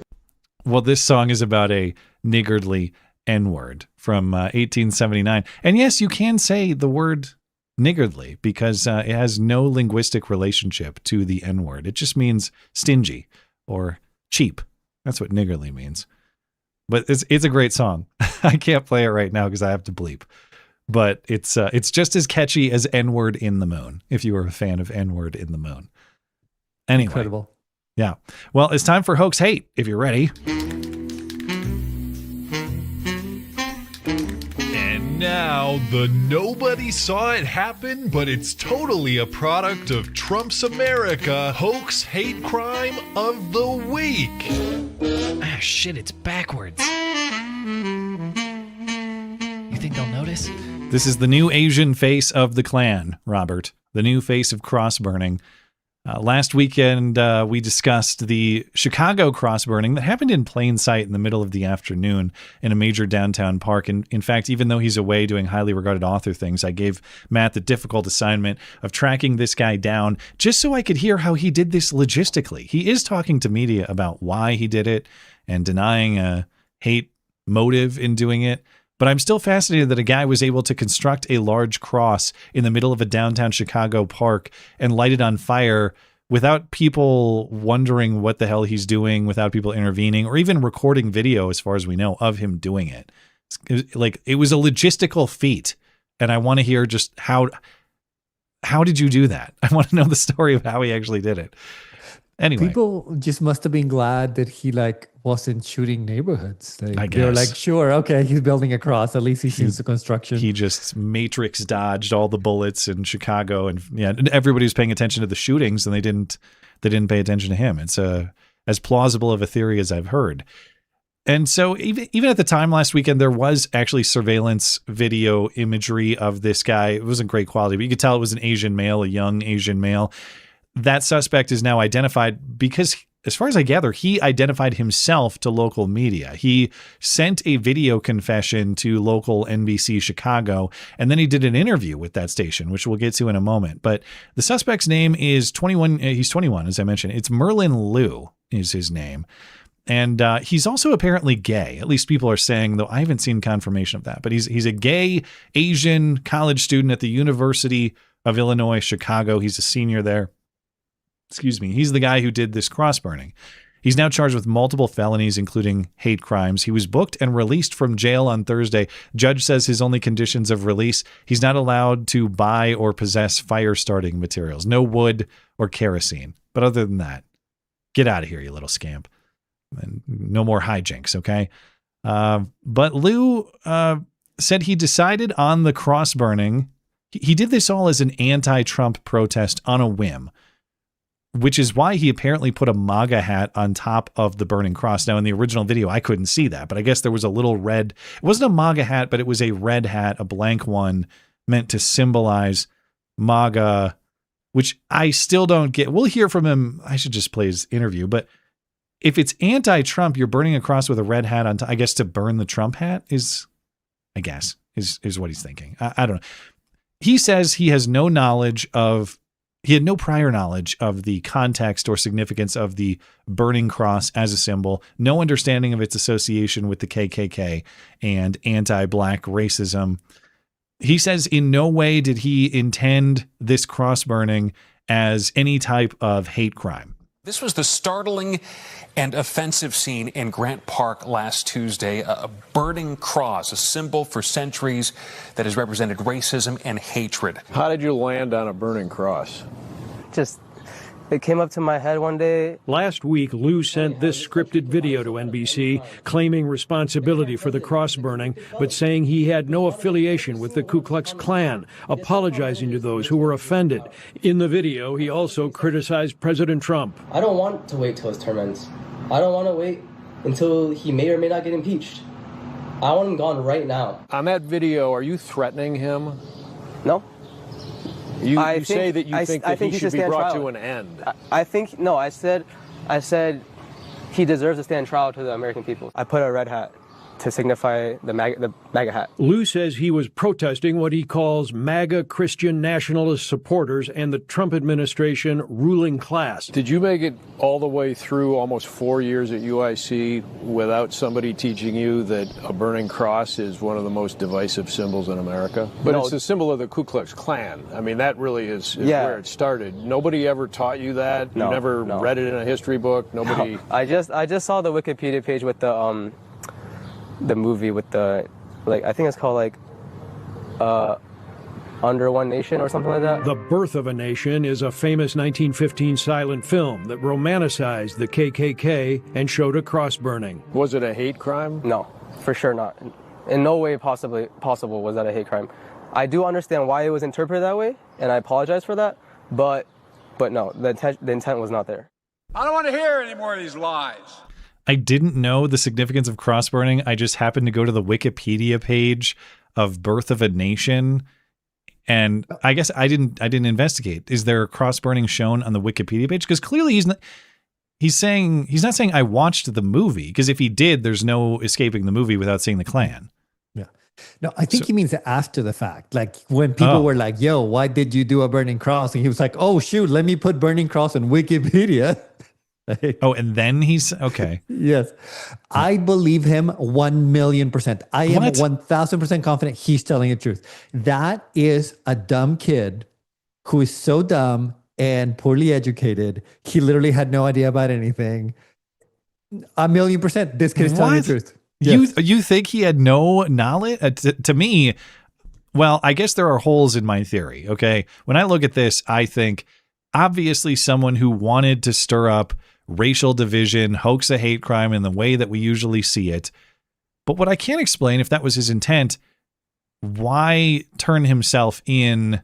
Well, this song is about a niggardly N-word from 1879. And yes, you can say the word niggardly because it has no linguistic relationship to the N-word. It just means stingy or cheap. That's what niggardly means. But it's a great song. I can't play it right now because I have to bleep. But it's just as catchy as N-word in the Moon, if you were a fan of N-word in the Moon. Anyway.
Incredible.
Yeah. Well, it's time for Hoax Hate, if you're ready.
And now, the nobody saw it happen, but it's totally a product of Trump's America Hoax Hate Crime of the Week.
Ah, shit, it's backwards. You think they'll notice?
This is the new Asian face of the Klan, Robert. The new face of cross burning. Last weekend, we discussed the Chicago cross burning that happened in plain sight in the middle of the afternoon in a major downtown park. And in fact, even though he's away doing highly regarded author things, I gave Matt the difficult assignment of tracking this guy down just so I could hear how he did this logistically. He is talking to media about why he did it and denying a hate motive in doing it. But I'm still fascinated that a guy was able to construct a large cross in the middle of a downtown Chicago park and light it on fire without people wondering what the hell he's doing, without people intervening, or even recording video, as far as we know, of him doing it. It was a logistical feat. And I want to hear just how did you do that? I want to know the story of how he actually did it. Anyway.
People just must have been glad that he wasn't shooting neighborhoods.
I guess.
They were like, sure, okay, he's building a cross. At least he sees the construction.
He just matrix dodged all the bullets in Chicago, and yeah, everybody was paying attention to the shootings, and they didn't pay attention to him. It's as plausible of a theory as I've heard. And so even at the time last weekend, there was actually surveillance video imagery of this guy. It wasn't great quality, but you could tell it was an Asian male, a young Asian male. That suspect is now identified because, as far as I gather, he identified himself to local media. He sent a video confession to local NBC Chicago, and then he did an interview with that station, which we'll get to in a moment. But the suspect's name is 21. He's 21, as I mentioned. It's Merlin Liu is his name. And he's also apparently gay. At least people are saying, though I haven't seen confirmation of that. But he's a gay Asian college student at the University of Illinois, Chicago. He's a senior there. Excuse me. He's the guy who did this cross burning. He's now charged with multiple felonies, including hate crimes. He was booked and released from jail on Thursday. Judge says his only conditions of release, he's not allowed to buy or possess fire-starting materials, no wood or kerosene. But other than that, get out of here, you little scamp. And no more hijinks, okay? But Lou said he decided on the cross burning. He did this all as an anti-Trump protest on a whim, which is why he apparently put a MAGA hat on top of the burning cross. Now, in the original video, I couldn't see that, but I guess there was a little red. It wasn't a MAGA hat, but it was a red hat, a blank one, meant to symbolize MAGA, which I still don't get. We'll hear from him. I should just play his interview, but if it's anti-Trump, you're burning a cross with a red hat on top, I guess to burn the Trump hat is what he's thinking. I don't know. He says he has no knowledge of, he had no prior knowledge of the context or significance of the burning cross as a symbol, no understanding of its association with the KKK and anti-black racism. He says in no way did he intend this cross burning as any type of hate crime.
This was the startling and offensive scene in Grant Park last Tuesday, a burning cross, a symbol for centuries that has represented racism and hatred.
How did you land on a burning cross?
It came up to my head one day.
Last week, Lou sent this scripted video to NBC claiming responsibility for the cross burning, but saying he had no affiliation with the Ku Klux Klan, apologizing to those who were offended. In the video, he also criticized President Trump.
I don't want to wait till his term ends. I don't want to wait until he may or may not get impeached. I want him gone right now.
On that video, are you threatening him?
No.
You say that you think that he should be brought to an end.
I said he deserves to stand trial to the American people. I put a red hat to signify the MAGA hat.
Lou says he was protesting what he calls MAGA Christian nationalist supporters and the Trump administration ruling class.
Did you make it all the way through almost 4 years at UIC without somebody teaching you that a burning cross is one of the most divisive symbols in America? But no, it's the symbol of the Ku Klux Klan. I mean, that really is where it started. Nobody ever taught you that?
No,
you never read it in a history book? Nobody?
No. I just saw the Wikipedia page with the movie with the, I think it's called Under One Nation or something like that.
The Birth of a Nation is a famous 1915 silent film that romanticized the KKK and showed a cross burning.
Was it a hate crime?
No, for sure not. In no way possible was that a hate crime. I do understand why it was interpreted that way, and I apologize for that, but no, the intent was not there.
I don't want to hear any more of these lies.
I didn't know the significance of cross burning. I just happened to go to the Wikipedia page of Birth of a Nation, and I guess I didn't investigate. Is there a cross burning shown on the Wikipedia page? Because clearly he's not saying I watched the movie, because if he did, there's no escaping the movie without seeing the Klan.
Yeah. No, I think he means after the fact. Like when people were like, yo, why did you do a burning cross? And he was like, oh, shoot, let me put burning cross on Wikipedia.
And then he's okay.
Yes. I believe him 1,000,000%. I am 1,000% confident he's telling the truth. That is a dumb kid who is so dumb and poorly educated. He literally had no idea about anything. 1,000,000%. This kid is telling the truth. Yes.
You think he had no knowledge? To me, well, I guess there are holes in my theory. Okay. When I look at this, I think obviously someone who wanted to stir up racial division, hoax a hate crime in the way that we usually see it. But what I can't explain, if that was his intent, why turn himself in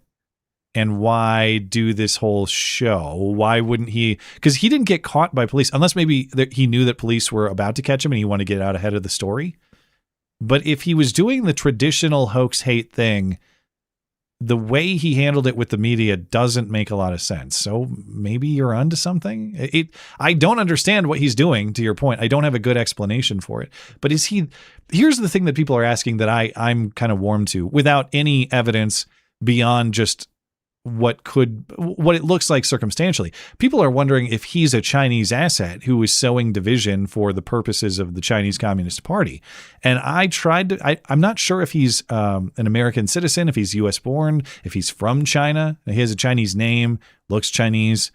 and why do this whole show? Why wouldn't he? Because he didn't get caught by police, unless maybe he knew that police were about to catch him and he wanted to get out ahead of the story. But if he was doing the traditional hoax hate thing, the way he handled it with the media doesn't make a lot of sense. So maybe you're onto something. I don't understand what he's doing, to your point. I don't have a good explanation for it. But here's the thing that people are asking that I'm kind of warm to, without any evidence beyond just what it looks like circumstantially. People are wondering if he's a Chinese asset who is sowing division for the purposes of the Chinese Communist Party. And I'm not sure if he's an American citizen, if he's US born, if he's from China. He has a Chinese name, looks Chinese.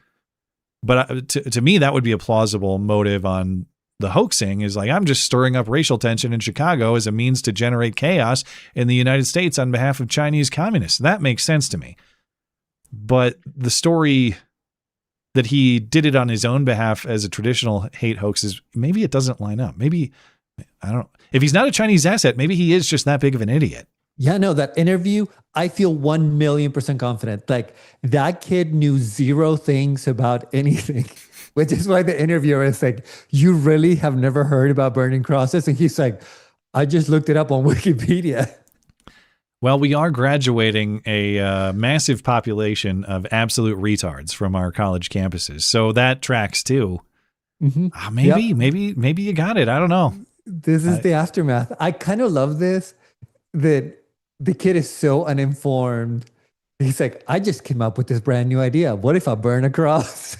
But to me, that would be a plausible motive on the hoaxing, is like, I'm just stirring up racial tension in Chicago as a means to generate chaos in the United States on behalf of Chinese communists. That makes sense to me. But the story that he did it on his own behalf as a traditional hate hoax is, maybe it doesn't line up. Maybe, I don't, if he's not a Chinese asset, maybe he is just that big of an idiot.
Yeah, no, that interview, I feel 1,000,000% confident. Like, that kid knew zero things about anything, which is why the interviewer is like, you really have never heard about burning crosses? And he's like, I just looked it up on Wikipedia.
Well, we are graduating a massive population of absolute retards from our college campuses. So that tracks too.
Mm-hmm.
Maybe you got it. I don't know.
This is the aftermath. I kind of love this, that the kid is so uninformed. He's like, I just came up with this brand new idea. What if I burn a cross?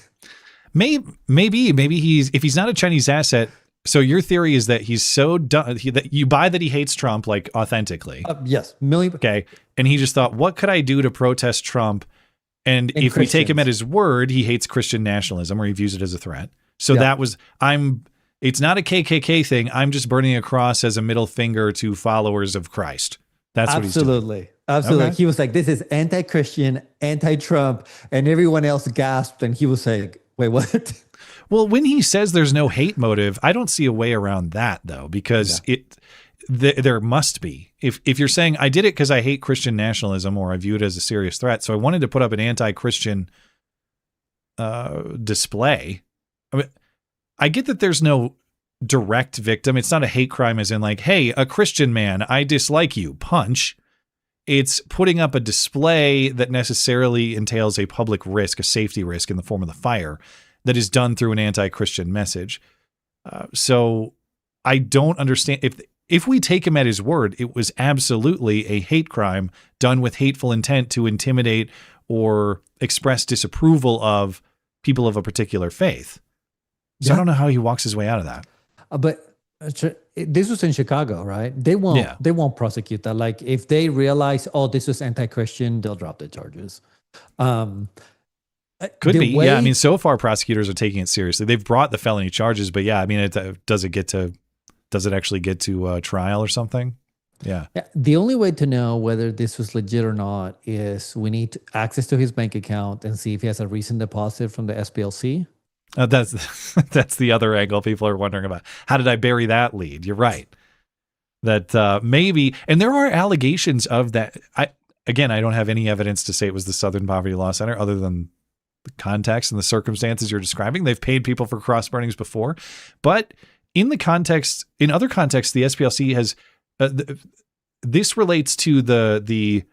Maybe if he's not a Chinese asset. So your theory is that he's so done that you buy that he hates Trump, like, authentically.
Yes. Million.
Okay. And he just thought, what could I do to protest Trump? And if we take him at his word, he hates Christian nationalism, or he views it as a threat. So that was, it's not a KKK thing. I'm just burning a cross as a middle finger to followers of Christ. That's what he's doing.
Absolutely.
Okay.
He was like, this is anti-Christian, anti-Trump, and everyone else gasped. And he was like, wait, what?
Well, when he says there's no hate motive, I don't see a way around that, though, because there must be. If you're saying, I did it because I hate Christian nationalism, or I view it as a serious threat, so I wanted to put up an anti-Christian display. I mean, I get that there's no direct victim. It's not a hate crime as in like, hey, a Christian man, I dislike you, punch. It's putting up a display that necessarily entails a public risk, a safety risk in the form of the fire, that is done through an anti-Christian message. So I don't understand. If we take him at his word, it was absolutely a hate crime done with hateful intent to intimidate or express disapproval of people of a particular faith. So I don't know how he walks his way out of that.
But this was in Chicago, right? They won't prosecute that. Like, if they realize, oh, this was anti-Christian, they'll drop the charges.
Could be. Yeah. I mean, so far prosecutors are taking it seriously. They've brought the felony charges, but yeah, I mean, does it actually get to trial or something? Yeah.
The only way to know whether this was legit or not is we need access to his bank account and see if he has a recent deposit from the SPLC.
That's the other angle people are wondering about. How did I bury that lead? You're right. That maybe, and there are allegations of that. I don't have any evidence to say it was the Southern Poverty Law Center other than the context and the circumstances you're describing. They've paid people for cross burnings before, but in other contexts, the SPLC has, this relates to the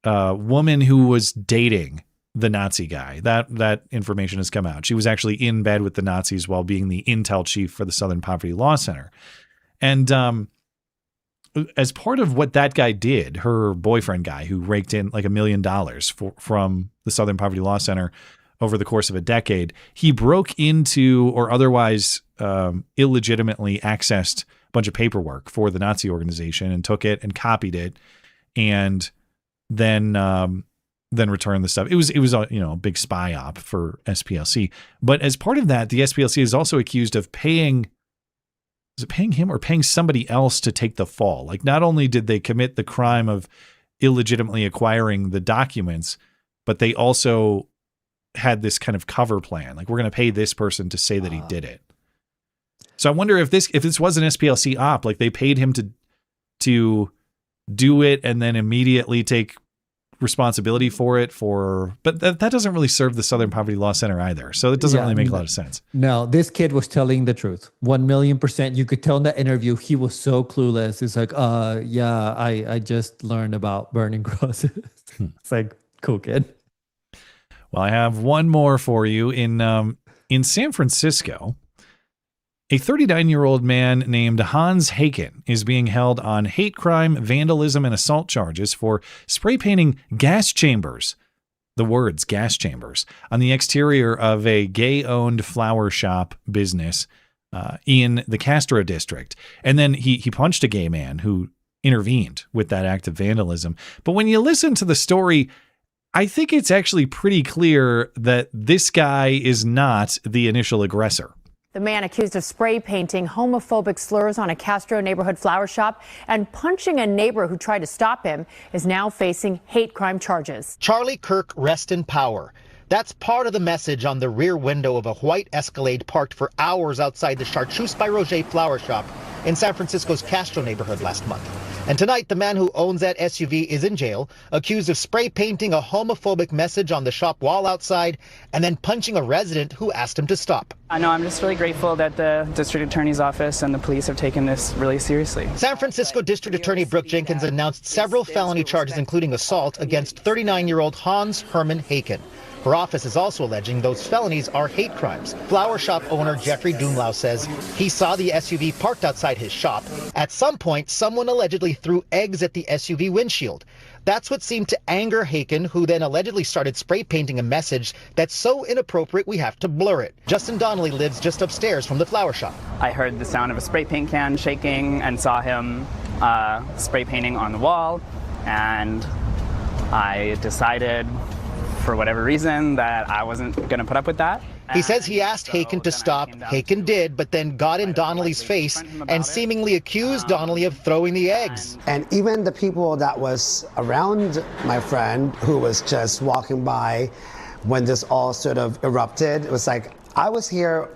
woman who was dating the Nazi guy. That information has come out. She was actually in bed with the Nazis while being the intel chief for the Southern Poverty Law Center. And as part of what that guy did, her boyfriend guy who raked in like $1 million from the Southern Poverty Law Center over the course of a decade, he broke into or otherwise illegitimately accessed a bunch of paperwork for the Nazi organization and took it and copied it, and then returned the stuff. It was a big spy op for SPLC. But as part of that, the SPLC is also accused of paying. Is it paying him or paying somebody else to take the fall? Like, not only did they commit the crime of illegitimately acquiring the documents, but they also had this kind of cover plan. Like, we're going to pay this person to say that he did it. So I wonder if this was an SPLC op, like they paid him to do it and then immediately take responsibility for it but that doesn't really serve the Southern Poverty Law Center either. So it doesn't really make a lot of sense.
No, this kid was telling the truth. 1,000,000%. You could tell in that interview, he was so clueless. It's like, I just learned about burning crosses. It's like, cool kid.
Well, I have one more for you. In San Francisco, a 39-year-old man named Hans Haken is being held on hate crime, vandalism, and assault charges for spray painting gas chambers, the words gas chambers, on the exterior of a gay-owned flower shop business in the Castro district. And then he punched a gay man who intervened with that act of vandalism. But when you listen to the story, I think it's actually pretty clear that this guy is not the initial aggressor.
The man accused of spray painting homophobic slurs on a Castro neighborhood flower shop and punching a neighbor who tried to stop him is now facing hate crime charges.
Charlie Kirk, rest in power. That's part of the message on the rear window of a white Escalade parked for hours outside the Chartreuse by Roger flower shop in San Francisco's Castro neighborhood last month. And tonight, the man who owns that SUV is in jail, accused of spray painting a homophobic message on the shop wall outside and then punching a resident who asked him to stop.
I know, I'm just really grateful that the district attorney's office and the police have taken this really seriously.
San Francisco District Attorney Brooke Jenkins announced several felony charges, including assault, against 39-year-old Hans Herman Haken. Her office is also alleging those felonies are hate crimes. Flower shop owner Jeffrey Dunlau says he saw the SUV parked outside his shop. At some point, someone allegedly threw eggs at the SUV windshield. That's what seemed to anger Haken, who then allegedly started spray painting a message that's so inappropriate we have to blur it. Justin Donnelly lives just upstairs from the flower shop.
I heard the sound of a spray paint can shaking and saw him spray painting on the wall, and I decided, for whatever reason, that I wasn't going to put up with that.
He says he asked Haken to stop. Haken did, but then got in Donnelly's face and seemingly accused Donnelly of throwing the eggs.
And even the people that was around my friend who was just walking by when this all sort of erupted, it was like, I was here.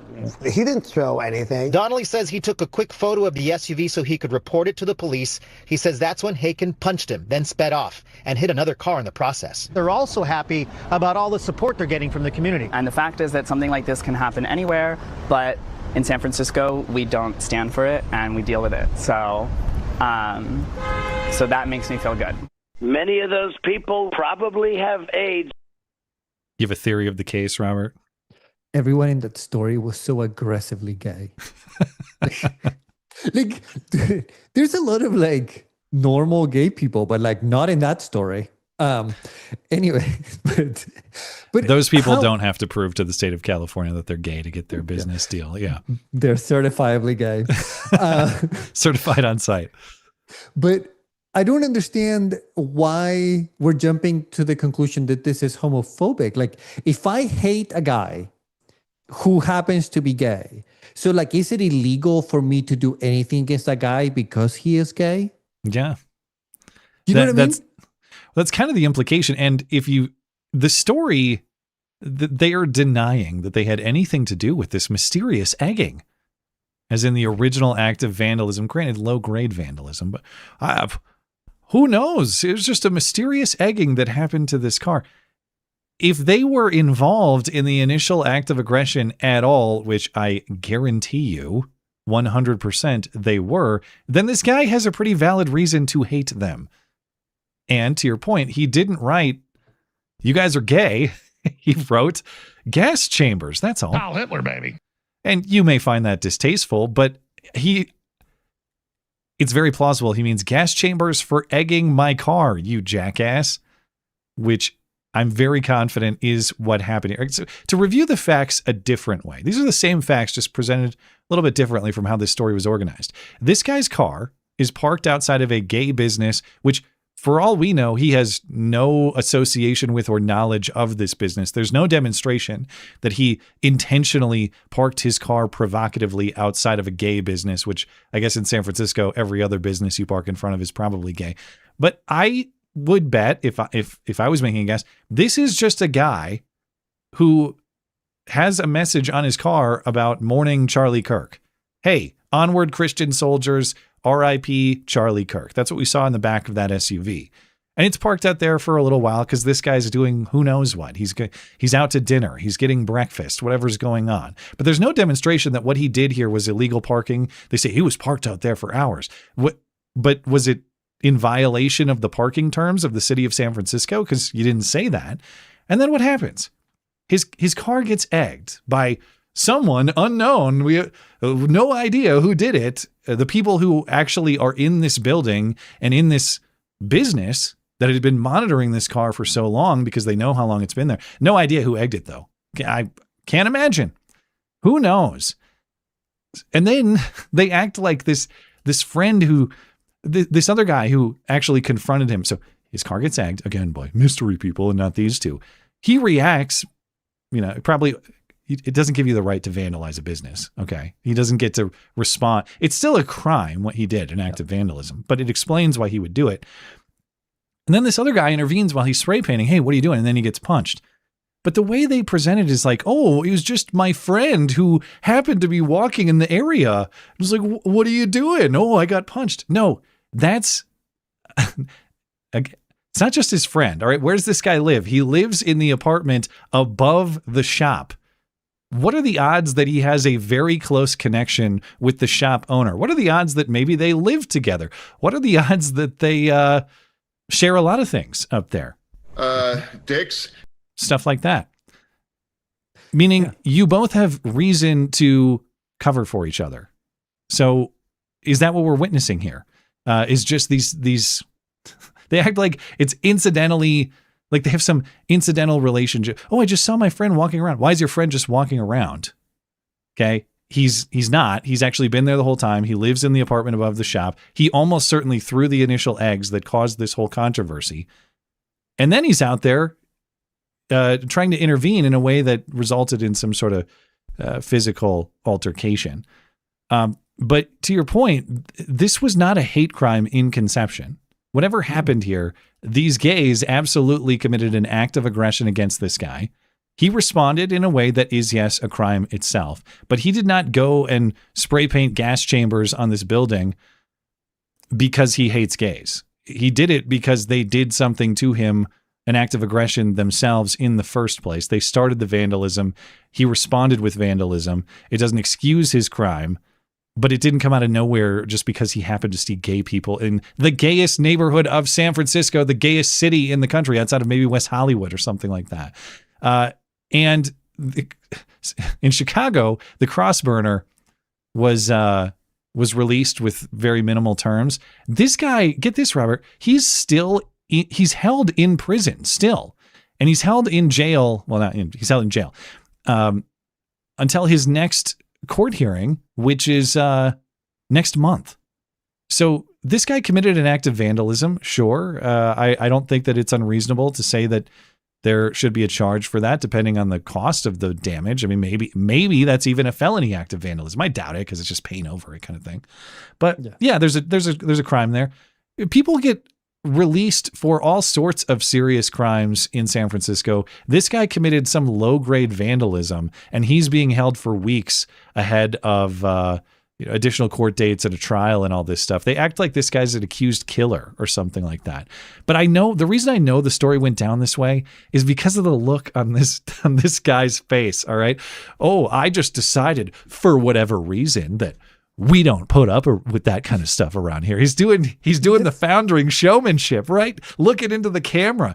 He didn't throw anything.
Donnelly says he took a quick photo of the SUV so he could report it to the police. He says that's when Haken punched him, then sped off and hit another car in the process.
They're also happy about all the support they're getting from the community.
And the fact is that something like this can happen anywhere, but in San Francisco, we don't stand for it and we deal with it. So that makes me feel good.
Many of those people probably have AIDS.
You have a theory of the case, Robert?
Everyone in that story was so aggressively gay. Like, there's a lot of like normal gay people, but like not in that story. Anyway, but
those people don't have to prove to the state of California that they're gay to get their business deal. Yeah,
they're certifiably gay,
certified on site.
But I don't understand why we're jumping to the conclusion that this is homophobic. Like, if I hate a guy who happens to be gay, so like, is it illegal for me to do anything against that guy because he is gay?
Yeah.
You know what I mean?
That's kind of the implication. And the story, they are denying that they had anything to do with this mysterious egging, as in the original act of vandalism, granted low-grade vandalism, but who knows? It was just a mysterious egging that happened to this car. If they were involved in the initial act of aggression at all, which I guarantee you 100% they were, then this guy has a pretty valid reason to hate them. And to your point, he didn't write, "You guys are gay." He wrote, "Gas chambers." That's all.
Heil Hitler, baby.
And you may find that distasteful, but it's very plausible. He means gas chambers for egging my car, you jackass, which I'm very confident is what happened here. So, to review the facts a different way, these are the same facts, just presented a little bit differently from how this story was organized. This guy's car is parked outside of a gay business, which, for all we know, he has no association with or knowledge of this business. There's no demonstration that he intentionally parked his car provocatively outside of a gay business, which I guess in San Francisco, every other business you park in front of is probably gay. But I would bet, if I was making a guess, this is just a guy who has a message on his car about mourning Charlie Kirk. Hey, onward Christian soldiers, R.I.P. Charlie Kirk. That's what we saw in the back of that SUV. And it's parked out there for a little while because this guy's doing who knows what. He's out to dinner. He's getting breakfast, whatever's going on. But there's no demonstration that what he did here was illegal parking. They say he was parked out there for hours. But was it in violation of the parking terms of the city of San Francisco? Because you didn't say that. And then what happens? His car gets egged by someone unknown. We have no idea who did it. The people who actually are in this building and in this business that had been monitoring this car for so long because they know how long it's been there. No idea who egged it, though. I can't imagine. Who knows? And then they act like this friend who, this other guy who actually confronted him. So His car gets egged again by mystery people and not these two. He reacts, probably it doesn't give you the right to vandalize a business. Okay. He doesn't get to respond. It's still a crime what he did, an act of vandalism, but it explains why he would do it. And then this other guy intervenes while he's spray painting. Hey, what are you doing? And then he gets punched. But the way they present it is like, oh, it was just my friend who happened to be walking in the area. It was like, what are you doing? Oh, I got punched. No, that's, it's not just his friend. All right. Where does this guy live? He lives in the apartment above the shop. What are the odds that he has a very close connection with the shop owner? What are the odds that maybe they live together? What are the odds that they share a lot of things up there?
Dicks.
Stuff like that. Meaning you both have reason to cover for each other. So is that what we're witnessing here? Is just these they act like it's incidentally, like they have some incidental relationship. Oh, I just saw my friend walking around. Why is your friend just walking around? Okay. He's not. He's actually been there the whole time. He lives in the apartment above the shop. He almost certainly threw the initial eggs that caused this whole controversy. And then he's out there trying to intervene in a way that resulted in some sort of physical altercation. But to your point, this was not a hate crime in conception. Whatever happened here, these gays absolutely committed an act of aggression against this guy. He responded in a way that is, yes, a crime itself. But he did not go and spray paint gas chambers on this building because he hates gays. He did it because they did something to him, an act of aggression themselves in the first place. They started the vandalism. He responded with vandalism. It doesn't excuse his crime, but it didn't come out of nowhere just because he happened to see gay people in the gayest neighborhood of San Francisco, the gayest city in the country, outside of maybe West Hollywood or something like that. And in Chicago, the cross burner was released with very minimal terms. This guy, get this, Robert, he's held in prison still, and he's held in jail. Well, he's held in jail until his next court hearing, which is next month. So this guy committed an act of vandalism. Sure. I don't think that it's unreasonable to say that there should be a charge for that, depending on the cost of the damage. I mean, maybe that's even a felony act of vandalism. I doubt it, because it's just paint over it kind of thing. But yeah, there's a crime there. People get released for all sorts of serious crimes in San Francisco. This guy committed some low-grade vandalism, and he's being held for weeks ahead of additional court dates at a trial and all this stuff. They act like this guy's an accused killer or something like that. But the reason I know the story went down this way is because of the look on this guy's face. All right. Oh, I just decided for whatever reason that we don't put up with that kind of stuff around here. He's doing the Foundring showmanship, right? Looking into the camera.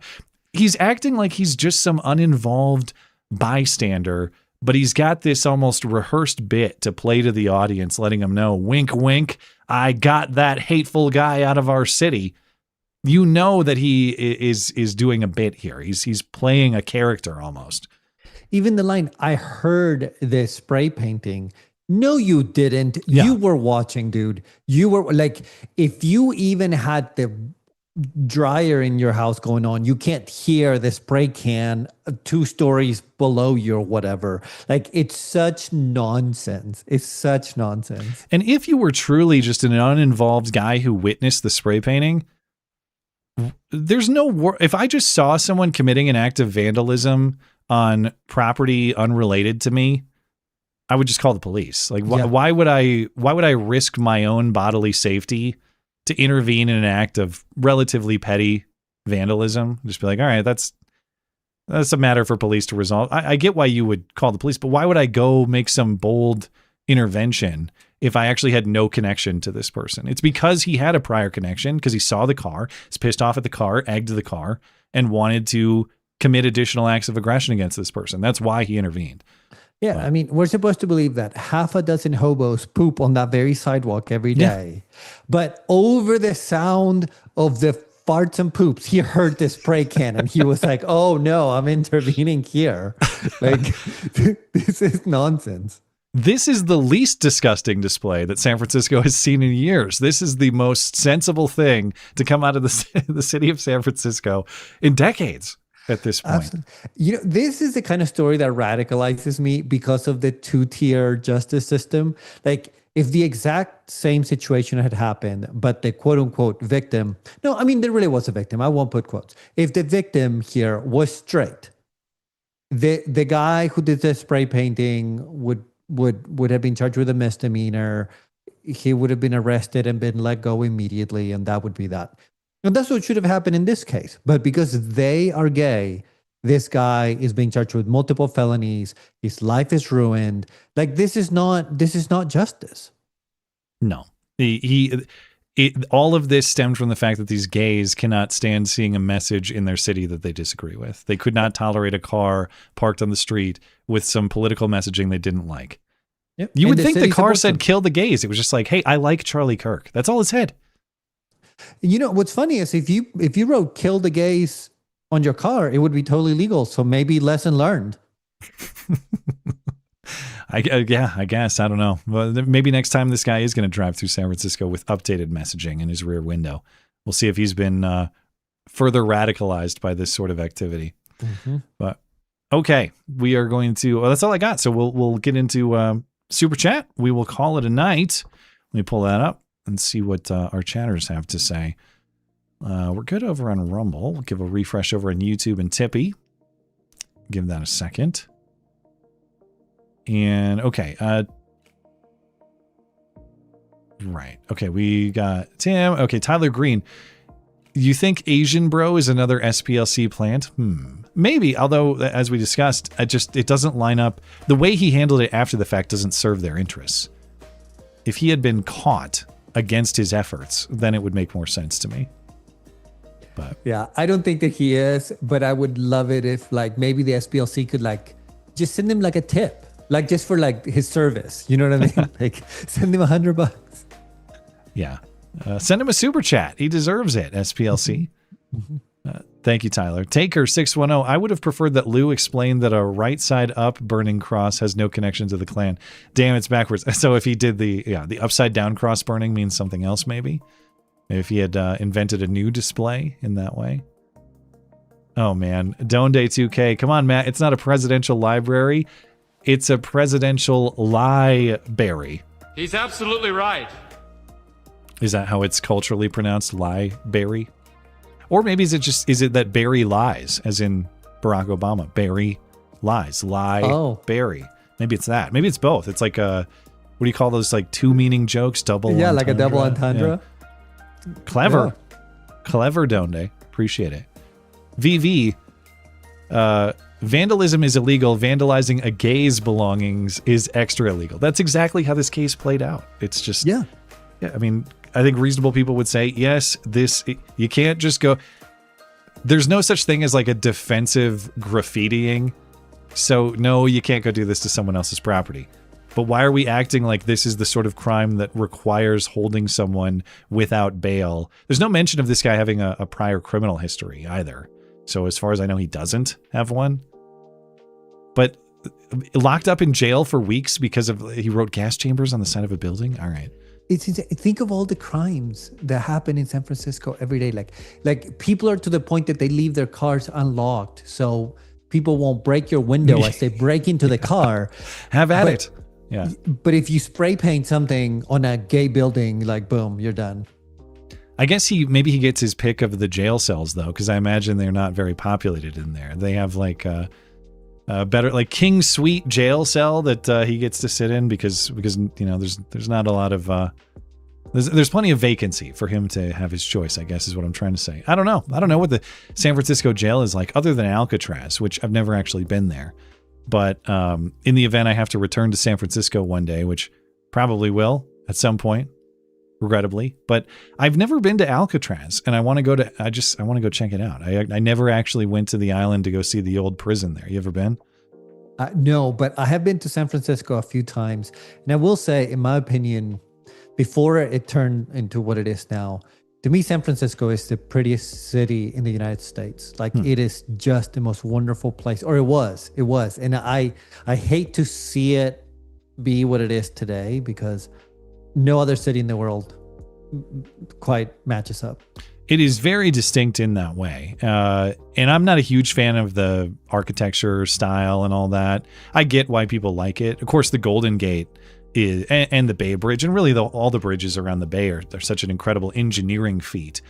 He's acting like he's just some uninvolved bystander, but he's got this almost rehearsed bit to play to the audience, letting them know, wink, wink, I got that hateful guy out of our city. You know that he is doing a bit here. He's playing a character almost. Even the line, I heard this spray painting. No, you didn't. Yeah. You were watching, dude. You were like, if you even had the dryer in your house going on, you can't hear the spray can 2 stories below you or whatever. Like, it's such nonsense. It's such nonsense. And if you were truly just an uninvolved guy who witnessed the spray painting, there's no if I just saw someone committing an act of vandalism on property unrelated to me, I would just call the police. Like, why would I risk my own bodily safety to intervene in an act of relatively petty vandalism? Just be like, all right, that's a matter for police to resolve. I get why you would call the police, but why would I go make some bold intervention if I actually had no connection to this person? It's because he had a prior connection, because he saw the car, is pissed off at the car, egged the car, and wanted to commit additional acts of aggression against this person. That's why he intervened. Yeah, I mean, we're supposed to believe that half a dozen hobos poop on that very sidewalk every day. Yeah. But over the sound of the farts and poops, he heard the spray can and he was like, oh no, I'm intervening here. Like, this is nonsense. This is the least disgusting display that San Francisco has seen in years. This is the most sensible thing to come out of the city of San Francisco in decades at this point.
Absolutely. You know, this is the kind of story that radicalizes me because of the two-tier justice system. Like, if the exact same situation had happened, but the quote-unquote victim, no, I mean, there really was a victim. I won't put quotes. If the victim here was straight, the guy who did the spray painting would have been charged with a misdemeanor. He would have been arrested and been let go immediately, and that would be that. And that's what should have happened in this case. But because they are gay, this guy is being charged with multiple felonies. His life is ruined. Like, this is not justice.
No. All of this stemmed from the fact that these gays cannot stand seeing a message in their city that they disagree with. They could not tolerate a car parked on the street with some political messing they didn't like.
Yep.
You would
And
think the
city
car
supports
said
them.
kill the gays. It was just like, hey, I like Charlie Kirk. That's all it said.
You know, what's funny is if you wrote kill the gays on your car, it would be totally legal. So maybe lesson learned.
I guess. I don't know. Well, maybe next time this guy is going to drive through San Francisco with updated messaging in his rear window. We'll see if he's been further radicalized by this sort of activity.
Mm-hmm.
But okay, we are going to. Well, that's all I got. So we'll get into Super Chat. We will call it a night. Let me pull that up and see what our chatters have to say. We're good over on Rumble. We'll give a refresh over on YouTube and Tippy. Give that a second. And okay, right. Okay, we got Tim. Okay, Tyler Green. You think Asian Bro is another SPLC plant? Maybe. Although, as we discussed, it doesn't line up. The way he handled it after the fact doesn't serve their interests. If he had been caught against his efforts, then it would make more sense to me. But
yeah, I don't think that he is, but I would love it if, like, maybe the SPLC could, like, just send him like a tip, like, just for like his service. You know what I mean? Like, send him $100.
Yeah. Send him a super chat. He deserves it, SPLC. Thank you, Tyler. Taker 610. I would have preferred that Lou explained that a right side up burning cross has no connection to the Klan. Damn, it's backwards. So if he did the upside down cross burning means something else, maybe. Maybe if he had invented a new display in that way. Oh, man. Donde 2K. Come on, Matt. It's not a presidential library. It's a presidential lie-berry.
He's absolutely right.
Is that how it's culturally pronounced? Lie-berry? Or maybe is it that Barry lies, as in Barack Obama? Barry lies. Barry. Maybe it's that. Maybe it's both. It's like what do you call those, like, two meaning jokes? Double entendre?
Like a double entendre.
Yeah. Clever.
Yeah.
Clever, Donde. Appreciate it. VV. Vandalism is illegal. Vandalizing a gay's belongings is extra illegal. That's exactly how this case played out. It's just... Yeah, I mean... I think reasonable people would say, yes, you can't just go. There's no such thing as like a defensive graffitiing. So no, you can't go do this to someone else's property. But why are we acting like this is the sort of crime that requires holding someone without bail? There's no mention of this guy having a prior criminal history either. So as far as I know, he doesn't have one. But locked up in jail for weeks because he wrote gas chambers on the side of a building? All right.
Think of all the crimes that happen in San Francisco every day. Like people are to the point that they leave their cars unlocked, so people won't break your window as they break into the car.
Have at it. Yeah.
But if you spray paint something on a gay building, like, boom, you're done.
I guess maybe he gets his pick of the jail cells though, because I imagine they're not very populated in there. They have like better, like, King Suite jail cell that he gets to sit in because you know there's not a lot of there's plenty of vacancy for him to have his choice, I guess is what I'm trying to say. I don't know what the San Francisco jail is like other than Alcatraz, which I've never actually been there. But in the event I have to return to San Francisco one day, which probably will at some point, regrettably, but I've never been to Alcatraz and I want to go check it out. I never actually went to the island to go see the old prison there. You ever been?
No, but I have been to San Francisco a few times. And I will say, in my opinion, before it turned into what it is now, to me, San Francisco is the prettiest city in the United States. Like, it is just the most wonderful place, or it was. And I hate to see it be what it is today because no other city in the world quite matches up.
It is very distinct in that way. And I'm not a huge fan of the architecture style and all that. I get why people like it. Of course, the Golden Gate is, and the Bay Bridge, and really all the bridges around the Bay they're such an incredible engineering feat.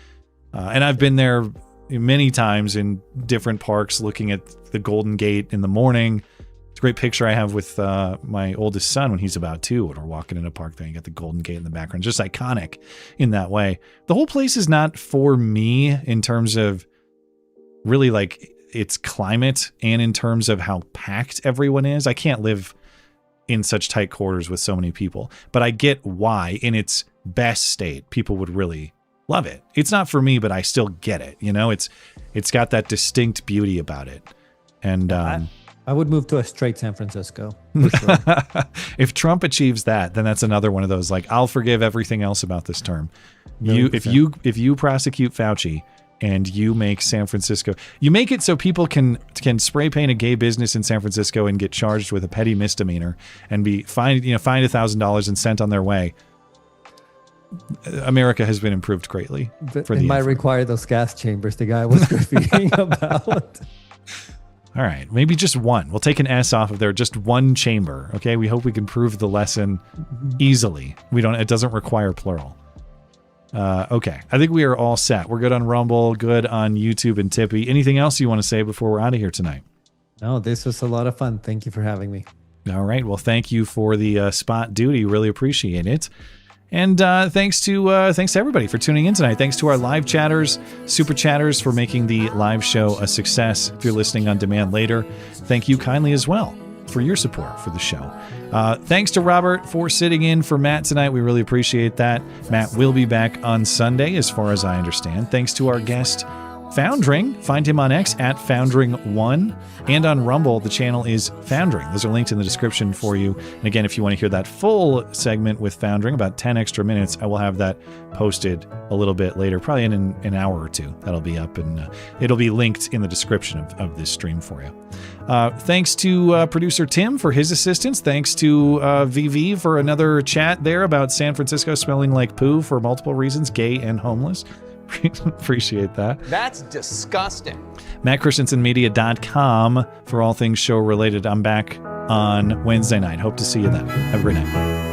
And I've been there many times in different parks looking at the Golden Gate in the morning. It's a great picture I have with my oldest son when he's about 2, and we're walking in a park there. You got the Golden Gate in the background, just iconic in that way. The whole place is not for me in terms of really like its climate and in terms of how packed everyone is. I can't live in such tight quarters with so many people, but I get why in its best state people would really love it. It's not for me, but I still get it. You know, it's got that distinct beauty about it. And
I would move to a straight San Francisco. For sure.
If Trump achieves that, then that's another one of those, like, I'll forgive everything else about this term. If you prosecute Fauci and you make San Francisco, you make it so people can spray paint a gay business in San Francisco and get charged with a petty misdemeanor and be fined $1,000 and sent on their way. America has been improved greatly.
But it might require those gas chambers the guy was graffitiing about.
All right, maybe just one. We'll take an S off of there, just one chamber. Okay, we hope we can prove the lesson easily. It doesn't require plural. Okay, I think we are all set. We're good on Rumble, good on YouTube and Tippy. Anything else you want to say before we're out of here tonight?
No, this was a lot of fun. Thank you for having me.
All right, well, thank you for the spot duty. Really appreciate it. And thanks to everybody for tuning in tonight. Thanks to our live chatters, super chatters for making the live show a success. If you're listening on demand later, thank you kindly as well for your support for the show. Thanks to Robert for sitting in for Matt tonight. We really appreciate that. Matt will be back on Sunday, as far as I understand. Thanks to our guest, Foundring. Find him on X at Foundring1, and on Rumble, the channel is Foundring. Those are linked in the description for you. And again, if you want to hear that full segment with Foundring, about 10 extra minutes, I will have that posted a little bit later, probably in an hour or two. That'll be up, and it'll be linked in the description of this stream for you. Thanks to producer Tim for his assistance. Thanks to VV for another chat there about San Francisco smelling like poo for multiple reasons, gay and homeless. Appreciate that.
That's disgusting.
MattChristiansenMedia.com for all things show related. I'm back on Wednesday night. Hope to see you then. Have a great night.